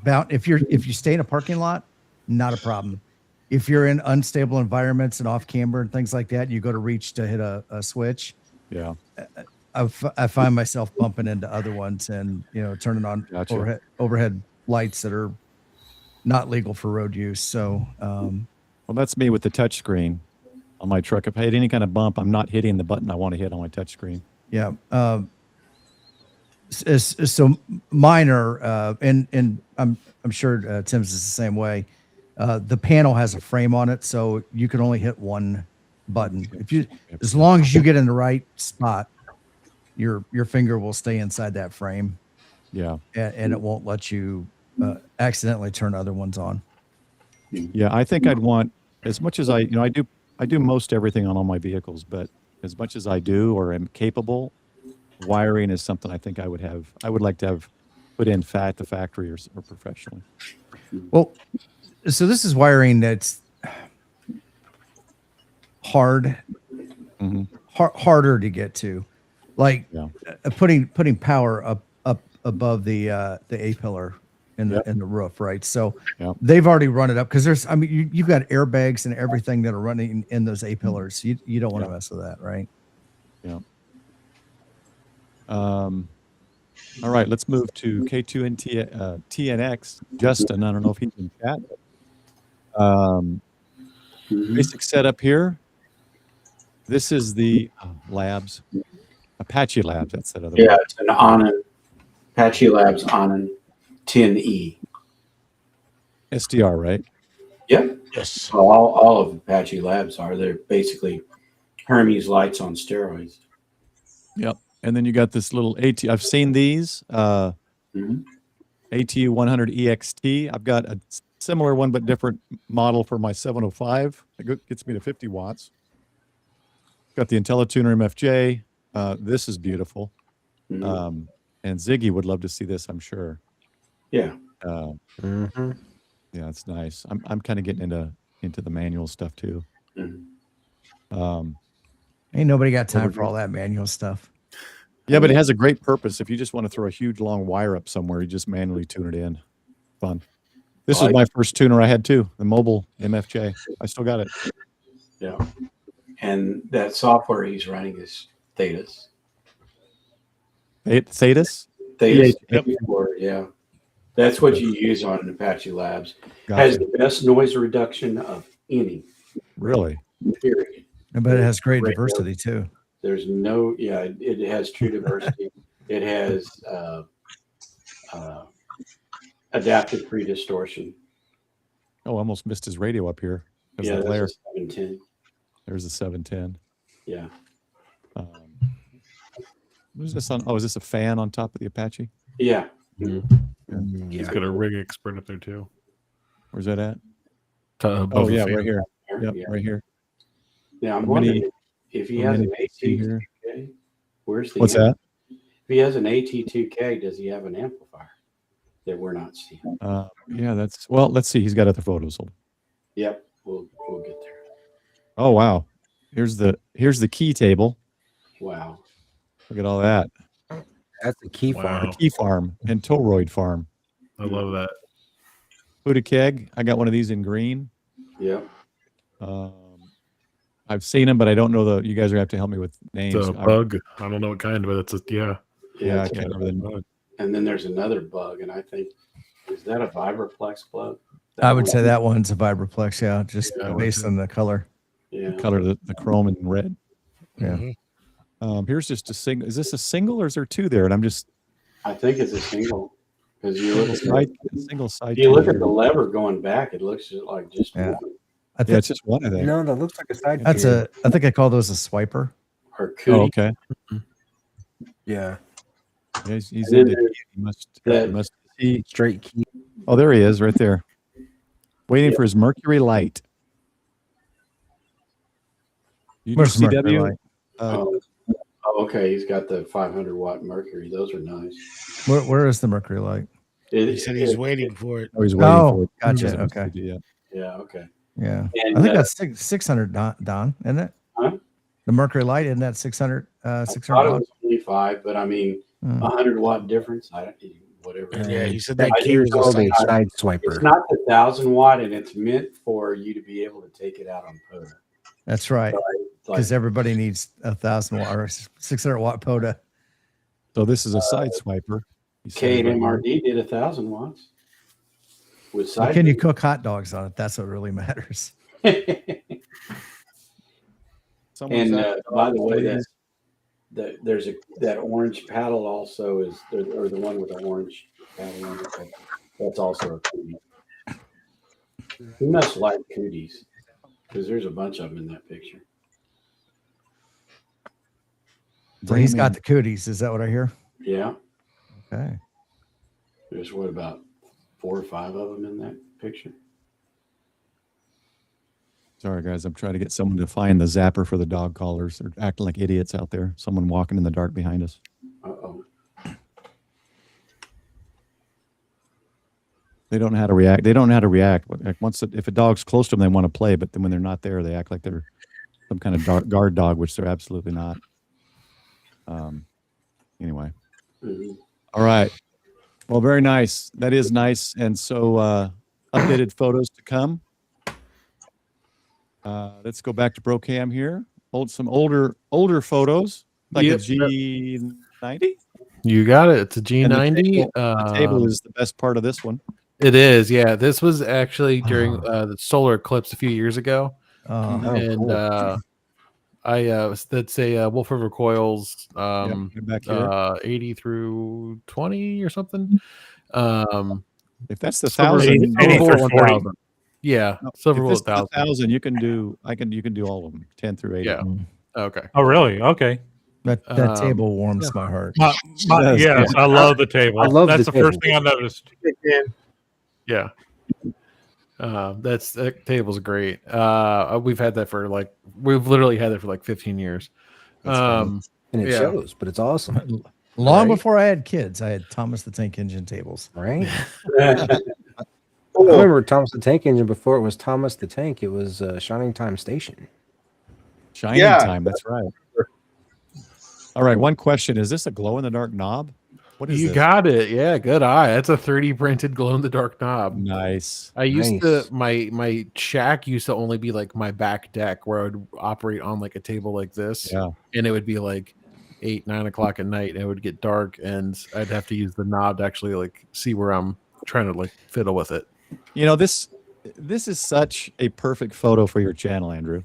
[SPEAKER 9] if you stay in a parking lot, not a problem. If you're in unstable environments and off camber and things like that, you go to reach to hit a switch.
[SPEAKER 2] Yeah.
[SPEAKER 9] I find myself bumping into other ones and, turning on overhead lights that are not legal for road use. So,
[SPEAKER 2] well, that's me with the touch screen on my truck. If I hit any kind of bump, I'm not hitting the button I want to hit on my touch screen.
[SPEAKER 9] Yeah. So mine are, and I'm sure Tim's is the same way. The panel has a frame on it, so you can only hit one button. As long as you get in the right spot, your finger will stay inside that frame.
[SPEAKER 2] Yeah.
[SPEAKER 9] And it won't let you accidentally turn other ones on.
[SPEAKER 2] Yeah, I think I'd want, as much as I do most everything on all my vehicles, but as much as I do or am capable, wiring is something I think I would like to have put in at the factory or professionally.
[SPEAKER 9] Well, so this is wiring that's harder to get to, like putting power up above the A pillar in the roof, right? So they've already run it up because you've got airbags and everything that are running in those A pillars. You don't want to mess with that, right?
[SPEAKER 2] Yeah. All right, let's move to K2 TNX. Justin, I don't know if he's in chat. Basic setup here. This is the labs, Apache Labs. That's that other one.
[SPEAKER 5] Yeah, it's an Onan, Apache Labs Onan 10E.
[SPEAKER 2] SDR, right?
[SPEAKER 5] Yep. Yes. All of Apache Labs are. They're basically Hermes lights on steroids.
[SPEAKER 2] Yep. And then you got this little AT. I've seen these ATU 100 EXT. I've got a similar one but different model for my 705. It gets me to 50 watts. Got the IntelliTuner MFJ. This is beautiful. And Ziggy would love to see this, I'm sure.
[SPEAKER 5] Yeah.
[SPEAKER 2] Yeah, it's nice. I'm kind of getting into the manual stuff too.
[SPEAKER 9] Ain't nobody got time for all that manual stuff.
[SPEAKER 2] Yeah, but it has a great purpose. If you just want to throw a huge long wire up somewhere, you just manually tune it in. Fun. This is my first tuner I had too, the mobile MFJ. I still got it.
[SPEAKER 5] Yeah. And that software he's running is Thetis.
[SPEAKER 2] Thetis?
[SPEAKER 5] Thetis. Yeah. That's what you use on Apache Labs.
[SPEAKER 2] Gotcha.
[SPEAKER 5] Has the best noise reduction of any.
[SPEAKER 2] Really?
[SPEAKER 5] Period.
[SPEAKER 9] But it has great diversity too.
[SPEAKER 5] There's it has true diversity. It has adaptive pre-distortion.
[SPEAKER 2] Oh, almost missed his radio up here.
[SPEAKER 5] Yeah, that's a 710.
[SPEAKER 2] There's a 710.
[SPEAKER 5] Yeah.
[SPEAKER 2] What is this on? Oh, is this a fan on top of the Apache?
[SPEAKER 5] Yeah.
[SPEAKER 3] Mm-hmm.
[SPEAKER 7] He's got a rig expert up there too.
[SPEAKER 2] Where's that at?
[SPEAKER 7] Oh
[SPEAKER 2] yeah, right here. Yep, right here.
[SPEAKER 5] Yeah, I'm wondering if he has an AT2K. Where's the?
[SPEAKER 2] What's that?
[SPEAKER 5] If he has an AT2K, does he have an amplifier that we're not seeing?
[SPEAKER 2] Yeah, that's well. Let's see. He's got other photos. Hold on.
[SPEAKER 5] Yep, we'll get there.
[SPEAKER 2] Oh wow, here's the key table.
[SPEAKER 5] Wow,
[SPEAKER 2] look at all that.
[SPEAKER 3] That's a key farm.
[SPEAKER 2] A key farm and toroid farm.
[SPEAKER 7] I love that.
[SPEAKER 2] Buddha keg. I got one of these in green.
[SPEAKER 5] Yep.
[SPEAKER 2] I've seen them, but I don't know you guys are gonna have to help me with names.
[SPEAKER 7] It's a bug. I don't know what kind, but it's a
[SPEAKER 2] Yeah, I can't remember the name.
[SPEAKER 5] And then there's another bug, and I think is that a Vibraplex bug?
[SPEAKER 9] I would say that one's a Vibraplex, yeah, just based on the color.
[SPEAKER 5] Yeah.
[SPEAKER 2] The color, the chrome and red.
[SPEAKER 9] Yeah.
[SPEAKER 2] Here's just a single. Is this a single or is there two there? And
[SPEAKER 5] I think it's a single because you look at
[SPEAKER 2] single side.
[SPEAKER 5] You look at the lever going back; it looks like just one.
[SPEAKER 2] It's just one of them.
[SPEAKER 3] No, that looks like a side.
[SPEAKER 9] That's I think I call those a swiper.
[SPEAKER 5] Or cootie.
[SPEAKER 2] Oh, okay.
[SPEAKER 3] Yeah.
[SPEAKER 2] He's into he must see
[SPEAKER 3] straight key.
[SPEAKER 2] Oh, there he is, right there, waiting for his Mercury light. You do CW?
[SPEAKER 5] Okay. He's got the 500 watt Mercury. Those are nice.
[SPEAKER 9] Where is the Mercury light?
[SPEAKER 8] He said he's waiting for it.
[SPEAKER 2] Oh, he's waiting for it.
[SPEAKER 9] Gotcha. Okay.
[SPEAKER 5] Yeah. Okay.
[SPEAKER 9] Yeah.
[SPEAKER 5] And,
[SPEAKER 9] I think that's 600, Don, isn't it?
[SPEAKER 5] Huh?
[SPEAKER 9] The Mercury light, isn't that 600? 600
[SPEAKER 5] I thought it
[SPEAKER 9] watts?
[SPEAKER 5] was 25, but I mean, 100 watt difference. I don't whatever.
[SPEAKER 8] Yeah, he said
[SPEAKER 3] that key is called a side swiper.
[SPEAKER 5] It's not the 1,000 watt, and it's meant for you to be able to take it out on POTA.
[SPEAKER 9] That's right. Because everybody needs 1,000 watt or 600 watt POTA.
[SPEAKER 2] So this is a side swiper.
[SPEAKER 5] K8MRD did 1,000 watts. With side
[SPEAKER 9] Can you cook hot dogs on it? That's what really matters.
[SPEAKER 5] And by the way, there's that orange paddle also is, or the one with the orange paddle on it. That's also a cootie. You must like cooties because there's a bunch of them in that picture.
[SPEAKER 9] So he's got the cooties. Is that what I hear?
[SPEAKER 5] Yeah.
[SPEAKER 9] Okay.
[SPEAKER 5] There's what, about 4 or 5 of them in that picture?
[SPEAKER 2] Sorry, guys. I'm trying to get someone to find the zapper for the dog collars. They're acting like idiots out there. Someone walking in the dark behind us.
[SPEAKER 5] Uh-oh.
[SPEAKER 2] They don't know how to react. They don't know how to react. Like if a dog's close to them, they want to play, but then when they're not there, they act like they're some kind of guard dog, which they're absolutely not. Anyway.
[SPEAKER 5] Mm-hmm.
[SPEAKER 2] All right. Well, very nice. That is nice. And so updated photos to come. Let's go back to Brocam here. Some older photos, like a G90.
[SPEAKER 7] You got it. It's a G90.
[SPEAKER 2] The table is the best part of this one.
[SPEAKER 7] It is, yeah. This was actually during the solar eclipse a few years ago, and
[SPEAKER 2] cool.
[SPEAKER 7] that's a Wolf River Coils 80 through 20 or something.
[SPEAKER 2] If that's the 1,000,
[SPEAKER 11] 80 through 40.
[SPEAKER 7] Yeah,
[SPEAKER 2] no,
[SPEAKER 7] silver
[SPEAKER 2] if
[SPEAKER 7] bullet
[SPEAKER 2] 1,000, you can do all of them, 10 through 80.
[SPEAKER 7] Yeah. Okay.
[SPEAKER 11] Oh, really? Okay.
[SPEAKER 9] That table warms my heart.
[SPEAKER 11] Yes, I love the table. That's the first thing I noticed.
[SPEAKER 7] Yeah. That table's great. We've had that for we've literally had it for 15 years.
[SPEAKER 3] And it shows, but it's awesome.
[SPEAKER 9] Long before I had kids, I had Thomas the Tank Engine tables.
[SPEAKER 3] Right. I remember Thomas the Tank Engine before it was Thomas the Tank. It was Shining Time Station.
[SPEAKER 2] Shining Time, that's right. All right, one question. Is this a glow-in-the-dark knob? What is
[SPEAKER 7] You
[SPEAKER 2] this?
[SPEAKER 7] got it. Yeah, good eye. That's a 3D printed glow-in-the-dark knob.
[SPEAKER 2] Nice.
[SPEAKER 7] I used to, my shack used to only be my back deck where I would operate on a table like this.
[SPEAKER 2] Yeah.
[SPEAKER 7] And it would be 8, 9 o'clock at night, and it would get dark, and I'd have to use the knob to actually see where I'm trying to fiddle with it.
[SPEAKER 2] You know, this is such a perfect photo for your channel, Andrew.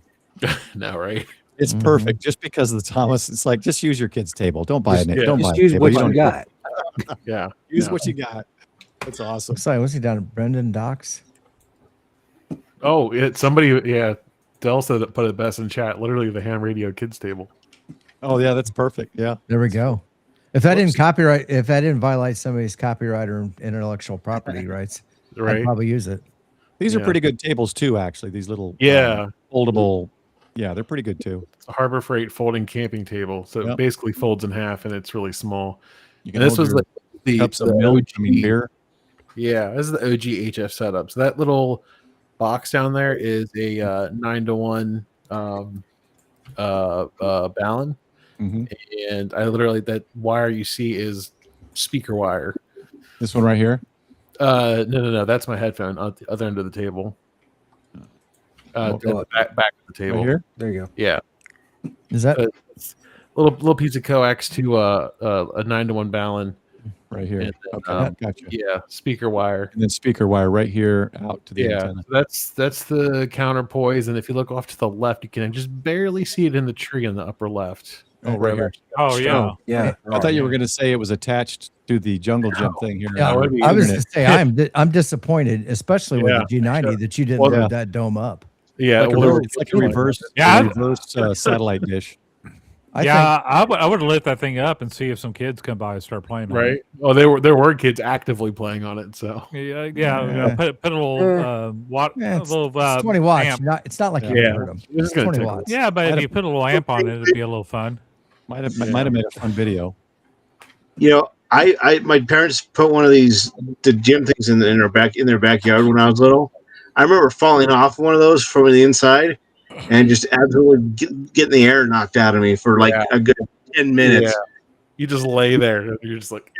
[SPEAKER 7] No, right?
[SPEAKER 2] It's perfect just because of the Thomas. It's just use your kid's table. Don't buy it. Don't buy
[SPEAKER 3] Just use
[SPEAKER 2] a table.
[SPEAKER 3] what
[SPEAKER 2] You
[SPEAKER 3] you
[SPEAKER 2] don't-
[SPEAKER 3] got.
[SPEAKER 7] Yeah.
[SPEAKER 2] Use what you got. That's awesome.
[SPEAKER 9] Sorry, was he down at Brendan Docks?
[SPEAKER 7] Oh, somebody, Dell said it put it best in chat. Literally, the ham radio kids table.
[SPEAKER 2] Oh yeah, that's perfect. Yeah,
[SPEAKER 9] there we go. If that didn't violate somebody's copyright or intellectual property rights,
[SPEAKER 7] right?
[SPEAKER 9] I'd probably use it.
[SPEAKER 2] These are pretty good tables too, actually. These little foldable. Yeah, they're pretty good too.
[SPEAKER 7] It's a Harbor Freight folding camping table, so it basically folds in half, and it's really small.
[SPEAKER 2] You can
[SPEAKER 7] and this
[SPEAKER 2] hold
[SPEAKER 7] was
[SPEAKER 2] the cups of milk.
[SPEAKER 7] OG,
[SPEAKER 2] I mean beer.
[SPEAKER 7] Yeah, this is the OG HF setup. So that little box down there is a 9-to-1 Ballon. And I literally, that wire you see is speaker wire.
[SPEAKER 2] This one right here?
[SPEAKER 7] No. That's my headphone at the other end of the table. At the back of the table.
[SPEAKER 2] Right here?
[SPEAKER 3] There you go.
[SPEAKER 7] Yeah.
[SPEAKER 9] Is that
[SPEAKER 7] little piece of coax to a 9-to-1 Ballon?
[SPEAKER 2] Right here.
[SPEAKER 7] And then,
[SPEAKER 2] Okay, gotcha.
[SPEAKER 7] Yeah, speaker wire.
[SPEAKER 2] And then speaker wire right here out to the antenna.
[SPEAKER 7] That's the counterpoise. And if you look off to the left, you can just barely see it in the tree on the upper left.
[SPEAKER 2] Oh, right here.
[SPEAKER 11] Oh, yeah.
[SPEAKER 3] Yeah.
[SPEAKER 2] I thought you were going to say it was attached to the jungle gym thing here.
[SPEAKER 9] Yeah, I was going to say I'm disappointed, especially with the G90, that you didn't move that dome up.
[SPEAKER 7] Yeah,
[SPEAKER 2] it's like a reverse satellite dish.
[SPEAKER 11] I would have lit that thing up and see if some kids come by and start playing on it.
[SPEAKER 7] Right. Oh, there were kids actively playing on it. So
[SPEAKER 11] put a little
[SPEAKER 9] it's 20 watts.
[SPEAKER 11] amp.
[SPEAKER 9] It's not like you can hurt them. It's 20 watts.
[SPEAKER 11] Yeah, but if you put a little amp on it, it'd be a little fun.
[SPEAKER 2] Might have made a fun video.
[SPEAKER 6] You know, my parents put one of the gym things in their backyard when I was little. I remember falling off one of those from the inside and just absolutely getting the air knocked out of me for like a good 10 minutes.
[SPEAKER 7] Yeah. You just lay there. You're just like,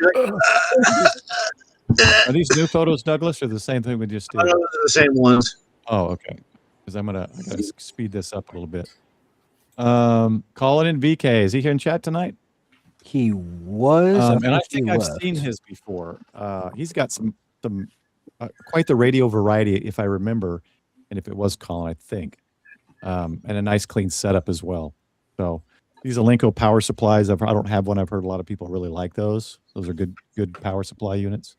[SPEAKER 2] Are these new photos, Douglas, or the same thing we just did?
[SPEAKER 6] They're the same ones.
[SPEAKER 2] Oh, okay. Because I gotta speed this up a little bit. Calling in VK. Is he here in chat tonight?
[SPEAKER 3] He was,
[SPEAKER 2] and I think I've seen his before. He's got some quite the radio variety, if I remember, and if it was Colin, I think, and a nice clean setup as well. So these Alinco power supplies. I don't have one. I've heard a lot of people really like those. Those are good power supply units.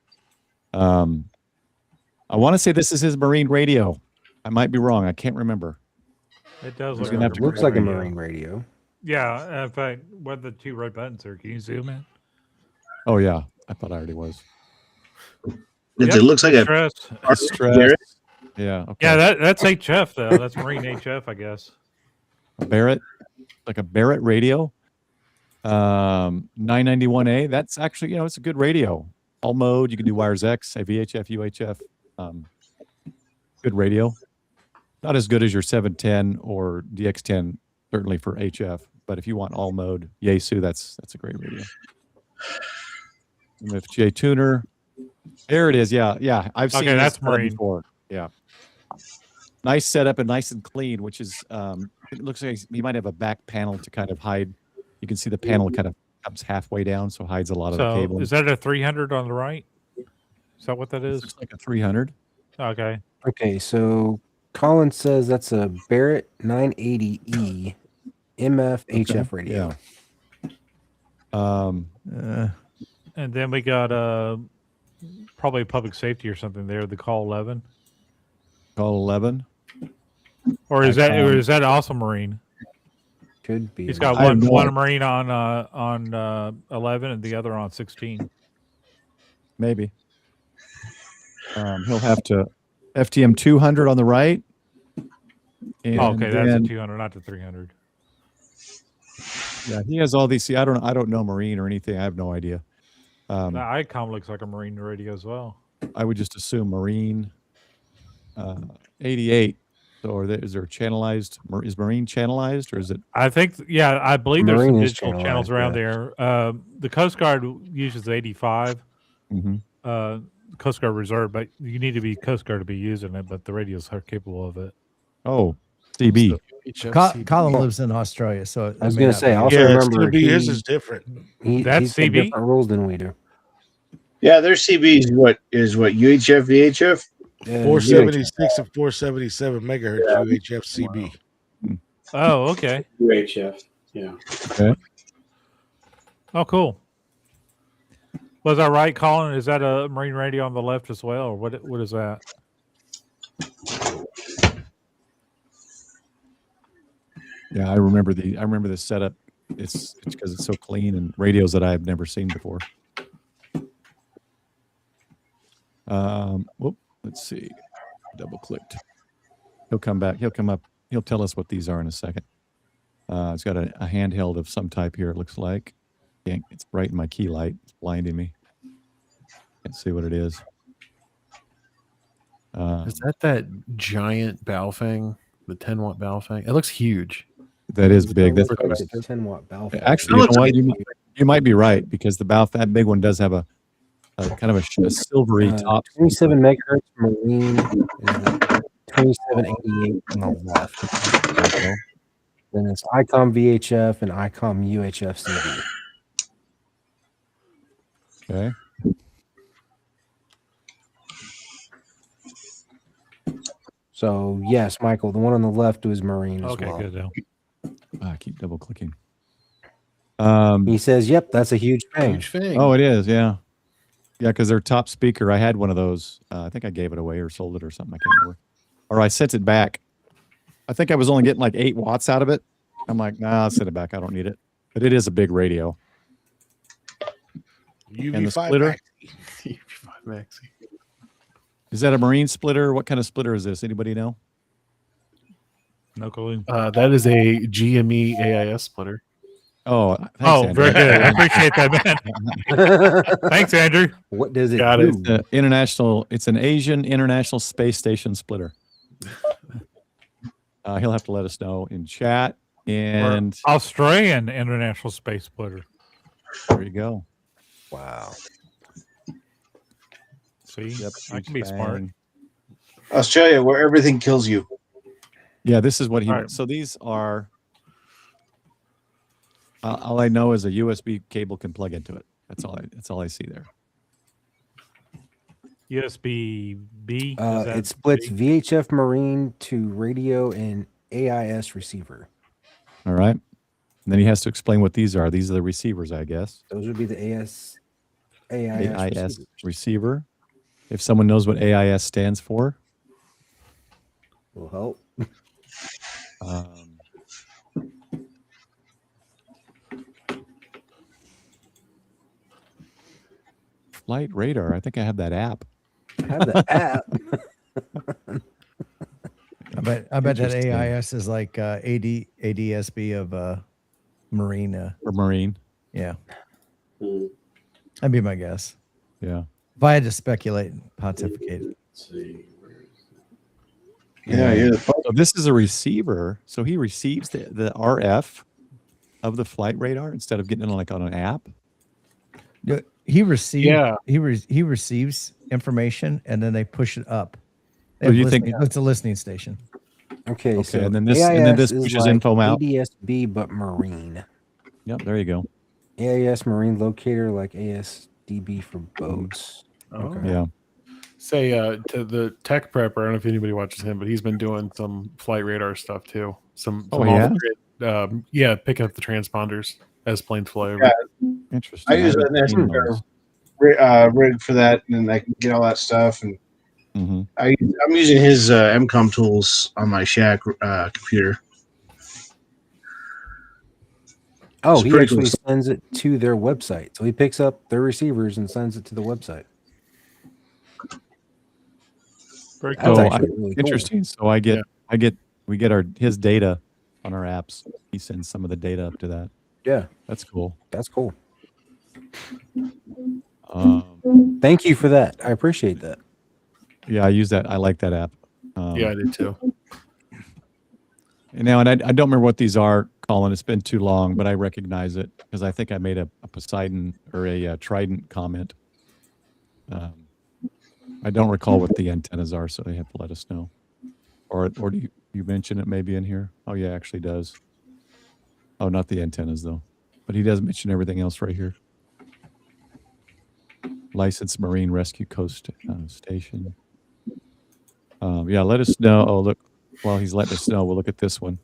[SPEAKER 2] I want to say this is his marine radio. I might be wrong. I can't remember.
[SPEAKER 11] It does
[SPEAKER 3] looks like a marine radio.
[SPEAKER 11] Yeah, in fact, what are the two red buttons there? Can you zoom in?
[SPEAKER 2] Oh yeah, I thought I already was.
[SPEAKER 6] It looks like
[SPEAKER 11] stress.
[SPEAKER 2] Yeah. Okay.
[SPEAKER 11] Yeah, that's HF though. That's marine HF, I guess.
[SPEAKER 2] A Barrett, like a Barrett radio. 991A. That's actually, it's a good radio. All mode. You can do wires X, VHF, UHF. Good radio. Not as good as your 710 or DX10, certainly for HF. But if you want all mode, Yaesu, that's a great radio. MFJ tuner. There it is. Yeah. I've seen
[SPEAKER 11] that's
[SPEAKER 2] this before. Yeah. Nice setup and nice and clean, which is it looks like he might have a back panel to kind of hide. You can see the panel kind of comes halfway down, so hides a lot of the cable.
[SPEAKER 11] Is that a 300 on the right? Is that what that is?
[SPEAKER 2] Looks like a 300.
[SPEAKER 11] Okay.
[SPEAKER 3] Okay, so Colin says that's a Barrett 980E MF HF radio.
[SPEAKER 2] Yeah.
[SPEAKER 11] And then we got probably public safety or something there. The call 11.
[SPEAKER 2] Call 11.
[SPEAKER 11] Or is that also marine?
[SPEAKER 3] Could be.
[SPEAKER 11] He's got one marine on 11 and the other on 16.
[SPEAKER 2] Maybe. He'll have to FTM 200 on the right.
[SPEAKER 11] Okay, that's a 200, not the 300.
[SPEAKER 2] Yeah, he has all these. See, I don't know marine or anything. I have no idea.
[SPEAKER 11] The ICOM looks like a marine radio as well.
[SPEAKER 2] I would just assume marine. 88. So is there channelized? Is marine channelized or is it?
[SPEAKER 11] I think, I believe there's
[SPEAKER 3] Marine
[SPEAKER 11] some
[SPEAKER 3] is
[SPEAKER 11] digital channels around there. The Coast Guard uses 85. Coast Guard Reserve, but you need to be Coast Guard to be using it, but the radios are capable of it.
[SPEAKER 2] Oh, CB.
[SPEAKER 9] Colin lives in Australia, so
[SPEAKER 3] I was going to say, I also remember
[SPEAKER 8] his is different.
[SPEAKER 11] That's
[SPEAKER 3] he's got
[SPEAKER 11] CB?
[SPEAKER 3] different rules than we do.
[SPEAKER 6] Yeah, their CB is what UHF, VHF?
[SPEAKER 8] 476 and 477 megahertz UHF CB.
[SPEAKER 11] Oh, okay.
[SPEAKER 5] UHF. Yeah.
[SPEAKER 2] Okay.
[SPEAKER 11] Oh, cool. Was that right, Colin? Is that a marine radio on the left as well, or what is that?
[SPEAKER 2] Yeah, I remember the setup. It's because it's so clean and radios that I've never seen before. Let's see. Double clicked. He'll come back. He'll come up. He'll tell us what these are in a second. It's got a handheld of some type here. It looks like. It's bright in my key light. It's blinding me. Can't see what it is.
[SPEAKER 7] Is that giant Baofeng, the 10-watt Baofeng? It looks huge.
[SPEAKER 2] That is big. That's
[SPEAKER 3] 10-watt Baofeng.
[SPEAKER 2] Actually, you know what? You might be right because that big one does have a kind of a silvery top.
[SPEAKER 3] 27 megahertz marine, 2788 on the left. Then it's ICOM VHF and ICOM UHF CD.
[SPEAKER 2] Okay.
[SPEAKER 3] So yes, Michael, the one on the left was marine as well.
[SPEAKER 11] Okay, good.
[SPEAKER 2] I keep double clicking.
[SPEAKER 3] He says, "Yep, that's a huge thing."
[SPEAKER 7] Huge thing.
[SPEAKER 2] Oh, it is. Yeah, yeah. Because their top speaker, I had one of those. I think I gave it away or sold it or something. I can't remember. Or I sent it back. I think I was only getting like 8 watts out of it. I'm like, nah, I'll send it back. I don't need it. But it is a big radio. And the splitter.
[SPEAKER 7] UV5 Maxi.
[SPEAKER 2] Is that a marine splitter? What kind of splitter is this? Anybody know?
[SPEAKER 11] No clue.
[SPEAKER 7] That is a GME AIS splitter.
[SPEAKER 2] Oh, thanks, Andrew.
[SPEAKER 11] Very good. I appreciate that, man. Thanks, Andrew.
[SPEAKER 3] What does it
[SPEAKER 7] Got
[SPEAKER 3] do?
[SPEAKER 7] it.
[SPEAKER 2] It's an Asian International Space Station splitter. He'll have to let us know in chat. And
[SPEAKER 11] Or Australian International Space Splitter.
[SPEAKER 2] there you go.
[SPEAKER 3] Wow.
[SPEAKER 11] See,
[SPEAKER 2] Yep,
[SPEAKER 11] I can be smart.
[SPEAKER 6] Australia, where everything kills you.
[SPEAKER 2] Yeah, this is what he.
[SPEAKER 11] Right.
[SPEAKER 2] So these are. All I know is a USB cable can plug into it. That's all I see there.
[SPEAKER 11] USB B.
[SPEAKER 3] It splits VHF marine to radio and AIS receiver.
[SPEAKER 2] All right. And then he has to explain what these are. These are the receivers, I guess.
[SPEAKER 3] Those would be the AIS
[SPEAKER 2] AIS receiver. If someone knows what AIS stands for,
[SPEAKER 3] will help.
[SPEAKER 2] Flight radar. I think I have that app.
[SPEAKER 3] Have the app.
[SPEAKER 9] I bet that AIS is like ADSB of marine.
[SPEAKER 2] Or marine.
[SPEAKER 9] Yeah. That'd be my guess.
[SPEAKER 2] Yeah.
[SPEAKER 9] If I had to speculate and pontificate.
[SPEAKER 5] Let's see.
[SPEAKER 6] Yeah.
[SPEAKER 2] So this is a receiver. So he receives the RF of the flight radar instead of getting it on an app.
[SPEAKER 9] He receives.
[SPEAKER 7] Yeah.
[SPEAKER 9] He receives information and then they push it up.
[SPEAKER 2] So you think
[SPEAKER 9] it's a listening station?
[SPEAKER 3] Okay, so
[SPEAKER 2] and then this
[SPEAKER 3] is
[SPEAKER 2] pushes
[SPEAKER 3] like
[SPEAKER 2] info out.
[SPEAKER 3] ADSB but marine.
[SPEAKER 2] Yep, there you go.
[SPEAKER 3] AIS marine locator like ASDB for boats.
[SPEAKER 7] Okay.
[SPEAKER 2] Yeah.
[SPEAKER 7] Say to the tech prepper, I don't know if anybody watches him, but he's been doing some flight radar stuff too. Some picking up the transponders as planes fly over.
[SPEAKER 6] Yeah.
[SPEAKER 2] Interesting.
[SPEAKER 6] I use an rig for that, and I can get all that stuff. And I'm using his MCOM tools on my Shack computer.
[SPEAKER 3] Oh, he actually sends it to their website. So he picks up their receivers and sends it to the website.
[SPEAKER 11] Very
[SPEAKER 3] That's
[SPEAKER 11] cool.
[SPEAKER 3] actually really
[SPEAKER 2] Interesting. So we get his data on our apps. He sends some of the data up to that.
[SPEAKER 3] Yeah,
[SPEAKER 2] that's cool.
[SPEAKER 3] That's cool. Thank you for that. I appreciate that.
[SPEAKER 2] Yeah, I use that. I like that app.
[SPEAKER 7] Yeah, I did too.
[SPEAKER 2] And I don't remember what these are, Colin. It's been too long, but I recognize it because I think I made a Poseidon or a Trident comment. I don't recall what the antennas are, so they have to let us know. Or do you mention it maybe in here? Oh, yeah, actually does. Oh, not the antennas, though. But he does mention everything else right here. Licensed Marine Rescue Coast Station. Yeah, let us know. Oh, look. While he's letting us know, we'll look at this one.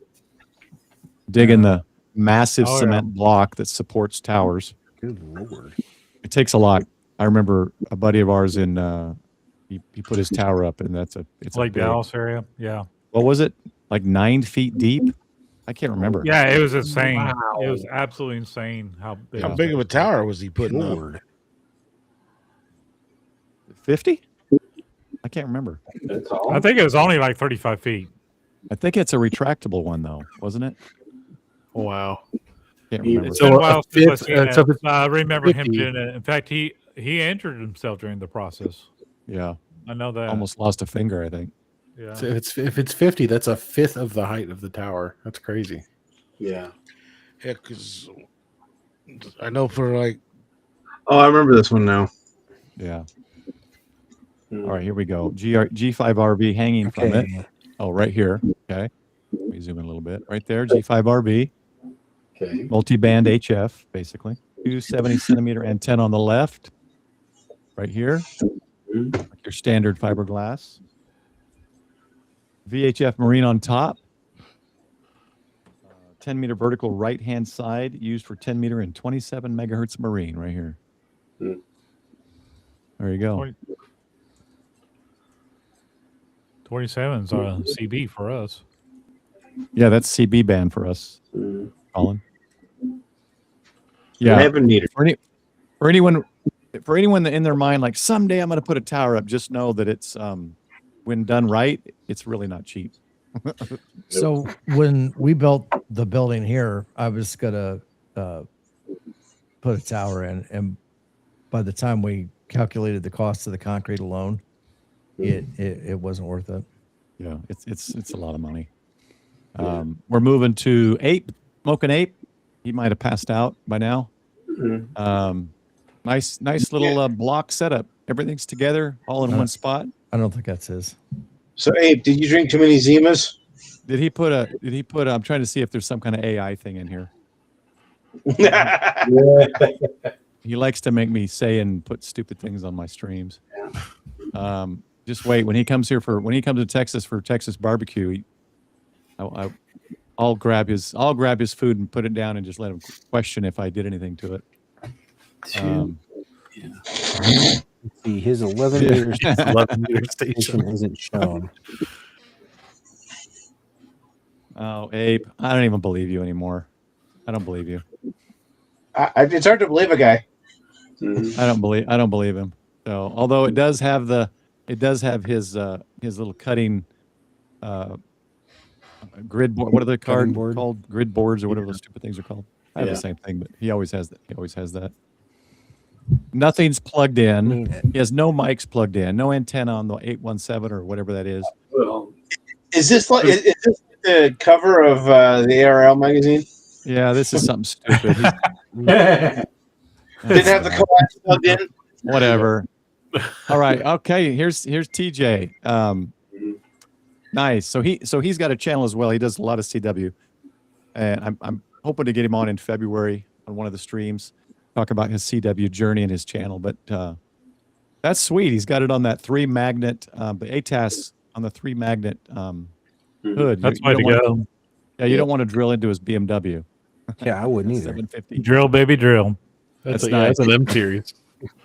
[SPEAKER 2] Digging the massive cement block that supports towers.
[SPEAKER 3] Good Lord.
[SPEAKER 2] It takes a lot. I remember a buddy of ours he put his tower up, and it's
[SPEAKER 11] like
[SPEAKER 2] big,
[SPEAKER 11] Dallas area. Yeah.
[SPEAKER 2] what was it? Like 9 feet deep, I can't remember.
[SPEAKER 11] Yeah, it was insane.
[SPEAKER 7] Wow.
[SPEAKER 11] It was absolutely insane how
[SPEAKER 8] big of a tower was he putting up?
[SPEAKER 2] 50? I can't remember.
[SPEAKER 5] That's all.
[SPEAKER 11] I think it was only like 35 feet.
[SPEAKER 2] I think it's a retractable one, though, wasn't it?
[SPEAKER 7] Wow.
[SPEAKER 2] Can't remember.
[SPEAKER 11] It's been a while since I've seen
[SPEAKER 7] so
[SPEAKER 11] it. I remember him
[SPEAKER 7] 50.
[SPEAKER 11] doing it. In fact, he injured himself during the process.
[SPEAKER 2] Yeah.
[SPEAKER 11] I know that.
[SPEAKER 2] Almost lost a finger, I think.
[SPEAKER 11] Yeah.
[SPEAKER 7] So if it's 50, that's a fifth of the height of the tower. That's crazy.
[SPEAKER 5] Yeah.
[SPEAKER 8] Yeah, because I know for like.
[SPEAKER 6] Oh, I remember this one now.
[SPEAKER 2] Yeah. All right, here we go. G5RV hanging from it. Oh, right here. Okay. Let me zoom in a little bit. Right there, G5RV.
[SPEAKER 5] Okay.
[SPEAKER 2] Multi-band HF, basically. 270 centimeter antenna on the left. Right here. Like your standard fiberglass. VHF marine on top. 10 meter vertical right hand side used for 10 meter and 27 megahertz marine right here. There you go.
[SPEAKER 11] 27's a CB for us.
[SPEAKER 2] Yeah, that's CB band for us, Colin. Yeah.
[SPEAKER 6] 11 meter.
[SPEAKER 2] For anyone in their mind, like someday I'm going to put a tower up, just know that it's when done right, it's really not cheap.
[SPEAKER 9] So when we built the building here, I was gonna put a tower in, and by the time we calculated the cost of the concrete alone, it wasn't worth it.
[SPEAKER 2] Yeah, it's a lot of money. We're moving to Ape, Smoking Ape. He might have passed out by now. Nice little block setup. Everything's together, all in one spot.
[SPEAKER 9] I don't think that's his.
[SPEAKER 6] So, Abe, did you drink too many Zimas?
[SPEAKER 2] Did he put I'm trying to see if there's some kind of AI thing in here. He likes to make me say and put stupid things on my streams. Just wait. When he comes to Texas for Texas barbecue, I'll grab his food and put it down and just let him question if I did anything to it.
[SPEAKER 3] Let's see, his 11 meter station isn't shown.
[SPEAKER 2] Oh, Abe, I don't even believe you anymore. I don't believe you.
[SPEAKER 6] It's hard to believe a guy.
[SPEAKER 2] I don't believe him. So, although it does have his little cutting grid board. What are they called? Grid boards or whatever those stupid things are called. I have the same thing, but he always has that. Nothing's plugged in. He has no mics plugged in. No antenna on the 817 or whatever that is.
[SPEAKER 5] Well,
[SPEAKER 6] is this the cover of the ARL magazine?
[SPEAKER 2] Yeah, this is something stupid.
[SPEAKER 6] Didn't have the coax plugged in.
[SPEAKER 2] Whatever. All right. Okay. Here's TJ. Nice. So he's got a channel as well. He does a lot of CW, and I'm hoping to get him on in February on one of the streams. Talk about his CW journey and his channel, but that's sweet. He's got it on that 3 magnet, the ATAS on the 3 magnet hood.
[SPEAKER 11] That's way to go.
[SPEAKER 2] Yeah, you don't want to drill into his BMW.
[SPEAKER 3] Yeah, I wouldn't either.
[SPEAKER 2] 750.
[SPEAKER 11] Drill, baby, drill.
[SPEAKER 7] That's an M series.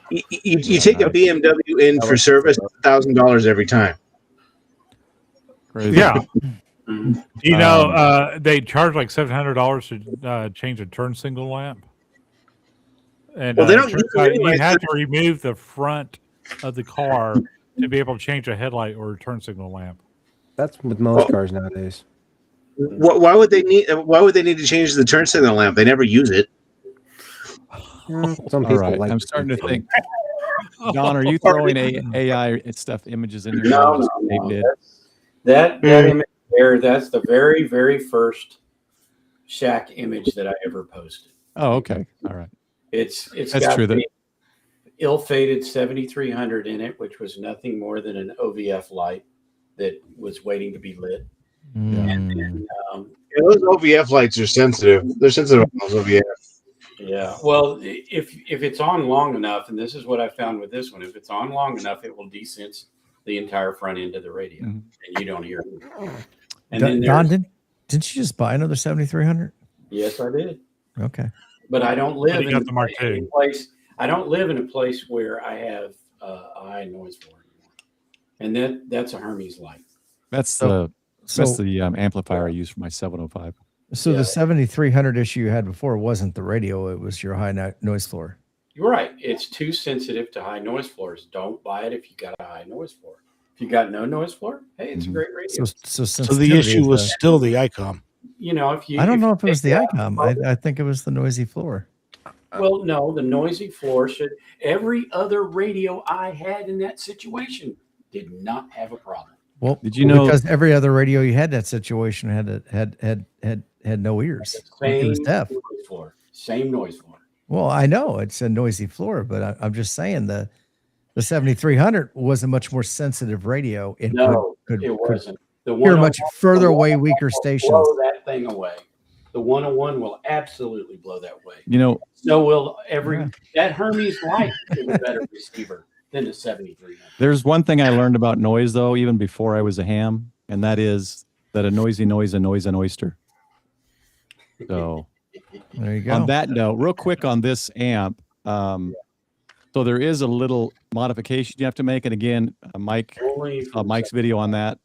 [SPEAKER 6] You take a BMW in for service, $1,000 every time.
[SPEAKER 2] Crazy.
[SPEAKER 11] Yeah. You know, they charge like $700 to change a turn signal lamp. And
[SPEAKER 6] Well, they don't use it
[SPEAKER 11] you
[SPEAKER 6] anyway,
[SPEAKER 11] have to remove the front of the car to be able to change a headlight or a turn signal lamp.
[SPEAKER 3] That's with most cars nowadays.
[SPEAKER 6] Why would they need to change the turn signal lamp? They never use it.
[SPEAKER 3] Some
[SPEAKER 2] All
[SPEAKER 3] people
[SPEAKER 2] right.
[SPEAKER 3] like
[SPEAKER 2] I'm starting to think. Don, are you throwing AI stuff images in here?
[SPEAKER 5] No. That image there, that's the very, very first shack image that I ever posted.
[SPEAKER 2] Oh, okay. All right.
[SPEAKER 5] It's
[SPEAKER 2] That's
[SPEAKER 5] got
[SPEAKER 2] true.
[SPEAKER 5] the ill-fated 7300 in it, which was nothing more than an OVF light that was waiting to be lit. And then,
[SPEAKER 6] those OVF lights are sensitive. They're sensitive on those OVF.
[SPEAKER 5] yeah. Well, if it's on long enough, and this is what I found with this one, if it's on long enough, it will desense the entire front end of the radio, and you don't hear it. And then
[SPEAKER 9] Don, didn't you just buy another 7300?
[SPEAKER 5] Yes, I did.
[SPEAKER 9] Okay.
[SPEAKER 5] But I don't live in
[SPEAKER 11] got the Mark
[SPEAKER 5] a
[SPEAKER 11] II.
[SPEAKER 5] place. I don't live in a place where I have a high noise floor anymore, and that's a Hermes light.
[SPEAKER 2] That's the amplifier I use for my 705.
[SPEAKER 9] So the 7300 issue you had before wasn't the radio; it was your high noise floor.
[SPEAKER 5] You're right. It's too sensitive to high noise floors. Don't buy it if you got a high noise floor. If you got no noise floor, hey, it's a great radio.
[SPEAKER 9] So
[SPEAKER 8] the issue was still the ICOM.
[SPEAKER 5] You know, if you
[SPEAKER 9] I don't know if it was the ICOM. I think it was the noisy floor.
[SPEAKER 5] Well, no, the noisy floor should. Every other radio I had in that situation did not have a problem.
[SPEAKER 2] Well, did you know?
[SPEAKER 9] Because every other radio you had that situation had no ears. It was deaf.
[SPEAKER 5] Noise floor. Same noise floor.
[SPEAKER 9] Well, I know it's a noisy floor, but I'm just saying the 7300 was a much more sensitive radio. It
[SPEAKER 5] wasn't. The
[SPEAKER 9] one much further away, weaker stations.
[SPEAKER 5] Blow that thing away. The 101 will absolutely blow that way.
[SPEAKER 2] You know,
[SPEAKER 5] so will that Hermes Light is a better receiver than the 7300.
[SPEAKER 2] There's one thing I learned about noise, though, even before I was a ham, and that is that a noisy noise annoys an oyster. So
[SPEAKER 9] there you go.
[SPEAKER 2] On that note, real quick on this amp, so there is a little modification you have to make, and again, Mike's video on that.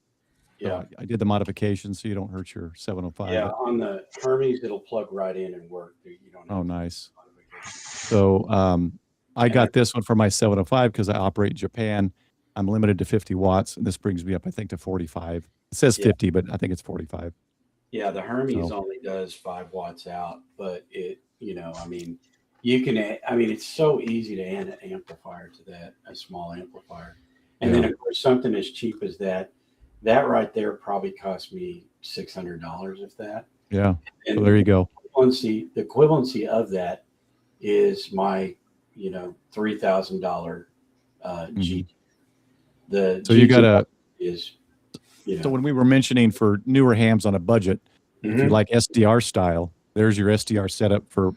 [SPEAKER 5] Yeah,
[SPEAKER 2] I did the modification so you don't hurt your 705.
[SPEAKER 5] Yeah, on the Hermes, it'll plug right in and work. You don't have
[SPEAKER 2] nice. So I got this one for my 705 because I operate in Japan. I'm limited to 50 watts, and this brings me up, I think, to 45. It says 50, but I think it's 45.
[SPEAKER 5] Yeah, the Hermes only does 5 watts out, but you can, it's so easy to add an amplifier to that, a small amplifier. And then, of course, something as cheap as that right there probably cost me $600, if that.
[SPEAKER 2] Yeah. And so there you go.
[SPEAKER 5] The equivalency of that is my, $3,000 G.
[SPEAKER 2] So you got So when we were mentioning for newer hams on a budget, if you like SDR style, there's your SDR setup for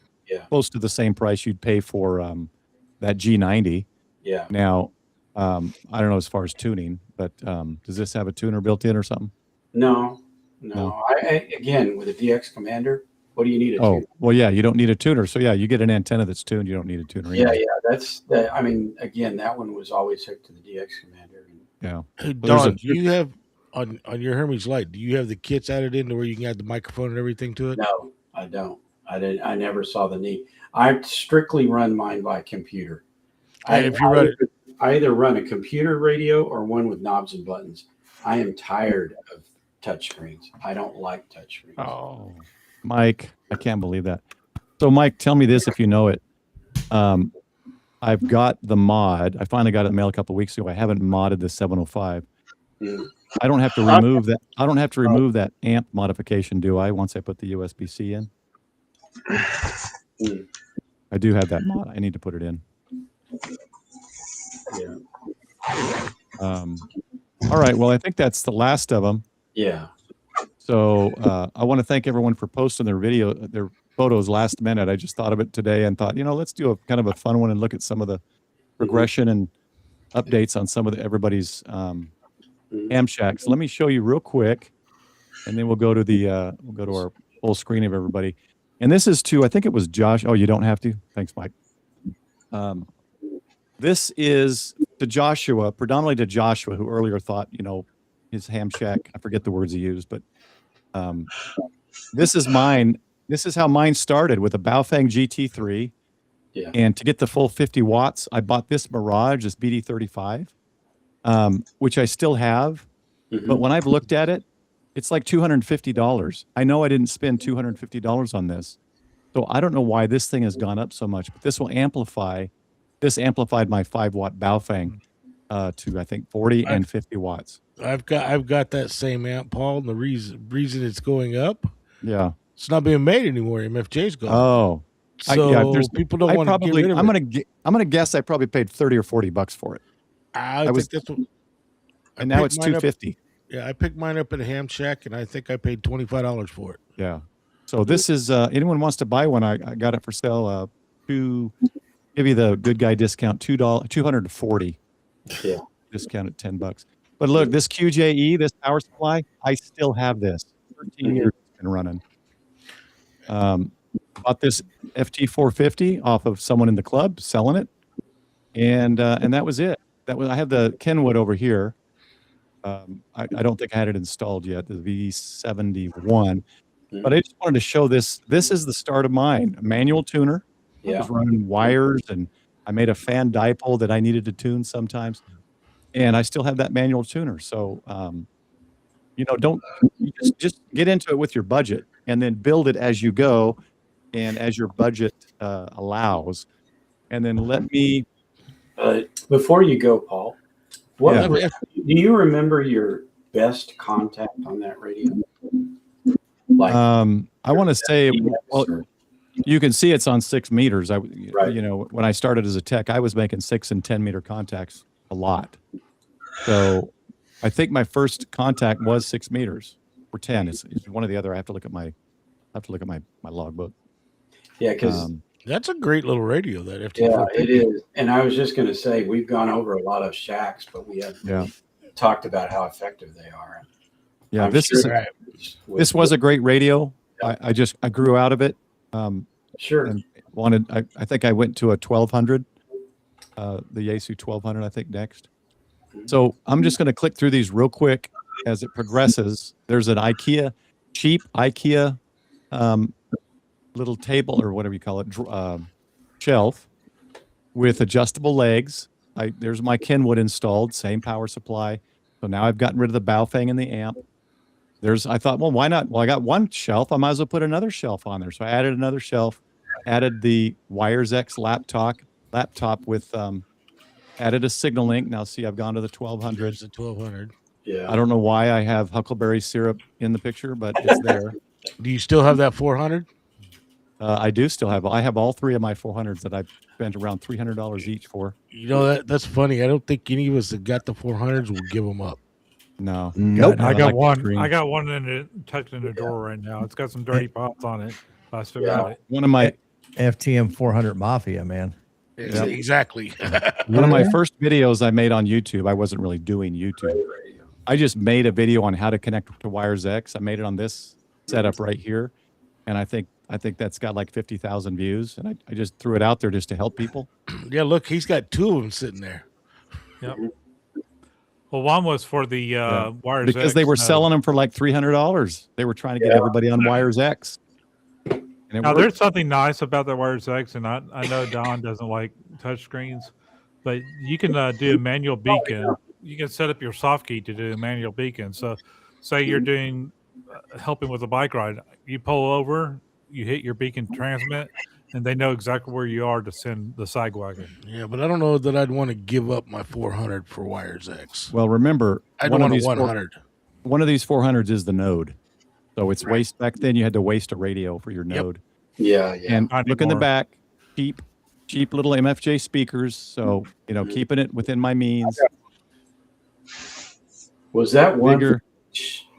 [SPEAKER 2] close to the same price you'd pay for that G90.
[SPEAKER 5] Yeah.
[SPEAKER 2] Now, I don't know as far as tuning, but does this have a tuner built in or something?
[SPEAKER 5] No. I again, with a DX Commander, what do you need a tuner?
[SPEAKER 2] Well, yeah, you don't need a tuner. So yeah, you get an antenna that's tuned. You don't need a tuner.
[SPEAKER 5] Yeah, that's that. Again, that one was always hooked to the DX Commander.
[SPEAKER 8] Hey, Don, do you have on your Hermes Light? Do you have the kits added into where you can add the microphone and everything to it?
[SPEAKER 5] No, I don't. I never saw the need. I strictly run mine by computer. I either run a computer radio or one with knobs and buttons. I am tired of touch screens. I don't like touch screens.
[SPEAKER 2] Oh, Mike, I can't believe that. So, Mike, tell me this if you know it. I've got the mod. I finally got it in the mail a couple of weeks ago. I haven't modded the 705. I don't have to remove that. I don't have to remove that amp modification, do I? Once I put the USB-C in, I do have that mod. I need to put it in.
[SPEAKER 5] Yeah.
[SPEAKER 2] All right. Well, I think that's the last of them.
[SPEAKER 5] Yeah.
[SPEAKER 2] So I want to thank everyone for posting their photos last minute. I just thought of it today and thought, let's do a kind of a fun one and look at some of the progression and updates on some of everybody's ham shacks. Let me show you real quick, and then we'll go to our full screen of everybody. And this is I think it was Josh. Oh, you don't have to. Thanks, Mike. This is to Joshua, predominantly to Joshua, who earlier thought, his ham shack. I forget the words he used, but this is mine. This is how mine started with a Baofeng GT3.
[SPEAKER 5] Yeah.
[SPEAKER 2] And to get the full 50 watts, I bought this Mirage, this BD35, which I still have. But when I've looked at it, it's like $250. I know I didn't spend $250 on this. So I don't know why this thing has gone up so much, but this will amplify. This amplified my 5-watt Baofeng to, I think, 40 and 50 watts.
[SPEAKER 8] I've got that same amp, Paul, and the reason it's going up.
[SPEAKER 2] Yeah.
[SPEAKER 8] It's not being made anymore. MFJ's gone.
[SPEAKER 2] Oh.
[SPEAKER 8] So people don't want to get rid of it.
[SPEAKER 2] I'm gonna guess I probably paid $30 or $40 for it.
[SPEAKER 8] I think that's what.
[SPEAKER 2] And now it's $250.
[SPEAKER 8] Yeah, I picked mine up at a ham shack, and I think I paid $25 for it.
[SPEAKER 2] Yeah. So this is anyone wants to buy one? I got it for sale. To give you the good guy discount, $240.
[SPEAKER 5] Yeah.
[SPEAKER 2] Discount at $10. But look, this QJE, this power supply, I still have this. 13 years it's been running. Bought this FT450 off of someone in the club selling it, and that was it. I have the Kenwood over here. I don't think I had it installed yet. The V71. But I just wanted to show this. This is the start of mine. A manual tuner. I was running wires, and I made a fan dipole that I needed to tune sometimes. And I still have that manual tuner. So, don't just get into it with your budget and then build it as you go and as your budget allows. And then let me.
[SPEAKER 5] Before you go, Paul, do you remember your best contact on that radio? Like,
[SPEAKER 2] I want to say, well, you can see it's on 6 meters. When I started as a tech, I was making 6 and 10 meter contacts a lot. So I think my first contact was 6 meters or 10. It's one or the other. I have to look at my logbook.
[SPEAKER 5] Yeah, because
[SPEAKER 8] that's a great little radio. That FT.
[SPEAKER 5] Yeah, it is. And I was just going to say, we've gone over a lot of shacks, but we haven't talked about how effective they are.
[SPEAKER 2] Yeah, this was a great radio. Yeah. I grew out of it.
[SPEAKER 5] Sure.
[SPEAKER 2] And I think I went to a 1200, the Yaesu 1200, I think next. So I'm just going to click through these real quick as it progresses. There's an cheap IKEA little table or whatever you call it, shelf with adjustable legs. There's my Kenwood installed, same power supply. So now I've gotten rid of the Baofeng and the amp. I thought, well, why not? Well, I got one shelf. I might as well put another shelf on there. So I added another shelf, added the Wires X laptop with, added a signal link. Now see, I've gone to the 1200.
[SPEAKER 8] There's the 1200.
[SPEAKER 5] Yeah.
[SPEAKER 2] I don't know why I have huckleberry syrup in the picture, but it's there.
[SPEAKER 8] Do you still have that 400?
[SPEAKER 2] I do still have. I have all 3 of my 400s that I've spent around $300 each for.
[SPEAKER 8] That's funny. I don't think any of us that got the 400s will give them up.
[SPEAKER 2] No.
[SPEAKER 11] Nope. I got one tucked in the drawer right now. It's got some dirty pots on it. I still got it.
[SPEAKER 2] One of my
[SPEAKER 9] FTM 400 Mafia, man.
[SPEAKER 8] Yeah, exactly.
[SPEAKER 2] One of my first videos I made on YouTube. I wasn't really doing YouTube. I just made a video on how to connect to Wires X. I made it on this setup right here, and I think that's got like 50,000 views. And I just threw it out there just to help people.
[SPEAKER 8] Yeah, look, he's got 2 of them sitting there.
[SPEAKER 11] Yep. Well, one was for the Wires X.
[SPEAKER 2] Because they were selling them for like $300. They were trying to get everybody on Wires X.
[SPEAKER 11] Now, there's something nice about the Wires X, and I know Don doesn't like touch screens, but you can do a manual beacon. You can set up your soft key to do a manual beacon. So, say you're doing helping with a bike ride, you pull over, you hit your beacon transmit, and they know exactly where you are to send the sag wagon.
[SPEAKER 8] Yeah, but I don't know that I'd want to give up my 400 for Wires X.
[SPEAKER 2] Well, remember,
[SPEAKER 8] I don't want a 100.
[SPEAKER 2] One of these 400s is the node. So it's waste. Back then, you had to waste a radio for your node.
[SPEAKER 5] Yeah.
[SPEAKER 2] And look in the back, cheap little MFJ speakers. So, keeping it within my means.
[SPEAKER 5] Was that one for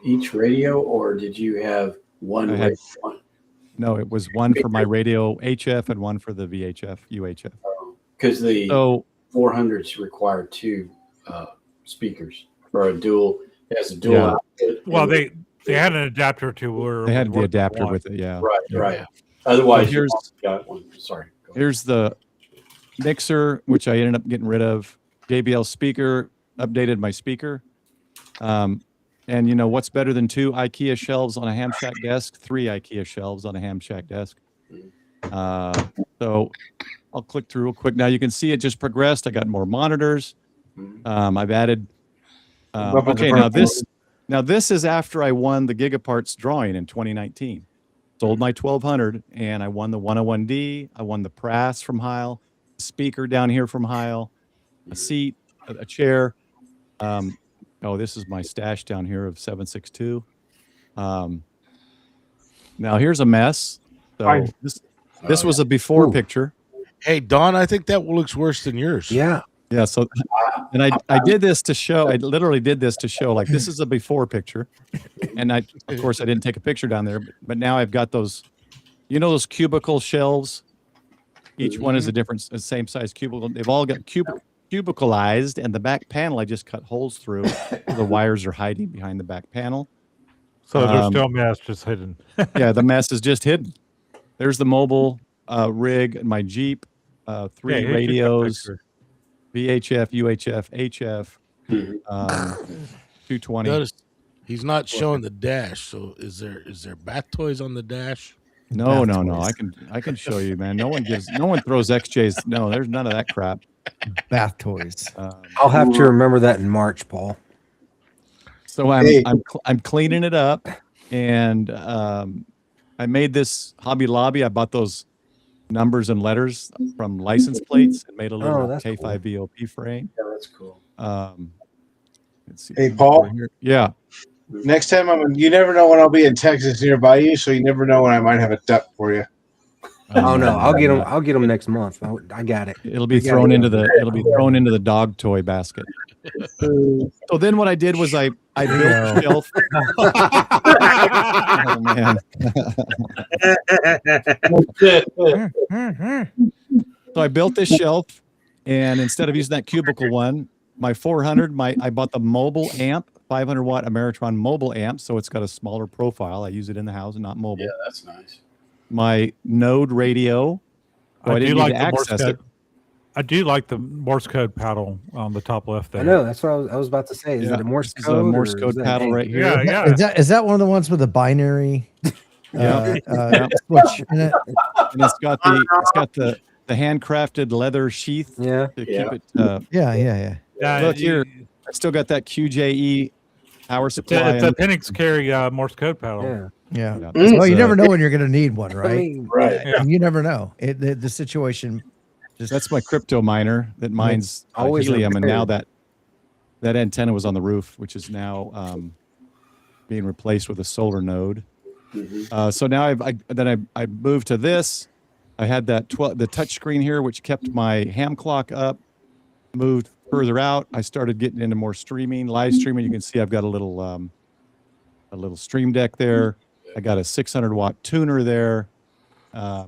[SPEAKER 5] each radio, or did you have one radio?
[SPEAKER 2] No, it was one for my radio HF and one for the VHF, UHF.
[SPEAKER 5] Because the 400s require 2 speakers for a dual. It has a dual output.
[SPEAKER 11] Well, they had an adapter to where
[SPEAKER 2] they had the adapter with it. Yeah.
[SPEAKER 5] Right. Otherwise,
[SPEAKER 2] so
[SPEAKER 5] got one. Sorry.
[SPEAKER 2] Here's the mixer, which I ended up getting rid of. JBL speaker, updated my speaker. And what's better than 2 IKEA shelves on a ham shack desk? 3 IKEA shelves on a ham shack desk. So I'll click through real quick. Now you can see it just progressed. I got more monitors. I've added. Okay, now this is after I won the Gigaparts drawing in 2019. Sold my 1200 and I won the 101D. I won the Prass from Heil, a speaker down here from Heil, a seat, a chair. This is my stash down here of 762. Now here's a mess. So this was a before picture.
[SPEAKER 8] Hey, Don, I think that looks worse than yours.
[SPEAKER 3] Yeah.
[SPEAKER 2] Yeah. So, and I did this to show. I literally did this to show. Like this is a before picture, and of course, I didn't take a picture down there. But now I've got those, those cubicle shelves. Each one is a same size cubicle. They've all got cubicleized, and the back panel I just cut holes through. The wires are hiding behind the back panel.
[SPEAKER 11] So there's still a mess just hidden.
[SPEAKER 2] Yeah, the mess is just hidden. There's the mobile rig and my Jeep, 3 radios, VHF, UHF, HF, 220.
[SPEAKER 8] He's not showing the dash. So is there bath toys on the dash?
[SPEAKER 2] No. I can show you, man. No one throws XJs. No, there's none of that crap.
[SPEAKER 9] Bath toys.
[SPEAKER 3] I'll have to remember that in March, Paul.
[SPEAKER 2] So I'm cleaning it up, and I made this Hobby Lobby. I bought those numbers and letters from license plates and made a little K5 VOP frame.
[SPEAKER 5] Yeah, that's cool.
[SPEAKER 2] Let's see.
[SPEAKER 6] Hey, Paul.
[SPEAKER 2] Yeah.
[SPEAKER 6] Next time you never know when I'll be in Texas nearby you, so you never know when I might have a duck for you.
[SPEAKER 3] Oh no, I'll get them next month. I got it.
[SPEAKER 2] It'll be thrown into the dog toy basket. So then what I did was I built a shelf. Oh man. So I built this shelf, and instead of using that cubicle one, my 400, I bought the mobile amp, 500 watt Ameritron mobile amp, so it's got a smaller profile. I use it in the house and not mobile.
[SPEAKER 5] Yeah, that's nice.
[SPEAKER 2] My Node radio.
[SPEAKER 11] I do like the Morse code. I do like the Morse code paddle on the top left there.
[SPEAKER 3] I know, that's what I was about to say. Is it a Morse code?
[SPEAKER 2] A Morse code paddle right here.
[SPEAKER 11] Yeah, yeah.
[SPEAKER 9] Is that one of the ones with the binary switch in it?
[SPEAKER 2] And it's got the handcrafted leather sheath.
[SPEAKER 9] Yeah.
[SPEAKER 2] To keep it.
[SPEAKER 9] Yeah.
[SPEAKER 2] Look here, I still got that QJE power supply.
[SPEAKER 11] It's a Penix carry Morse code paddle.
[SPEAKER 9] Yeah. Well, you never know when you're going to need one, right?
[SPEAKER 3] I mean,
[SPEAKER 5] right.
[SPEAKER 9] Yeah. And you never know. The situation.
[SPEAKER 2] That's my crypto miner that mines helium, and now that antenna was on the roof, which is now being replaced with a solar node.
[SPEAKER 5] Mm-hmm.
[SPEAKER 2] So now I moved to this. I had the touch screen here, which kept my ham clock up. Moved further out. I started getting into more live streaming. You can see I've got a little stream deck there. I got a 600 watt tuner there.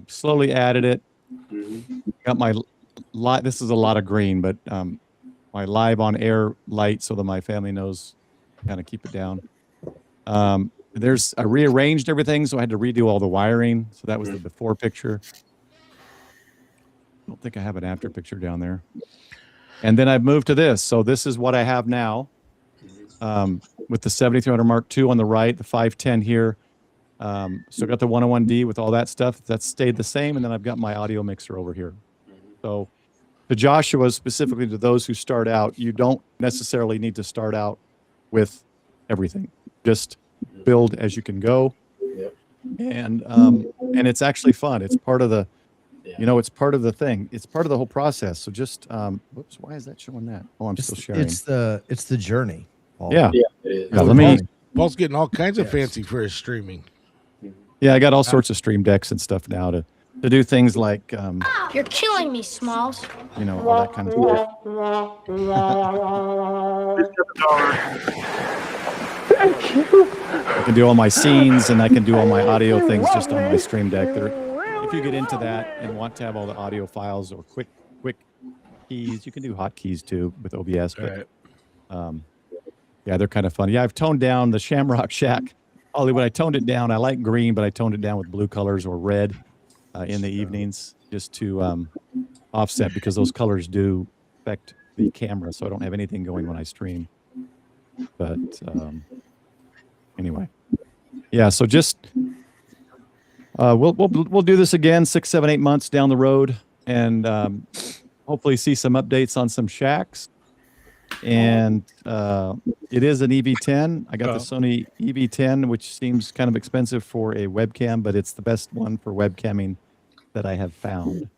[SPEAKER 2] Slowly added it. Got my this is a lot of green, but my live on air light so that my family knows kind of keep it down. I rearranged everything, so I had to redo all the wiring. So that was the before picture. I don't think I have an after picture down there. And then I've moved to this. So this is what I have now with the 7300 Mark II on the right, the 510 here. So I got the 101D with all that stuff. That's stayed the same. And then I've got my audio mixer over here. So to Joshua, specifically to those who start out, you don't necessarily need to start out with everything. Just build as you can go.
[SPEAKER 5] Yep.
[SPEAKER 2] And it's actually fun. It's part of the, it's part of the thing. It's part of the whole process. So just, whoops, why is that showing that? Oh, I'm still sharing.
[SPEAKER 9] It's the journey.
[SPEAKER 2] Paul. Yeah.
[SPEAKER 5] It is.
[SPEAKER 2] Yeah,
[SPEAKER 8] Paul's getting all kinds of fancy for his streaming.
[SPEAKER 2] Yeah, I got all sorts of stream decks and stuff now to do things like
[SPEAKER 13] You're killing me, Smalls.
[SPEAKER 2] All that kind of stuff. I can do all my scenes and I can do all my audio things just on my stream deck. If you get into that and want to have all the audio files or quick keys, you can do hotkeys too with OBS. But yeah, they're kind of fun. Yeah, I've toned down the Shamrock Shack. When I toned it down, I like green, but I toned it down with blue colors or red in the evenings just to offset, because those colors do affect the camera, so I don't have anything going when I stream. But anyway, yeah. So just we'll do this again 6, 7, 8 months down the road, and hopefully see some updates on some shacks. And it is an EV10. I got the Sony EV10, which seems kind of expensive for a webcam, but it's the best one for webcamming that I have found.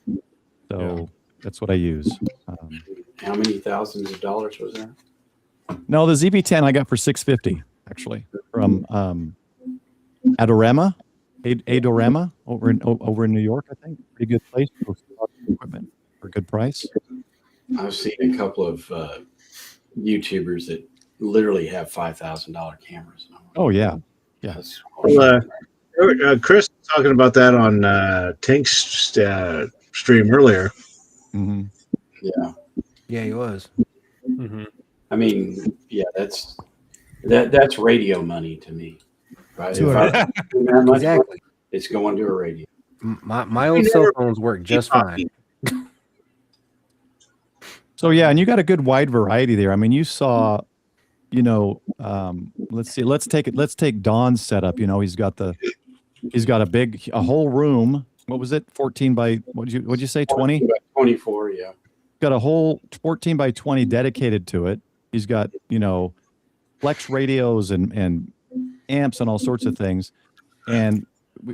[SPEAKER 2] So that's what I use.
[SPEAKER 5] How many thousands of dollars was that?
[SPEAKER 2] No, the ZV10 I got for $650 actually from Adorama over in New York. I think pretty good place for equipment for a good price.
[SPEAKER 5] I've seen a couple of YouTubers that literally have $5,000 cameras.
[SPEAKER 2] Oh yeah.
[SPEAKER 6] Well, Chris was talking about that on Tank's stream earlier.
[SPEAKER 2] Mm-hmm.
[SPEAKER 3] Yeah, he was.
[SPEAKER 5] Mm-hmm. I mean, yeah, that's radio money to me, right? If I do that much
[SPEAKER 3] Exactly.
[SPEAKER 5] it's going to a radio.
[SPEAKER 3] My old cell phones work just fine.
[SPEAKER 2] So yeah, and you got a good wide variety there. I mean, you saw let's see. Let's take Don's setup. He's got a whole room. What was it? 14 by what'd you say? 20?
[SPEAKER 5] 24, yeah.
[SPEAKER 2] Got a whole 14 by 20 dedicated to it. He's got, flex radios and amps and all sorts of things. And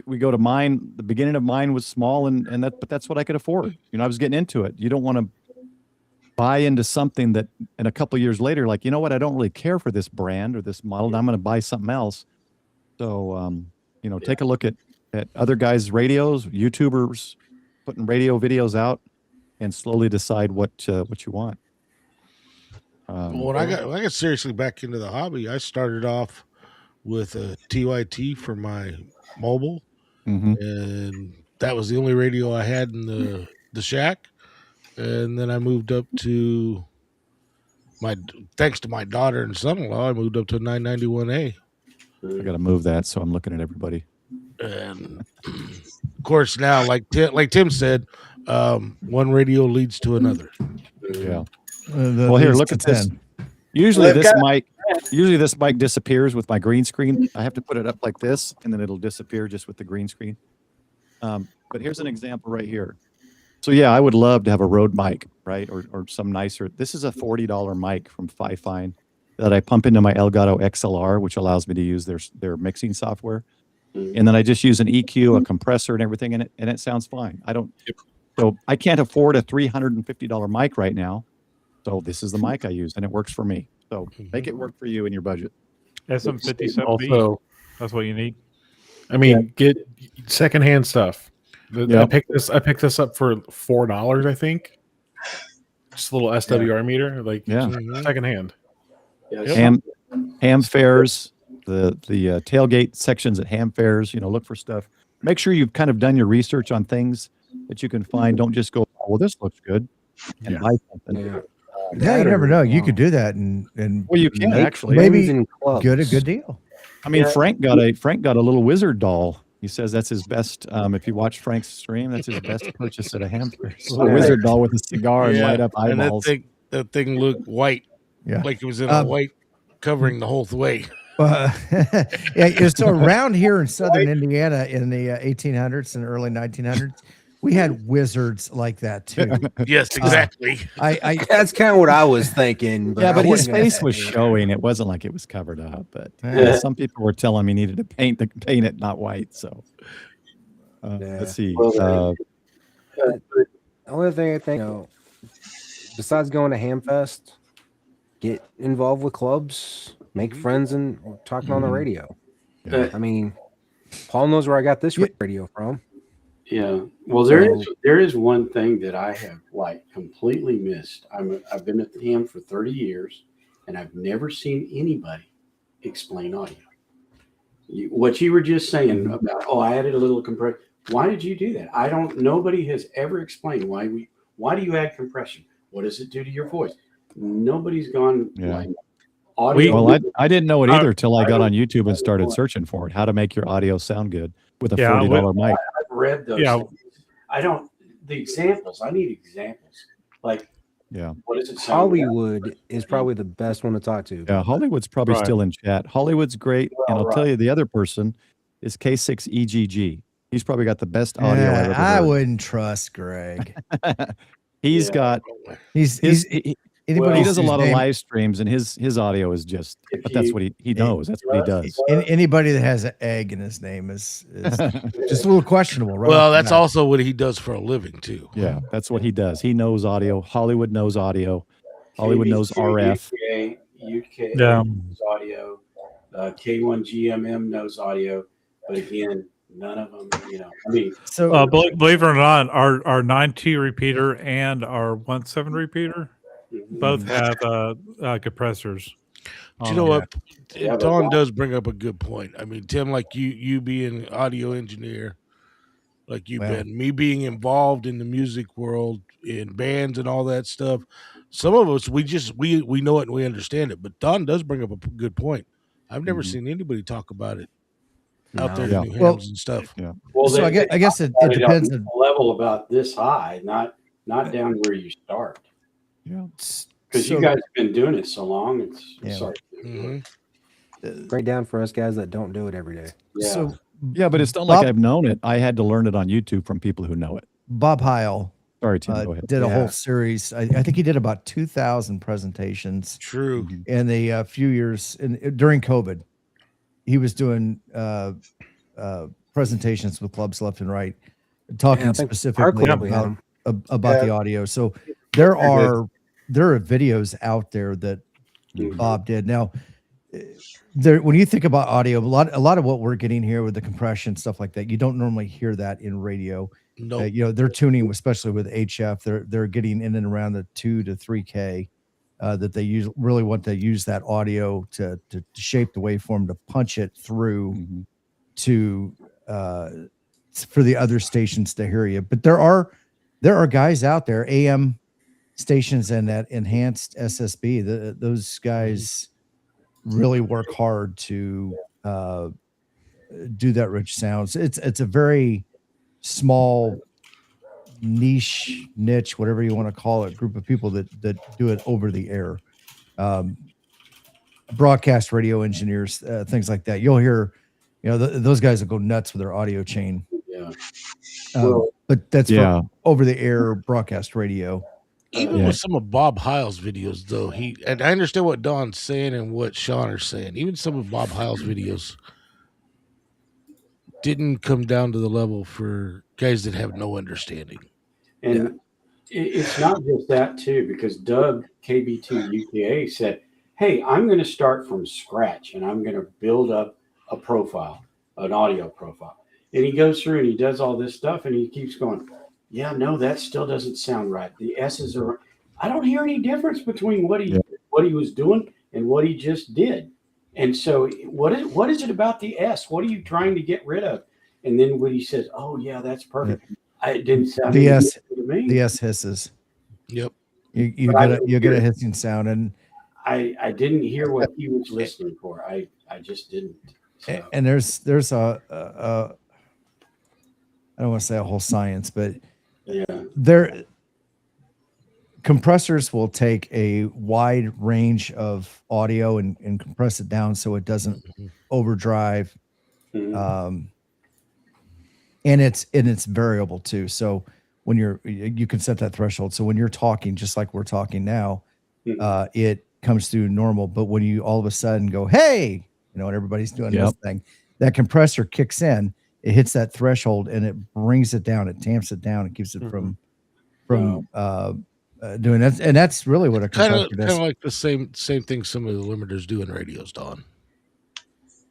[SPEAKER 2] we go to mine. The beginning of mine was small but that's what I could afford. I was getting into it. You don't want to buy into something that in a couple of years later, like, what, I don't really care for this brand or this model. And I'm going to buy something else. So, take a look at other guys' radios, YouTubers putting radio videos out, and slowly decide what you want.
[SPEAKER 8] When I got seriously back into the hobby, I started off with a TYT for my mobile, and that was the only radio I had in the shack. And then I moved up to thanks to my daughter and son-in-law, I moved up to 991A.
[SPEAKER 2] I got to move that, so I'm looking at everybody.
[SPEAKER 8] And of course, now, like Tim said, one radio leads to another.
[SPEAKER 2] Yeah. Well, here, look at this. Usually this mic disappears with my green screen. I have to put it up like this, and then it'll disappear just with the green screen. But here's an example right here. So yeah, I would love to have a Rode mic, right, or some nicer. This is a $40 mic from Fifine that I pump into my Elgato XLR, which allows me to use their mixing software, and then I just use an EQ, a compressor, and everything in it, and it sounds fine. So I can't afford a $350 mic right now. So this is the mic I use, and it works for me. So make it work for you in your budget.
[SPEAKER 11] SM57B.
[SPEAKER 7] Also,
[SPEAKER 11] that's what you need.
[SPEAKER 7] I mean, get secondhand stuff. I picked this up for $4, I think. Just a little SWR meter, secondhand.
[SPEAKER 2] Ham fairs, the tailgate sections at ham fairs. Look for stuff. Make sure you've kind of done your research on things that you can find. Don't just go, well, this looks good, and buy something.
[SPEAKER 9] Yeah, you never know. You could do that, and
[SPEAKER 2] well, you can actually
[SPEAKER 9] maybe get a good deal.
[SPEAKER 2] I mean, Frank got a little wizard doll. He says that's his best. If you watch Frank's stream, that's his best purchase at a ham fair. A wizard doll with a cigar and light up eyeballs.
[SPEAKER 8] And that thing looked white, like it was in a white covering the whole way.
[SPEAKER 9] So around here in southern Indiana in the 1800s and early 1900s, we had wizards like that too.
[SPEAKER 8] Yes, exactly.
[SPEAKER 3] That's kind of what I was thinking.
[SPEAKER 2] But his face was showing. It wasn't like it was covered up. But some people were telling me needed to paint it not white. So let's see.
[SPEAKER 3] The only thing I think, besides going to Hamfest, get involved with clubs, make friends, and talking on the radio. I mean, Paul knows where I got this radio from.
[SPEAKER 5] Yeah. Well, there is one thing that I have completely missed. I've been at the ham for 30 years, and I've never seen anybody explain audio. What you were just saying about, I added a little compression. Why did you do that? Nobody has ever explained why do you add compression? What does it do to your voice? Nobody's gone audio.
[SPEAKER 2] Well, I didn't know it either till I got on YouTube and started searching for it. How to make your audio sound good with a $40 mic.
[SPEAKER 5] I've read those things. The examples. I need examples. What does it sound
[SPEAKER 3] Hollywood is probably the best one to talk to.
[SPEAKER 2] Yeah, Hollywood's probably still in chat. Hollywood's great. And I'll tell you, the other person is K6EGG. He's probably got the best audio I've ever heard.
[SPEAKER 9] I wouldn't trust Greg.
[SPEAKER 2] He does a lot of live streams, and his audio is just. But that's what he knows. That's what he does.
[SPEAKER 9] Anybody that has an egg in his name is just a little questionable, right?
[SPEAKER 8] Well, that's also what he does for a living too.
[SPEAKER 2] Yeah, that's what he does. He knows audio. Hollywood knows audio. Hollywood knows RF.
[SPEAKER 5] UK knows audio. K1 GMM knows audio, but again, none of them.
[SPEAKER 11] So believe it or not, our 9T repeater and our 1.7 repeater both have compressors.
[SPEAKER 8] Do you know what? Don does bring up a good point. I mean, Tim, like you being an audio engineer, like you've been, me being involved in the music world, in bands and all that stuff. Some of us, we know it and we understand it. But Don does bring up a good point. I've never seen anybody talk about it out there in New Hampshire and stuff.
[SPEAKER 2] Yeah.
[SPEAKER 5] Well,
[SPEAKER 9] so I guess it depends on
[SPEAKER 5] level about this high, not down where you start.
[SPEAKER 2] Yeah.
[SPEAKER 5] Because you guys have been doing it so long. It's sorry.
[SPEAKER 3] Break down for us guys that don't do it every day.
[SPEAKER 5] Yeah.
[SPEAKER 9] So
[SPEAKER 2] Yeah, but it's not like I've known it. I had to learn it on YouTube from people who know it.
[SPEAKER 9] Bob Heil,
[SPEAKER 2] sorry, Tim, go ahead.
[SPEAKER 9] did a whole series. I think he did about 2,000 presentations.
[SPEAKER 8] True.
[SPEAKER 9] In the few years during COVID, he was doing presentations with clubs left and right, talking specifically about the audio. So there are videos out there that Bob did. Now, when you think about audio, a lot of what we're getting here with the compression stuff like that, you don't normally hear that in radio.
[SPEAKER 8] No,
[SPEAKER 9] they're tuning, especially with HF. They're getting in and around the 2 to 3K. That they really want to use that audio to shape the waveform to punch it through to for the other stations to hear you. But there are guys out there, AM stations and that enhanced SSB. Those guys really work hard to do that rich sounds. It's a very small niche, whatever you want to call it, group of people that do it over the air. Broadcast radio engineers, things like that. You'll hear, those guys will go nuts with their audio chain.
[SPEAKER 5] Yeah.
[SPEAKER 9] But that's for over the air broadcast radio.
[SPEAKER 8] Even with some of Bob Heil's videos, though, and I understand what Don's saying and what Sean are saying. Even some of Bob Heil's videos didn't come down to the level for guys that have no understanding.
[SPEAKER 5] And it's not just that, too, because Doug, KB2 UTA, said, hey, I'm going to start from scratch, and I'm going to build up a profile, an audio profile. And he goes through and he does all this stuff, and he keeps going, yeah, no, that still doesn't sound right. The S's are, I don't hear any difference between what he was doing and what he just did. And so what is it about the S? What are you trying to get rid of? And then when he says, oh, yeah, that's perfect. It didn't sound
[SPEAKER 9] the S
[SPEAKER 5] to me.
[SPEAKER 9] The S hisses.
[SPEAKER 8] Yep.
[SPEAKER 9] You get a hissing sound, and
[SPEAKER 5] I didn't hear what he was listening for. I just didn't. So.
[SPEAKER 9] And there's a I don't want to say a whole science, but compressors will take a wide range of audio and compress it down so it doesn't overdrive. And it's variable too. So when you can set that threshold. So when you're talking, just like we're talking now, it comes through normal. But when you all of a sudden go, hey, and everybody's doing this thing, that compressor kicks in, it hits that threshold and it brings it down. It tamps it down. It keeps it from doing that. And that's really what a compressor does.
[SPEAKER 8] Kind of like the same thing some of the limiters do in radios, Don.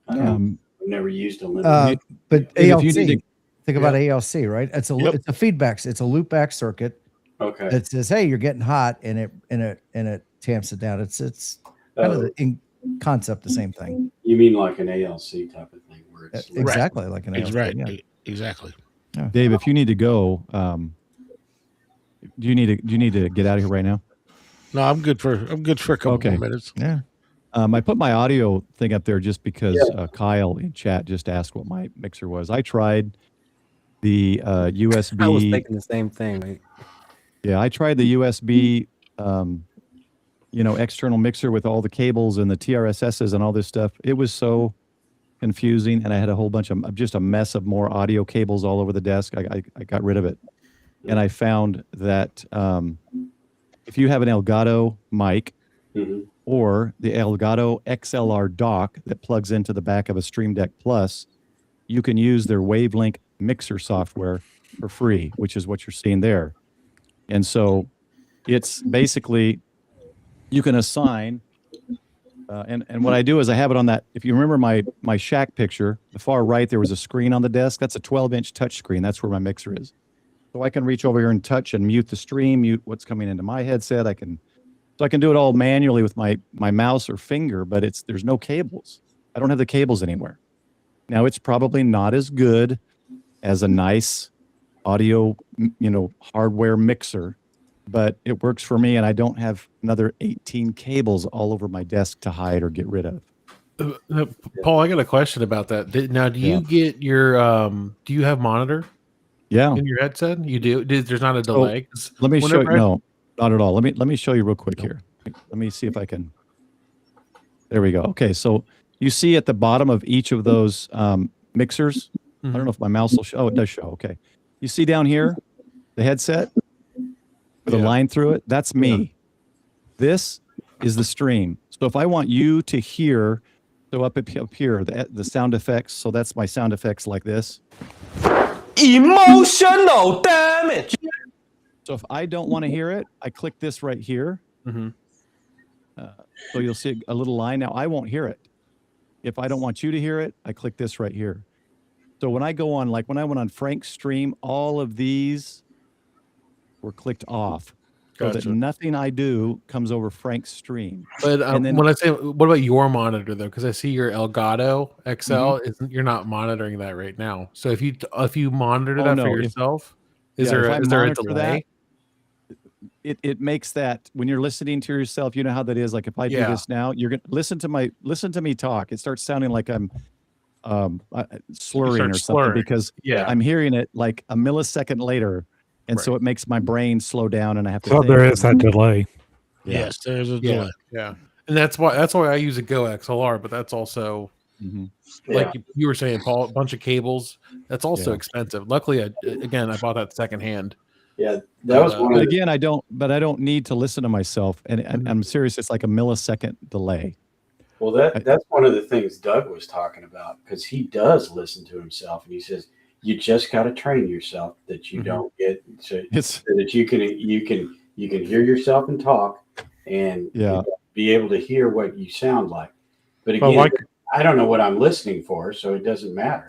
[SPEAKER 5] I've never used a limiter.
[SPEAKER 9] But ALC, think about ALC, right? It's a feedback. It's a loop back circuit.
[SPEAKER 5] Okay.
[SPEAKER 9] That says, hey, you're getting hot, and it tamps it down. It's kind of in concept the same thing.
[SPEAKER 5] You mean like an ALC type of thing, where it's
[SPEAKER 9] exactly like an ALC.
[SPEAKER 8] Right.
[SPEAKER 9] Yeah.
[SPEAKER 8] Exactly.
[SPEAKER 9] Yeah.
[SPEAKER 2] Dave, if you need to go, do you need to get out of here right now?
[SPEAKER 8] No, I'm good for a couple more minutes.
[SPEAKER 9] Yeah.
[SPEAKER 2] I put my audio thing up there just because Kyle in chat just asked what my mixer was. I tried the USB.
[SPEAKER 3] I was thinking the same thing.
[SPEAKER 2] Yeah, I tried the USB, external mixer with all the cables and the TRSSs and all this stuff. It was so confusing, and I had a whole bunch of just a mess of more audio cables all over the desk. I got rid of it, and I found that if you have an Elgato mic or the Elgato XLR dock that plugs into the back of a Stream Deck Plus, you can use their Wavelink mixer software for free, which is what you're seeing there. And so it's basically you can assign and what I do is I have it on that. If you remember my shack picture, the far right, there was a screen on the desk. That's a 12-inch touch screen. That's where my mixer is. So I can reach over here and touch and mute the stream, mute what's coming into my headset. I can do it all manually with my mouse or finger, but there's no cables. I don't have the cables anywhere. Now it's probably not as good as a nice audio, hardware mixer, but it works for me, and I don't have another 18 cables all over my desk to hide or get rid of.
[SPEAKER 7] Paul, I got a question about that. Now, do you get your do you have monitor?
[SPEAKER 2] Yeah.
[SPEAKER 7] In your headset? You do? There's not a delay?
[SPEAKER 2] Let me show you. No, not at all. Let me show you real quick here. Let me see if I can. There we go. Okay, so you see at the bottom of each of those mixers. I don't know if my mouse will show. Oh, it does show. Okay, you see down here the headset with a line through it. That's me. This is the stream. So if I want you to hear, so up here, the sound effects. So that's my sound effects like this.
[SPEAKER 14] Emotional damage.
[SPEAKER 2] So if I don't want to hear it, I click this right here. So you'll see a little line. Now I won't hear it. If I don't want you to hear it, I click this right here. So when I go on, like when I went on Frank's stream, all of these were clicked off. So that nothing I do comes over Frank's stream.
[SPEAKER 7] But when I say, what about your monitor though? Because I see your Elgato XL. You're not monitoring that right now. So if you monitor that for yourself, is there a delay?
[SPEAKER 2] It makes that when you're listening to yourself, you know how that is. Like if I do this now, you're gonna listen to me talk. It starts sounding like I'm slurring or something because I'm hearing it like a millisecond later. And so it makes my brain slow down, and I have to.
[SPEAKER 11] So there is that delay.
[SPEAKER 8] Yes, there's a delay.
[SPEAKER 7] Yeah, and that's why I use a Go XLR, but that's also like you were saying, Paul, a bunch of cables. That's also expensive. Luckily, I bought that secondhand.
[SPEAKER 5] Yeah, that was one.
[SPEAKER 2] But again, I don't need to listen to myself, and I'm serious. It's like a millisecond delay.
[SPEAKER 5] Well, that's one of the things Doug was talking about because he does listen to himself, and he says. You just got to train yourself that you don't get so that you can hear yourself and talk and be able to hear what you sound like. But again, I don't know what I'm listening for, so it doesn't matter.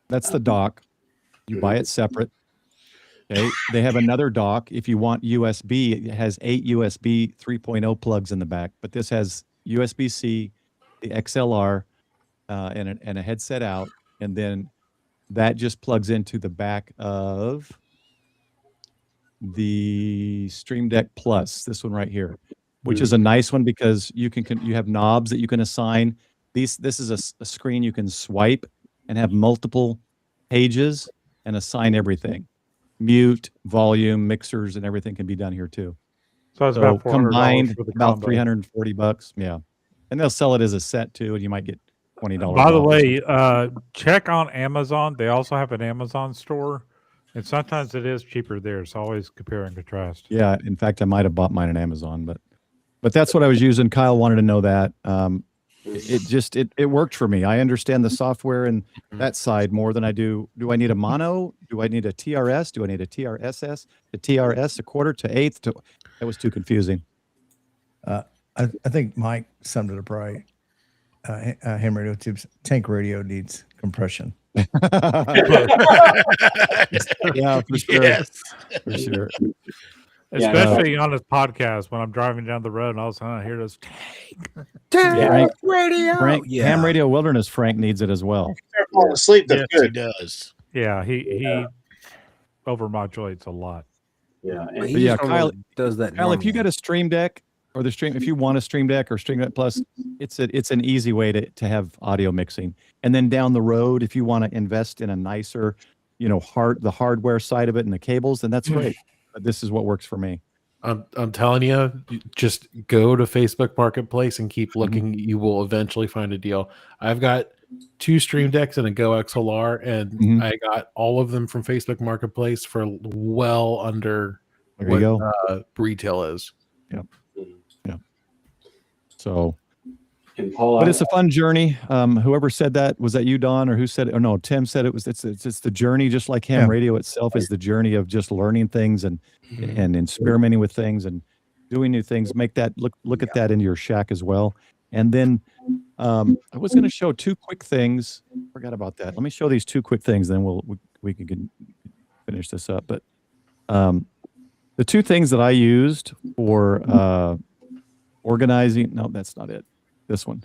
[SPEAKER 2] That's the dock. You buy it separate. Okay. They have another dock. If you want USB, it has 8 USB 3.0 plugs in the back, but this has USB-C, the XLR, and a headset out, and then that just plugs into the back of the Stream Deck Plus, this one right here, which is a nice one because you have knobs that you can assign. This is a screen you can swipe and have multiple pages and assign everything. Mute, volume, mixers, and everything can be done here too.
[SPEAKER 11] So it's about $400
[SPEAKER 2] combined,
[SPEAKER 11] for the
[SPEAKER 2] about
[SPEAKER 11] combo.
[SPEAKER 2] $340. Yeah, and they'll sell it as a set too, and you might get $20.
[SPEAKER 11] By the way, check on Amazon. They also have an Amazon store, and sometimes it is cheaper there. So always compare and contrast.
[SPEAKER 2] Yeah, in fact, I might have bought mine on Amazon, but that's what I was using. Kyle wanted to know that. It worked for me. I understand the software and that side more than I do. Do I need a mono? Do I need a TRS? Do I need a TRSS? A TRS, a quarter to eighth? That was too confusing.
[SPEAKER 9] I think Mike summed it up right. Ham radio tubes. Tank radio needs compression.
[SPEAKER 2] Yeah, for sure.
[SPEAKER 8] Yes.
[SPEAKER 2] For sure.
[SPEAKER 11] Especially on his podcast when I'm driving down the road and all of a sudden I hear this tank
[SPEAKER 8] radio.
[SPEAKER 2] Frank, Ham Radio Wilderness Frank needs it as well.
[SPEAKER 6] Falling asleep. That's
[SPEAKER 8] Yes,
[SPEAKER 6] good.
[SPEAKER 8] he does.
[SPEAKER 11] Yeah, he overmodulates a lot.
[SPEAKER 5] Yeah,
[SPEAKER 3] But he just
[SPEAKER 2] Kyle
[SPEAKER 3] does that.
[SPEAKER 2] Kyle, if you got a Stream Deck or if you want a Stream Deck or Stream Deck Plus, it's an easy way to have audio mixing. And then down the road, if you want to invest in a nicer, the hardware side of it and the cables, then that's great. But this is what works for me.
[SPEAKER 7] I'm telling you, just go to Facebook Marketplace and keep looking. You will eventually find a deal. I've got 2 Stream Decks and a Go XLR, and I got all of them from Facebook Marketplace for well under what retail is.
[SPEAKER 2] Yep. So,
[SPEAKER 5] and Paul,
[SPEAKER 2] but it's a fun journey. Whoever said that, was that you, Don, or who said it? Or no, Tim said it was. It's the journey, just like ham radio itself is the journey of just learning things and experimenting with things and doing new things. Make that look at that in your shack as well. And then I was going to show 2 quick things. Forgot about that. Let me show these 2 quick things, then we can finish this up. But the 2 things that I used for organizing. No, that's not it. This one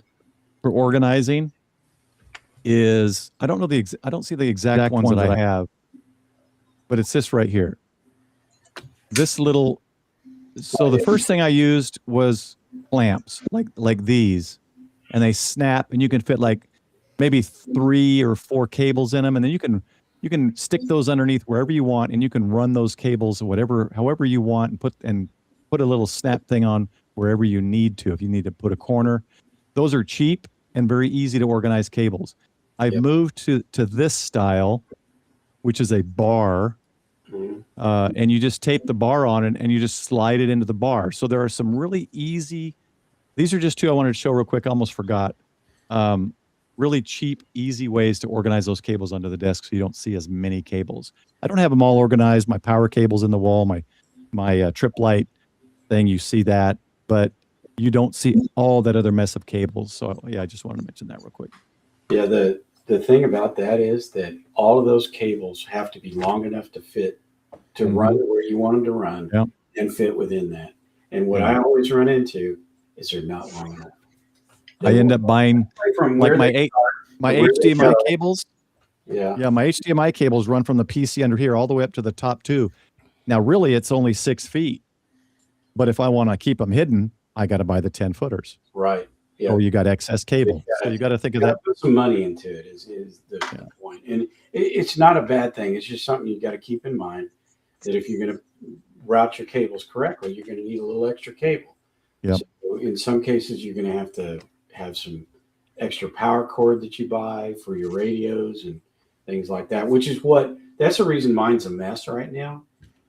[SPEAKER 2] for organizing is I don't see the exact ones that I have, but it's this right here. This little. So the first thing I used was clamps like these, and they snap, and you can fit like maybe 3 or 4 cables in them, and then you can stick those underneath wherever you want, and you can run those cables however you want, and put a little snap thing on wherever you need to. If you need to put a corner, those are cheap and very easy to organize cables. I've moved to this style, which is a bar, and you just tape the bar on it and you just slide it into the bar. So there are some really easy. These are just two I wanted to show real quick. I almost forgot. Really cheap, easy ways to organize those cables under the desk so you don't see as many cables. I don't have them all organized. My power cable's in the wall, my trip light thing, you see that, but you don't see all that other mess of cables. So yeah, I just wanted to mention that real quick.
[SPEAKER 5] Yeah, the thing about that is that all of those cables have to be long enough to fit to run where you want them to run and fit within that. And what I always run into is they're not long enough.
[SPEAKER 2] I end up buying like my HDMI cables.
[SPEAKER 5] Yeah,
[SPEAKER 2] my HDMI cables run from the PC under here all the way up to the top two. Now, really, it's only 6 feet, but if I want to keep them hidden, I got to buy the 10-footers.
[SPEAKER 5] Right. Yeah.
[SPEAKER 2] Or you got excess cable, so you got to think of that.
[SPEAKER 5] Put some money into it is the point, and it's not a bad thing. It's just something you got to keep in mind that if you're going to route your cables correctly, you're going to need a little extra cable.
[SPEAKER 2] Yeah.
[SPEAKER 5] So in some cases, you're going to have some extra power cord that you buy for your radios and things like that. That's the reason mine's a mess right now,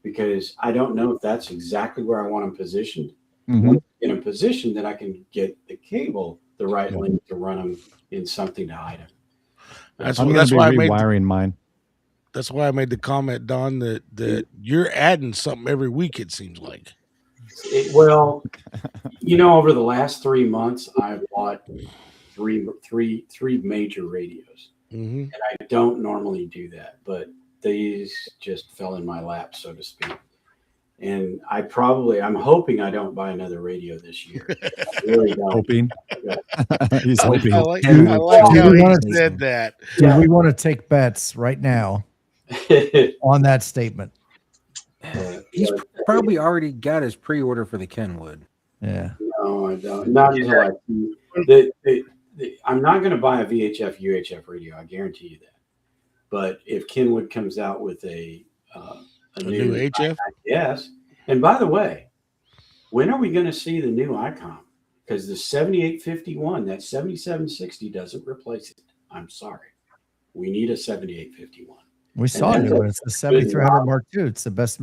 [SPEAKER 5] because I don't know if that's exactly where I want them positioned. In a position that I can get the cable the right length to run them in something to hide them.
[SPEAKER 8] That's
[SPEAKER 2] why I made rewiring mine.
[SPEAKER 8] That's why I made the comment, Don, that you're adding something every week. It seems like.
[SPEAKER 5] Well, over the last 3 months, I've bought three major radios, and I don't normally do that, but these just fell in my lap, so to speak. And I'm hoping I don't buy another radio this year. I really don't.
[SPEAKER 2] Hoping. He's hoping.
[SPEAKER 8] I like how he said that.
[SPEAKER 9] Do we want to take bets right now on that statement?
[SPEAKER 3] He's probably already got his pre-order for the Kenwood.
[SPEAKER 9] Yeah.
[SPEAKER 5] No, I don't. Not until I'm not going to buy a VHF UHF radio. I guarantee you that. But if Kenwood comes out with a new
[SPEAKER 8] HF,
[SPEAKER 5] yes. And by the way, when are we going to see the new ICOM? Because the 7851, that 7760 doesn't replace it. I'm sorry. We need a 7851.
[SPEAKER 9] We saw a new one. It's the 7300 Mark II. It's the best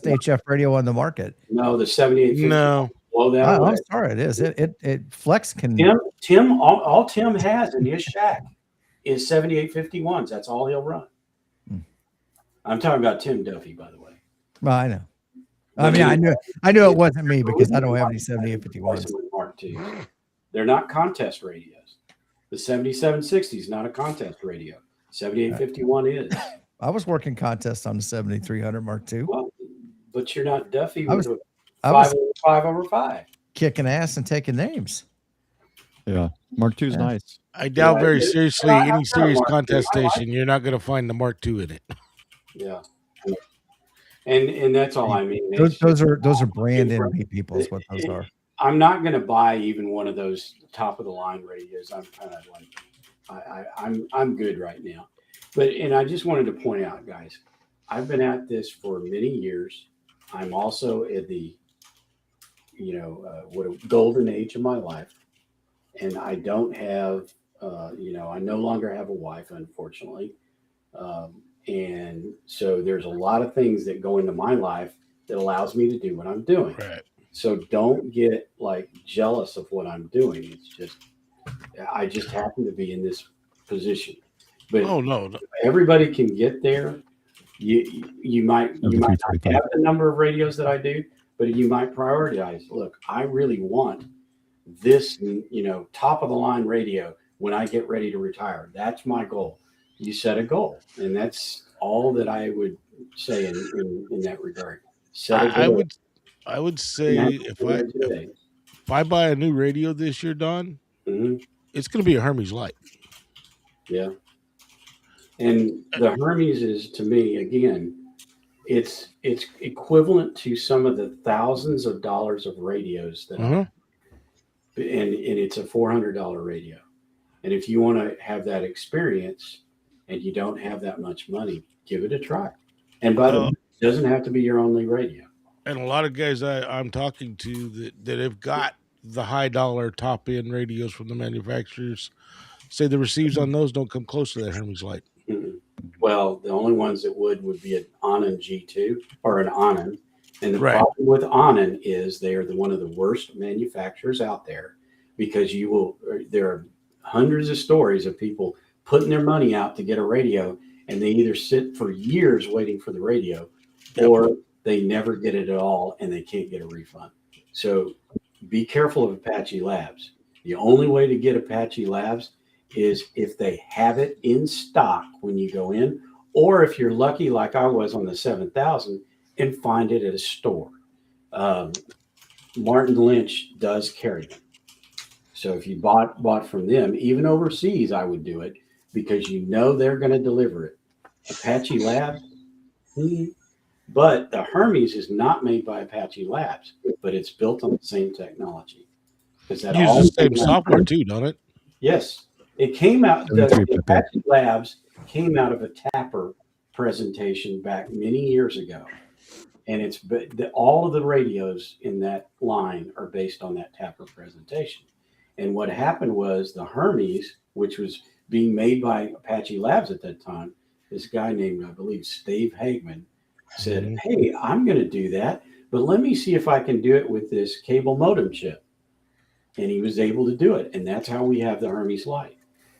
[SPEAKER 9] HF radio on the market.
[SPEAKER 5] No, the 7851.
[SPEAKER 8] No.
[SPEAKER 5] Blow that away.
[SPEAKER 9] I'm sorry. It is. It Flex can.
[SPEAKER 5] Tim, all Tim has in his shack is 7851s. That's all he'll run. I'm talking about Tim Duffy, by the way.
[SPEAKER 9] Well, I know. I mean, I knew it wasn't me because I don't have any 7851s.
[SPEAKER 5] Mark II. They're not contest radios. The 7760 is not a contest radio. 7851 is.
[SPEAKER 9] I was working contests on the 7300 Mark II.
[SPEAKER 5] Well, but you're not Duffy
[SPEAKER 9] I
[SPEAKER 5] with
[SPEAKER 9] was-
[SPEAKER 5] a
[SPEAKER 9] I was
[SPEAKER 5] 5/5.
[SPEAKER 9] kicking ass and taking names.
[SPEAKER 2] Yeah, Mark II's nice.
[SPEAKER 8] I doubt very seriously any serious contest station you're not going to find the Mark II in it.
[SPEAKER 5] Yeah. And that's all I mean.
[SPEAKER 9] Those are brand envy people is what those are.
[SPEAKER 5] I'm not going to buy even one of those top of the line radios. I'm kind of like, I'm good right now. And I just wanted to point out, guys, I've been at this for many years. I'm also at the, what a golden age of my life. And I don't have, I no longer have a wife, unfortunately. And so there's a lot of things that go into my life that allows me to do what I'm doing.
[SPEAKER 8] Right.
[SPEAKER 5] So don't get like jealous of what I'm doing. It's just, I just happen to be in this position. But
[SPEAKER 8] no.
[SPEAKER 5] Everybody can get there. You might not have the number of radios that I do, but you might prioritize. Look, I really want this, top of the line radio when I get ready to retire. That's my goal. You set a goal, and that's all that I would say in that regard.
[SPEAKER 8] I would say if I buy a new radio this year, Don, it's going to be a Hermes Light.
[SPEAKER 5] Yeah. And the Hermes is, to me, again, it's equivalent to some of the thousands of dollars of radios that and it's a $400 radio. And if you want to have that experience and you don't have that much money, give it a try. And by the way, it doesn't have to be your only radio.
[SPEAKER 8] And a lot of guys I'm talking to that have got the high dollar top end radios from the manufacturers say the receives on those don't come close to that Hermes light.
[SPEAKER 5] Well, the only ones that would be an Onan G2 or an Onan. And the
[SPEAKER 8] Right.
[SPEAKER 5] problem with Onan is they are one of the worst manufacturers out there, because there are hundreds of stories of people putting their money out to get a radio, and they either sit for years waiting for the radio, or they never get it at all and they can't get a refund. So be careful of Apache Labs. The only way to get Apache Labs is if they have it in stock when you go in, or if you're lucky like I was on the 7000 and find it at a store. Martin Lynch does carry them. So if you bought from them, even overseas, I would do it, because you know they're going to deliver it. Apache Labs, but the Hermes is not made by Apache Labs, but it's built on the same technology.
[SPEAKER 8] Uses the same software too, don't it?
[SPEAKER 5] Yes, it came out. The Apache Labs came out of a Tapper presentation back many years ago, and it's all of the radios in that line are based on that Tapper presentation. And what happened was the Hermes, which was being made by Apache Labs at that time, this guy named, I believe, Steve Hagman, said, "Hey, I'm going to do that, but let me see if I can do it with this cable modem chip." And he was able to do it. And that's how we have the Hermes Light.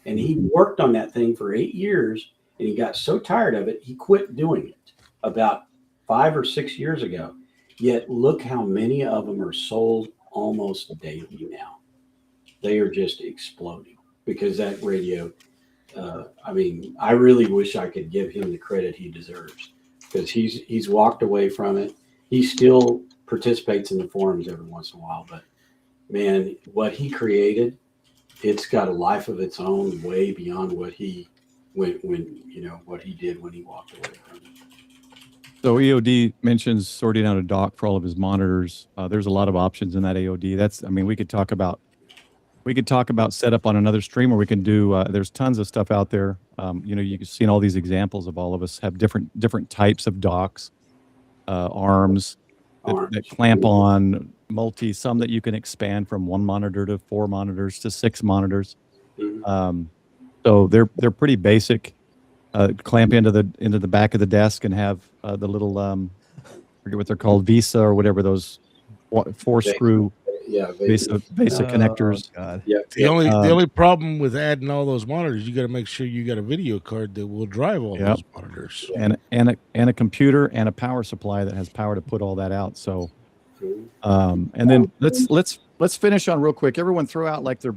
[SPEAKER 5] And he worked on that thing for 8 years, and he got so tired of it, he quit doing it about 5 or 6 years ago. Yet look how many of them are sold almost daily now. They are just exploding because that radio, I really wish I could give him the credit he deserves, because he's walked away from it. He still participates in the forums every once in a while, but man, what he created, it's got a life of its own, way beyond what he what he did when he walked away from it.
[SPEAKER 2] So EOD mentions sorting out a dock for all of his monitors. There's a lot of options in that AOD. We could talk about setup on another stream, or we can do. There's tons of stuff out there. You've seen all these examples of all of us have different types of docks, arms that clamp on some that you can expand from 1 monitor to 4 monitors to 6 monitors. So they're pretty basic. Clamp into the back of the desk and have the little forget what they're called, Visa or whatever, those 4 screw Visa connectors.
[SPEAKER 9] God.
[SPEAKER 5] Yeah.
[SPEAKER 8] The only problem with adding all those monitors, you got to make sure you got a video card that will drive all those monitors,
[SPEAKER 2] and a computer and a power supply that has power to put all that out. So, and then let's finish on real quick. Everyone throw out like the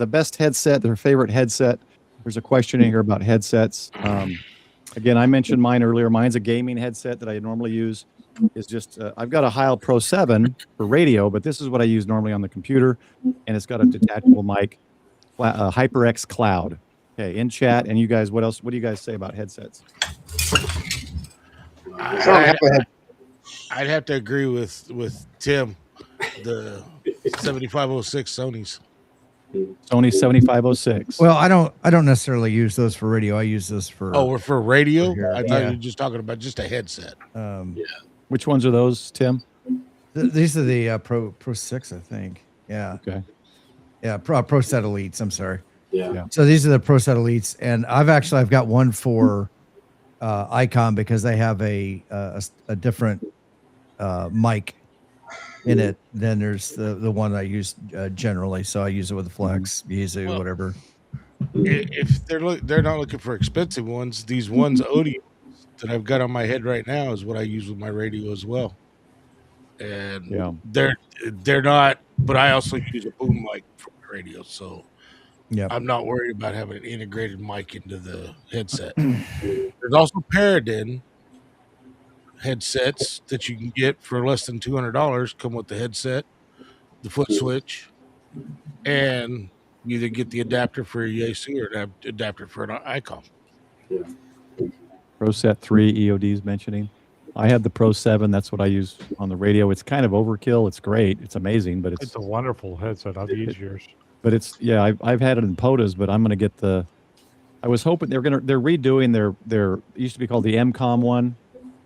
[SPEAKER 2] best headset, their favorite headset. There's a question in here about headsets. Again, I mentioned mine earlier. Mine's a gaming headset that I normally use. Is just I've got a Heil Pro 7 for radio, but this is what I use normally on the computer, and it's got a detachable mic, HyperX Cloud. Okay, in chat, and you guys, what else? What do you guys say about headsets?
[SPEAKER 8] I'd have to agree with Tim. The 7506 Sony's.
[SPEAKER 2] Sony 7506.
[SPEAKER 9] Well, I don't necessarily use those for radio. I use this for
[SPEAKER 8] for radio.
[SPEAKER 9] for
[SPEAKER 8] I thought you were just talking about just a headset.
[SPEAKER 2] Which ones are those, Tim?
[SPEAKER 9] These are the Pro 6, I think. Yeah.
[SPEAKER 2] Okay.
[SPEAKER 9] Yeah, Pro Set Elites. I'm sorry.
[SPEAKER 5] Yeah.
[SPEAKER 9] So these are the Pro Set Elites, and I've got one for Icon because they have a different mic in it than there's the one I use generally. So I use it with the Flex, Yaesu, whatever.
[SPEAKER 8] If they're not looking for expensive ones, these ones audio that I've got on my head right now is what I use with my radio as well. And they're not, but I also use a boom mic for my radio, so I'm not worried about having an integrated mic into the headset. There's also Paradigm headsets that you can get for less than $200. Come with the headset, the foot switch, and you either get the adapter for a Yaesu or an adapter for an Icon.
[SPEAKER 5] Yeah.
[SPEAKER 2] Pro Set 3 EOD's mentioning. I have the Pro 7. That's what I use on the radio. It's kind of overkill. It's great. It's amazing, but
[SPEAKER 11] it's a wonderful headset. I've used yours.
[SPEAKER 2] But it's I've had it in POTAs, but I'm going to get the. I was hoping they're redoing their it used to be called the MCOM one,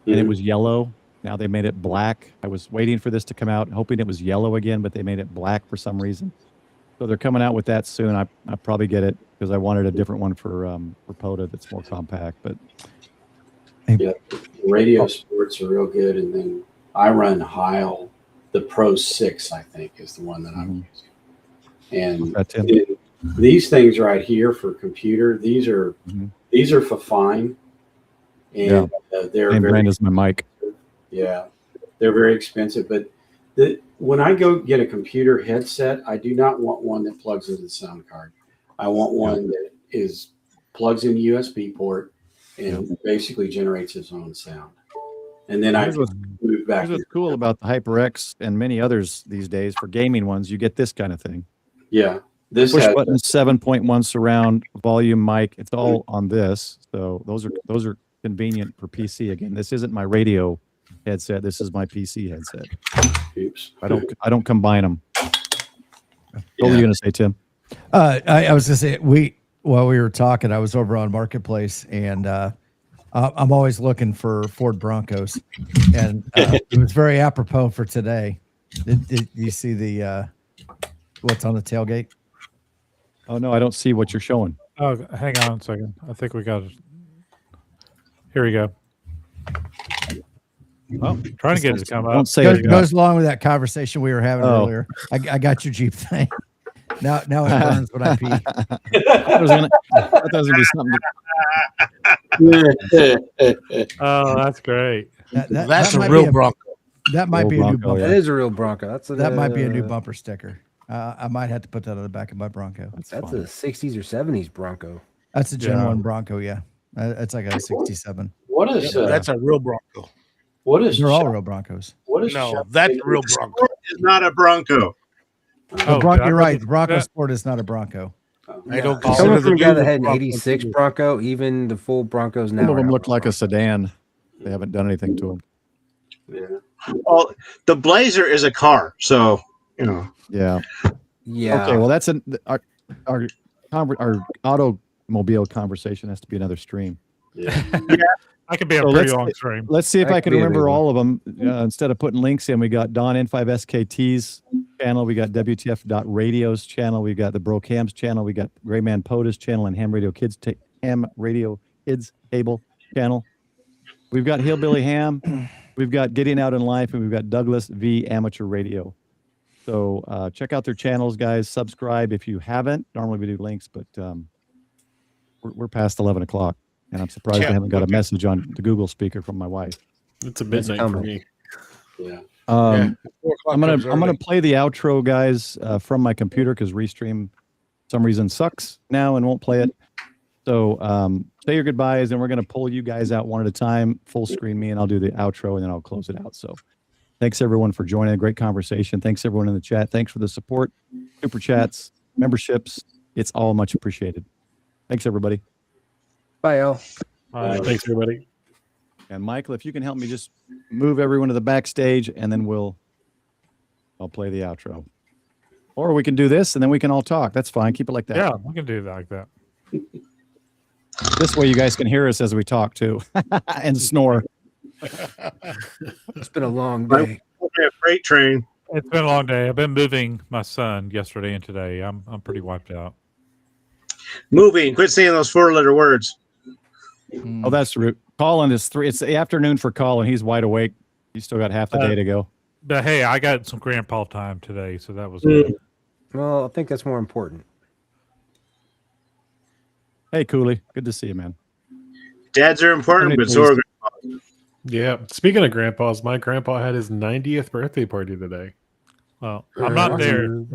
[SPEAKER 2] and it was yellow, Now they made it black. I was waiting for this to come out, hoping it was yellow again, but they made it black for some reason. So they're coming out with that soon. I probably get it because I wanted a different one for POTA that's more compact. But
[SPEAKER 5] yeah, Radio Sports are real good, and then I run Heil. The Pro 6, I think, is the one that I'm using. And these things right here for computer, these are for fine. And they're
[SPEAKER 2] same
[SPEAKER 5] very
[SPEAKER 2] brand as my mic.
[SPEAKER 5] Yeah, they're very expensive. But when I go get a computer headset, I do not want one that plugs into the sound card. I want one that plugs in a USB port and basically generates its own sound. And then I move back.
[SPEAKER 2] Here's what's cool about the HyperX and many others these days for gaming ones. You get this kind of thing.
[SPEAKER 5] Yeah, this
[SPEAKER 2] push button 7.1 surround volume mic. It's all on this. So those are convenient for PC. Again, this isn't my radio headset. This is my PC headset.
[SPEAKER 5] Oops.
[SPEAKER 2] I don't combine them. What were you gonna say, Tim?
[SPEAKER 9] I was gonna say while we were talking, I was over on Marketplace and I'm always looking for Ford Broncos, and it was very apropos for today. Did you see the what's on the tailgate?
[SPEAKER 2] Oh no, I don't see what you're showing.
[SPEAKER 11] Oh, hang on a second. I think we got it. Here we go. Well, trying to get it to come up.
[SPEAKER 2] Don't say it
[SPEAKER 9] goes along with that conversation we were having earlier. I got your Jeep thing. Now it burns when I pee.
[SPEAKER 2] I thought that was gonna be something.
[SPEAKER 11] Oh, that's great.
[SPEAKER 8] That's a real Bronco.
[SPEAKER 9] That might be a new bumper.
[SPEAKER 3] That is a real Bronco.
[SPEAKER 9] That might be a new bumper sticker. I might have to put that on the back of my Bronco.
[SPEAKER 3] That's a 60s or 70s Bronco.
[SPEAKER 9] That's a Gen 1 Bronco, yeah. It's like a 67.
[SPEAKER 5] What is
[SPEAKER 8] that's a real Bronco.
[SPEAKER 5] What is
[SPEAKER 9] They're all real Broncos.
[SPEAKER 5] What is
[SPEAKER 8] that's a real Bronco.
[SPEAKER 6] It's not a Bronco.
[SPEAKER 9] You're right. The Bronco Sport is not a Bronco.
[SPEAKER 8] I don't
[SPEAKER 3] Coming
[SPEAKER 8] consider
[SPEAKER 3] from a
[SPEAKER 8] the
[SPEAKER 3] guy that had an
[SPEAKER 8] Bronco
[SPEAKER 3] 86 Bronco, even the full Broncos now.
[SPEAKER 2] Some of them look like a sedan. They haven't done anything to them.
[SPEAKER 5] Yeah.
[SPEAKER 6] Well, the Blazer is a car, so you know.
[SPEAKER 2] Yeah.
[SPEAKER 3] Yeah.
[SPEAKER 2] Okay. Well, that's our automobile conversation has to be another stream.
[SPEAKER 5] Yeah.
[SPEAKER 11] I could be a pretty long stream.
[SPEAKER 2] Let's see if I can remember all of them. Instead of putting links in, we got Don N5SKT's channel. We got WTF.Radio's channel. We got the Brocams channel. We got Grayman Pota's channel and Ham Radio Kids Cable channel. We've got Hillbilly Ham. We've got Getting Out in Life, and we've got Douglas V Amateur Radio. So check out their channels, guys. Subscribe if you haven't. Normally we do links, but we're past 11 o'clock. And I'm surprised I haven't got a message on the Google speaker from my wife.
[SPEAKER 14] It's a midnight for me.
[SPEAKER 5] Yeah.
[SPEAKER 2] I'm gonna play the outro, guys, from my computer because Restream, for some reason, sucks now and won't play it. So say your goodbyes, and we're gonna pull you guys out one at a time, full screen me, and I'll do the outro, and then I'll close it out. So thanks everyone for joining. A great conversation. Thanks everyone in the chat. Thanks for the support, super chats, memberships. It's all much appreciated. Thanks everybody.
[SPEAKER 3] Bye, y'all.
[SPEAKER 14] Thanks, everybody.
[SPEAKER 2] And Michael, if you can help me just move everyone to the backstage, and then I'll play the outro. Or we can do this, and then we can all talk. That's fine. Keep it like that.
[SPEAKER 11] Yeah, we can do that like that.
[SPEAKER 2] This way you guys can hear us as we talk, too, and snore.
[SPEAKER 3] It's been a long day.
[SPEAKER 6] A freight train.
[SPEAKER 11] It's been a long day. I've been moving my son yesterday and today. I'm pretty wiped out.
[SPEAKER 6] Moving. Quit saying those 4-letter words.
[SPEAKER 2] Oh, that's rude. Colin is 3. It's the afternoon for Colin. He's wide awake. He's still got half the day to go.
[SPEAKER 11] But hey, I got some grandpa time today, so that was good.
[SPEAKER 3] Well, I think that's more important.
[SPEAKER 2] Hey, Cooley. Good to see you, man.
[SPEAKER 6] Dads are important, but so are grandpas.
[SPEAKER 14] Yeah. Speaking of grandpas, my grandpa had his 90th birthday party today.
[SPEAKER 11] Well, I'm not there.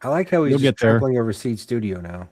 [SPEAKER 3] I like how he's
[SPEAKER 2] You'll
[SPEAKER 3] just
[SPEAKER 2] get there.
[SPEAKER 3] trampling over Seed Studio now.